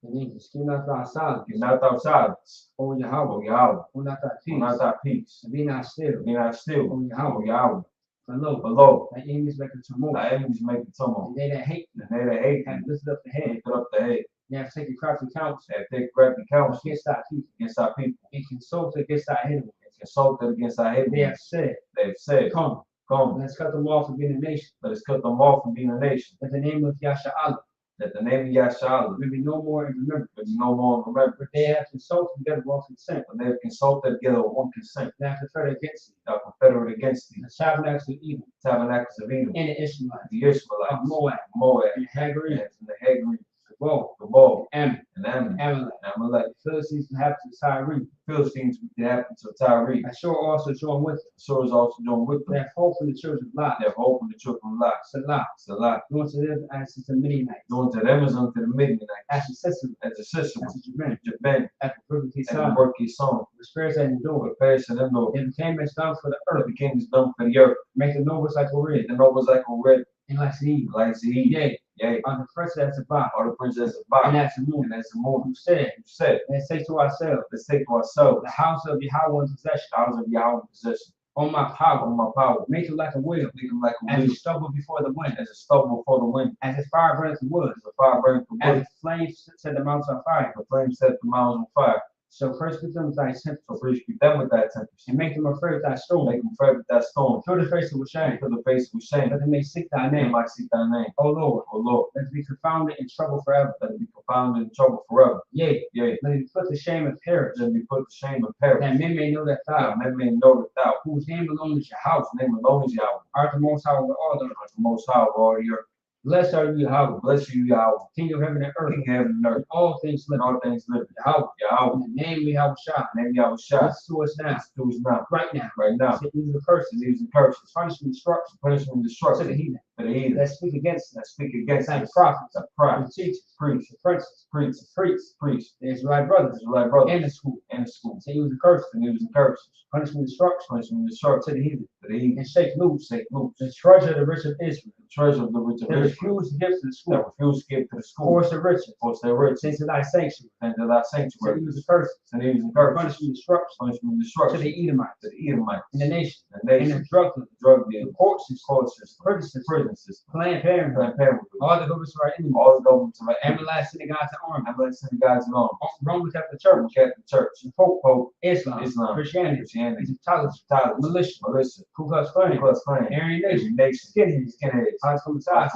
Speaker 2: In English, do not thy silence,
Speaker 1: You're not outside.
Speaker 2: O Yahweh,
Speaker 1: Yahweh,
Speaker 2: do not thy peace,
Speaker 1: not that peace.
Speaker 2: and be not still,
Speaker 1: Be not still.
Speaker 2: O Yahweh,
Speaker 1: Yahweh,
Speaker 2: below,
Speaker 1: below.
Speaker 2: thy enemies make a tumult,
Speaker 1: Thy enemies make a tumult.
Speaker 2: and they that hate thee
Speaker 1: And they that hate
Speaker 2: have
Speaker 1: thee,
Speaker 2: lifted up the head,
Speaker 1: lift up the head.
Speaker 2: they have taken crafty counsel
Speaker 1: They have taken crafty counsel
Speaker 2: against thy people,
Speaker 1: against our people.
Speaker 2: and consulted against thy enemies.
Speaker 1: And consulted against our
Speaker 2: They
Speaker 1: enemies.
Speaker 2: have said,
Speaker 1: They have said,
Speaker 2: Come,
Speaker 1: Come,
Speaker 2: let's cut them off from being a nation,
Speaker 1: let us cut them off from being a nation.
Speaker 2: that the name of Yasha'Allah
Speaker 1: That the name of Yahshua
Speaker 2: will be no more in remembrance.
Speaker 1: will be no more remembered.
Speaker 2: But they have consulted together with consent,
Speaker 1: But they have consulted together with one consent.
Speaker 2: and have confederate against thee,
Speaker 1: Thou confederate against thee.
Speaker 2: the tabernacles of Edom,
Speaker 1: Tabernacles of Edom,
Speaker 2: and the Ishmaelites,
Speaker 1: the
Speaker 2: of
Speaker 1: Ishmaelites,
Speaker 2: Moab,
Speaker 1: Moab,
Speaker 2: and the Hagarenes,
Speaker 1: and the Hagri,
Speaker 2: Gabal,
Speaker 1: Gabal,
Speaker 2: Ammon,
Speaker 1: and Ammon,
Speaker 2: Amalek,
Speaker 1: and Amalek.
Speaker 2: the Philistines inhabitants of Tyre,
Speaker 1: Philistines with the inhabitants of Tyre.
Speaker 2: Ashur also joined with them.
Speaker 1: So is also joined with
Speaker 2: They
Speaker 1: them.
Speaker 2: have hope in the children of Lot,
Speaker 1: They have hope in the children of Lot.
Speaker 2: Salah,
Speaker 1: Salah,
Speaker 2: doing to them as to the Midianites,
Speaker 1: doing to them as unto the Midianites,
Speaker 2: as to Sisera,
Speaker 1: as a sister,
Speaker 2: as to Jabin,
Speaker 1: Japan,
Speaker 2: as to Brooklyn
Speaker 1: and the
Speaker 2: son,
Speaker 1: Berkey song,
Speaker 2: the spirits that endure.
Speaker 1: with Paris and Endo,
Speaker 2: They became as dung for the
Speaker 1: earth
Speaker 2: earth,
Speaker 1: became as dung for the earth.
Speaker 2: make the nobles like Orib,
Speaker 1: The nobles like a red,
Speaker 2: and like Seed,
Speaker 1: like Zee,
Speaker 2: yea,
Speaker 1: yea,
Speaker 2: on the prince as a Ba,
Speaker 1: or the princess of
Speaker 2: and
Speaker 1: Ba,
Speaker 2: as a moon,
Speaker 1: and as the moon
Speaker 2: who said,
Speaker 1: who said,
Speaker 2: let's say to ourselves,
Speaker 1: let's take to ourselves
Speaker 2: the house of Yahweh in possession,
Speaker 1: the house of Yahweh in possession.
Speaker 2: on my power,
Speaker 1: On my power,
Speaker 2: make it like a wheel,
Speaker 1: make them like a
Speaker 2: as
Speaker 1: wheel,
Speaker 2: a stubble before the wind,
Speaker 1: as a stubble before the wind,
Speaker 2: as a fire burns the wood,
Speaker 1: as a fire burns the
Speaker 2: as
Speaker 1: wood,
Speaker 2: a flame set the mountains on fire.
Speaker 1: the flame set the mountains on fire.
Speaker 2: So first with them with thy tempest,
Speaker 1: So first be them with that tempest,
Speaker 2: and make them afraid with thy storm.
Speaker 1: make them afraid with that storm,
Speaker 2: Fill the face with shame,
Speaker 1: for the face of shame,
Speaker 2: that they may seek thy
Speaker 1: they
Speaker 2: name.
Speaker 1: might seek thy name.
Speaker 2: O Lord,
Speaker 1: O Lord,
Speaker 2: let us be confounded in trouble forever.
Speaker 1: let it be confounded in trouble forever.
Speaker 2: Yea,
Speaker 1: Yea,
Speaker 2: let it be put to shame and perish,
Speaker 1: let it be put to shame and perish.
Speaker 2: that men may know that
Speaker 1: That
Speaker 2: thou,
Speaker 1: men may know that thou,
Speaker 2: whose name alone is Yahweh,
Speaker 1: whose name alone is Yahweh,
Speaker 2: art the most high over all the earth.
Speaker 1: art the most high of all the earth.
Speaker 2: Blessed are you, Yahweh,
Speaker 1: Bless you, Yahweh,
Speaker 2: King of heaven and earth,
Speaker 1: King of heaven and earth,
Speaker 2: and all things
Speaker 1: and
Speaker 2: living.
Speaker 1: all things living.
Speaker 2: Yahweh,
Speaker 1: Yahweh,
Speaker 2: in the name of Yahweh Shah,
Speaker 1: name Yahweh Shah,
Speaker 2: listen to us now,
Speaker 1: to us now,
Speaker 2: right now.
Speaker 1: right now.
Speaker 2: Say use the curses,
Speaker 1: Disease and curses,
Speaker 2: punishment, destruction,
Speaker 1: punishment and
Speaker 2: to the
Speaker 1: destruction,
Speaker 2: heathen,
Speaker 1: to the heathen
Speaker 2: that speak against us,
Speaker 1: that speak against
Speaker 2: thy
Speaker 1: us,
Speaker 2: prophets,
Speaker 1: that
Speaker 2: the
Speaker 1: pride,
Speaker 2: teachers,
Speaker 1: preach,
Speaker 2: the princes,
Speaker 1: preach,
Speaker 2: the priests,
Speaker 1: preach,
Speaker 2: the Israelite brothers,
Speaker 1: Israelite brothers,
Speaker 2: and the school.
Speaker 1: and the school,
Speaker 2: Say use the curses,
Speaker 1: and use and curses,
Speaker 2: punishment, destruction,
Speaker 1: punishment and
Speaker 2: to
Speaker 1: destruction,
Speaker 2: the heathen,
Speaker 1: to the heathen,
Speaker 2: and shake loose
Speaker 1: shake loose,
Speaker 2: the treasure of the rich of Israel,
Speaker 1: the treasure of the rich of
Speaker 2: that
Speaker 1: Israel,
Speaker 2: refuse to give to the
Speaker 1: that
Speaker 2: school,
Speaker 1: refuse to give to the school,
Speaker 2: force the riches,
Speaker 1: force their riches,
Speaker 2: into thy sanctuary,
Speaker 1: and to thy
Speaker 2: say
Speaker 1: sanctuary,
Speaker 2: use the curses,
Speaker 1: and use and curses,
Speaker 2: punishment, destruction,
Speaker 1: punishment and
Speaker 2: to
Speaker 1: destruction,
Speaker 2: the Edomites,
Speaker 1: to the Edomites,
Speaker 2: and the nation,
Speaker 1: the
Speaker 2: and the
Speaker 1: nation,
Speaker 2: drug dealers,
Speaker 1: drug
Speaker 2: the
Speaker 1: dealers,
Speaker 2: court system,
Speaker 1: court system,
Speaker 2: prison system,
Speaker 1: prison system,
Speaker 2: Planned Parenthood,
Speaker 1: Planned Parenthood,
Speaker 2: all the governments of our enemies,
Speaker 1: all the governments of our
Speaker 2: everlasting synagogues and armies,
Speaker 1: everlasting synagogues and arms,
Speaker 2: Roman Catholic Church,
Speaker 1: Catholic Church,
Speaker 2: the Pope,
Speaker 1: Pope,
Speaker 2: Islam,
Speaker 1: Islam,
Speaker 2: Christianity,
Speaker 1: Christianity,
Speaker 2: Egyptology,
Speaker 1: Tyler,
Speaker 2: militia,
Speaker 1: Melissa,
Speaker 2: Ku Klux Klan,
Speaker 1: Plus Klan,
Speaker 2: Aryan Nation,
Speaker 1: every nation,
Speaker 2: skinheads,
Speaker 1: skinheads,
Speaker 2: Hostel
Speaker 1: ties,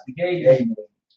Speaker 2: the gay
Speaker 1: gay
Speaker 2: nation,
Speaker 1: men,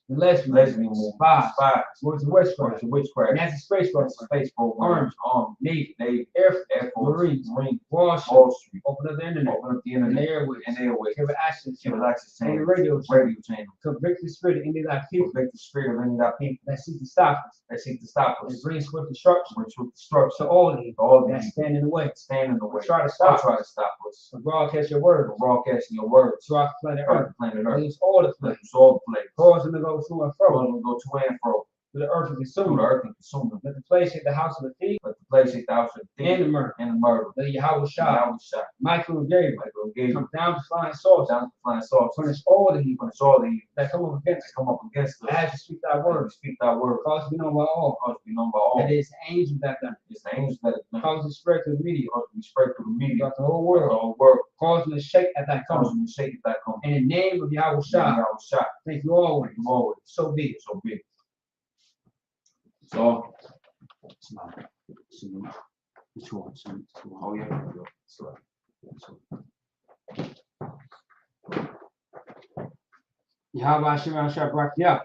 Speaker 2: the lesbians,
Speaker 1: lesbians,
Speaker 2: spies,
Speaker 1: spies,
Speaker 2: works of witchcraft,
Speaker 1: works of witchcraft,
Speaker 2: NASA space program,
Speaker 1: space programs, army,
Speaker 2: Navy,
Speaker 1: Navy,
Speaker 2: Air Force,
Speaker 1: Air Force,
Speaker 2: Marines,
Speaker 1: Marine,
Speaker 2: Wall Street,
Speaker 1: Wall Street,
Speaker 2: open up the internet,
Speaker 1: open up the
Speaker 2: and the
Speaker 1: internet,
Speaker 2: airways,
Speaker 1: and airways,
Speaker 2: give access
Speaker 1: give
Speaker 2: to
Speaker 1: us access
Speaker 2: and the
Speaker 1: to
Speaker 2: radio
Speaker 1: radio channel,
Speaker 2: convict the spirit of any of thy people
Speaker 1: convict the spirit of any of our people
Speaker 2: that seek to stop us,
Speaker 1: that seek to stop
Speaker 2: and
Speaker 1: us,
Speaker 2: bring swift destruction
Speaker 1: which will destruction
Speaker 2: to all these
Speaker 1: all
Speaker 2: that
Speaker 1: these
Speaker 2: stand in the way,
Speaker 1: stand in the way,
Speaker 2: try to
Speaker 1: or
Speaker 2: stop
Speaker 1: try to stop us
Speaker 2: to broadcast your word
Speaker 1: from broadcasting your words
Speaker 2: throughout the planet
Speaker 1: throughout
Speaker 2: Earth.
Speaker 1: the planet Earth.
Speaker 2: Release all the
Speaker 1: Let
Speaker 2: flames,
Speaker 1: us all the flavors,
Speaker 2: cause them to go to and fro,
Speaker 1: cause them to go to and fro,
Speaker 2: to the earth and
Speaker 1: through
Speaker 2: consume
Speaker 1: the
Speaker 2: them.
Speaker 1: earth and consume them.
Speaker 2: Let the place hit the house of the thief,
Speaker 1: Let the place 6,000
Speaker 2: and the murder.
Speaker 1: and the murder.
Speaker 2: Let Yahweh Shah,
Speaker 1: Yahweh Shah.
Speaker 2: Michael and Gabriel,
Speaker 1: Michael gave
Speaker 2: come down to flying saucers,
Speaker 1: down to flying saucers.
Speaker 2: punish all the evil
Speaker 1: Punish all the evil
Speaker 2: that come up against us.
Speaker 1: come up against us.
Speaker 2: As you speak thy
Speaker 1: Word,
Speaker 2: word,
Speaker 1: speak thy word.
Speaker 2: cause to be known by all.
Speaker 1: Cause to be known by all.
Speaker 2: That is the angels that done it.
Speaker 1: It's the angels that have done.
Speaker 2: Cause to spread to the media,
Speaker 1: Cause to be spread through the media.
Speaker 2: throughout the whole
Speaker 1: The
Speaker 2: world.
Speaker 1: whole world.
Speaker 2: Cause them to shake at thy
Speaker 1: Cause
Speaker 2: coming.
Speaker 1: them to shake at that coming.
Speaker 2: In the name of Yahweh Shah,
Speaker 1: Yahweh Shah.
Speaker 2: thank you always.
Speaker 1: You always.
Speaker 2: So be it.
Speaker 1: So big. So, oh yeah. So,
Speaker 2: Yahweh Hashem Shah Barak Yah.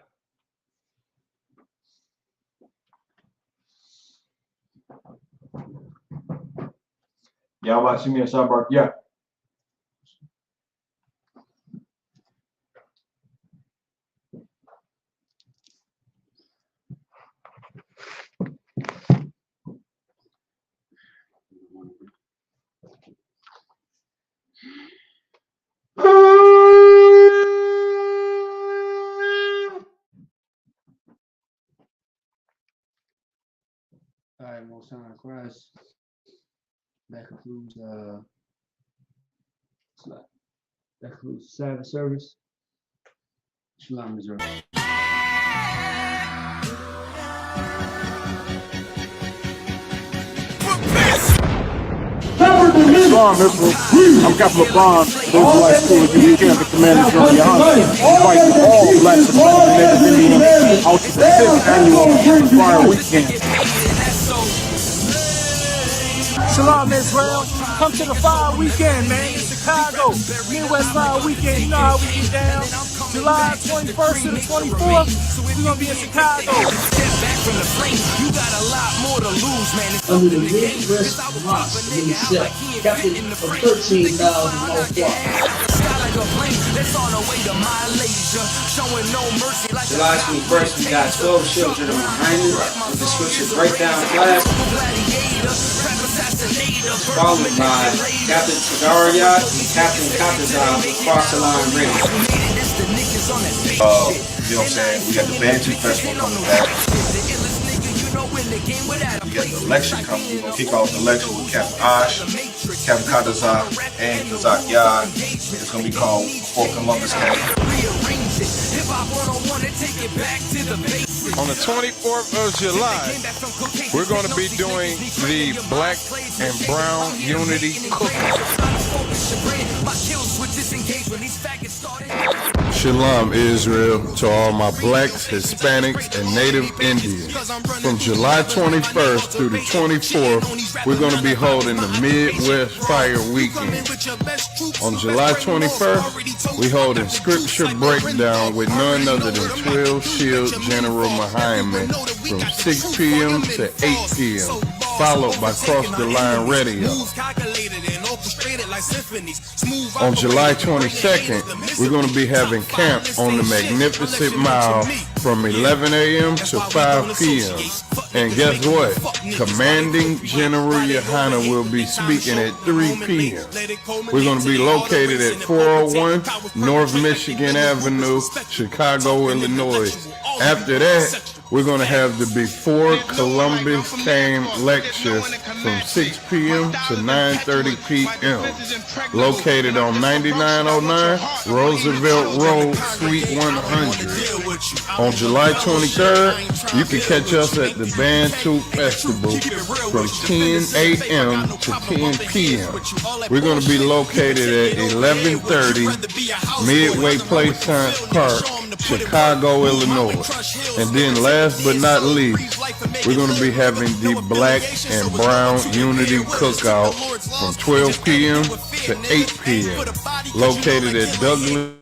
Speaker 1: Yahweh Shemir Shabbat, yeah.
Speaker 2: All right, most high Christ. That concludes Sabbath service. Shalom Israel.
Speaker 4: Shalom, Israel. I'm Captain LeBron. Those who like school with you can't the commander from your hunter. Inviting all black Hispanic and Native Indians out to the 5th annual Fire Weekend. Shalom, Israel. Come to the Fire Weekend, man, in Chicago. Midwest Fire Weekend. You know how we get down. July 21st to the 24th, we're going to be in Chicago.
Speaker 5: Under the Midwest Mosque in itself, captain of 13,000 North
Speaker 2: July 21st, we got 12 children of Muhammad with the scripture breakdown class, followed by Captain Tagariyat and Captain Katazal with Cross the Line Radio.
Speaker 6: You know what I'm saying? We got the Banshee Festival coming back. We got the election coming. We're gonna kick off the election with Captain Ash, Captain Kadazar, and Kazak Yad. It's gonna be called Fort Columbus Camp.
Speaker 7: On the 24th of July, we're going to be doing the Black and Brown Unity Cookout. Shalom Israel to all my blacks, Hispanics, and Native Indians. From July 21st through the 24th, we're going to be holding the Midwest Fire Weekend. On July 21st, we hold a scripture breakdown with none other than 12 Shield General Muhammad from 6 p.m. to 8 p.m., followed by Cross the Line Radio. On July 22nd, we're going to be having camp on the Magnificent Mile from 11 a.m. to 5 p.m. And guess what? Commanding General Yohana will be speaking at 3 p.m. We're going to be located at 401 North Michigan Avenue, Chicago, Illinois. After that, we're going to have the Before Columbus Came lecture from 6 p.m. to 9:30 p.m. located on 9909 Roosevelt Road, Suite 100. On July 23rd, you can catch us at the Bantu Festival from 10 a.m. to 10 p.m. We're going to be located at 1130 Midway Place Science Park, Chicago, Illinois. And then last but not least, we're going to be having the Black and Brown Unity Cookout from 12 p.m. to 8 p.m. located at Douglas.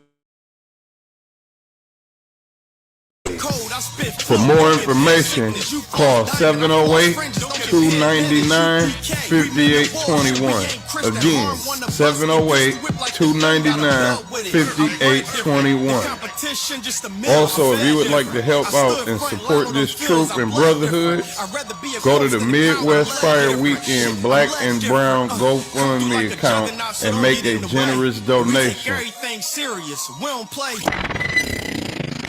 Speaker 7: For more information, call 708-299-5821. Again, 708-299-5821. Also, if you would like to help out and support this troop and brotherhood, go to the Midwest Fire Weekend Black and Brown GoFundMe account and make a generous donation.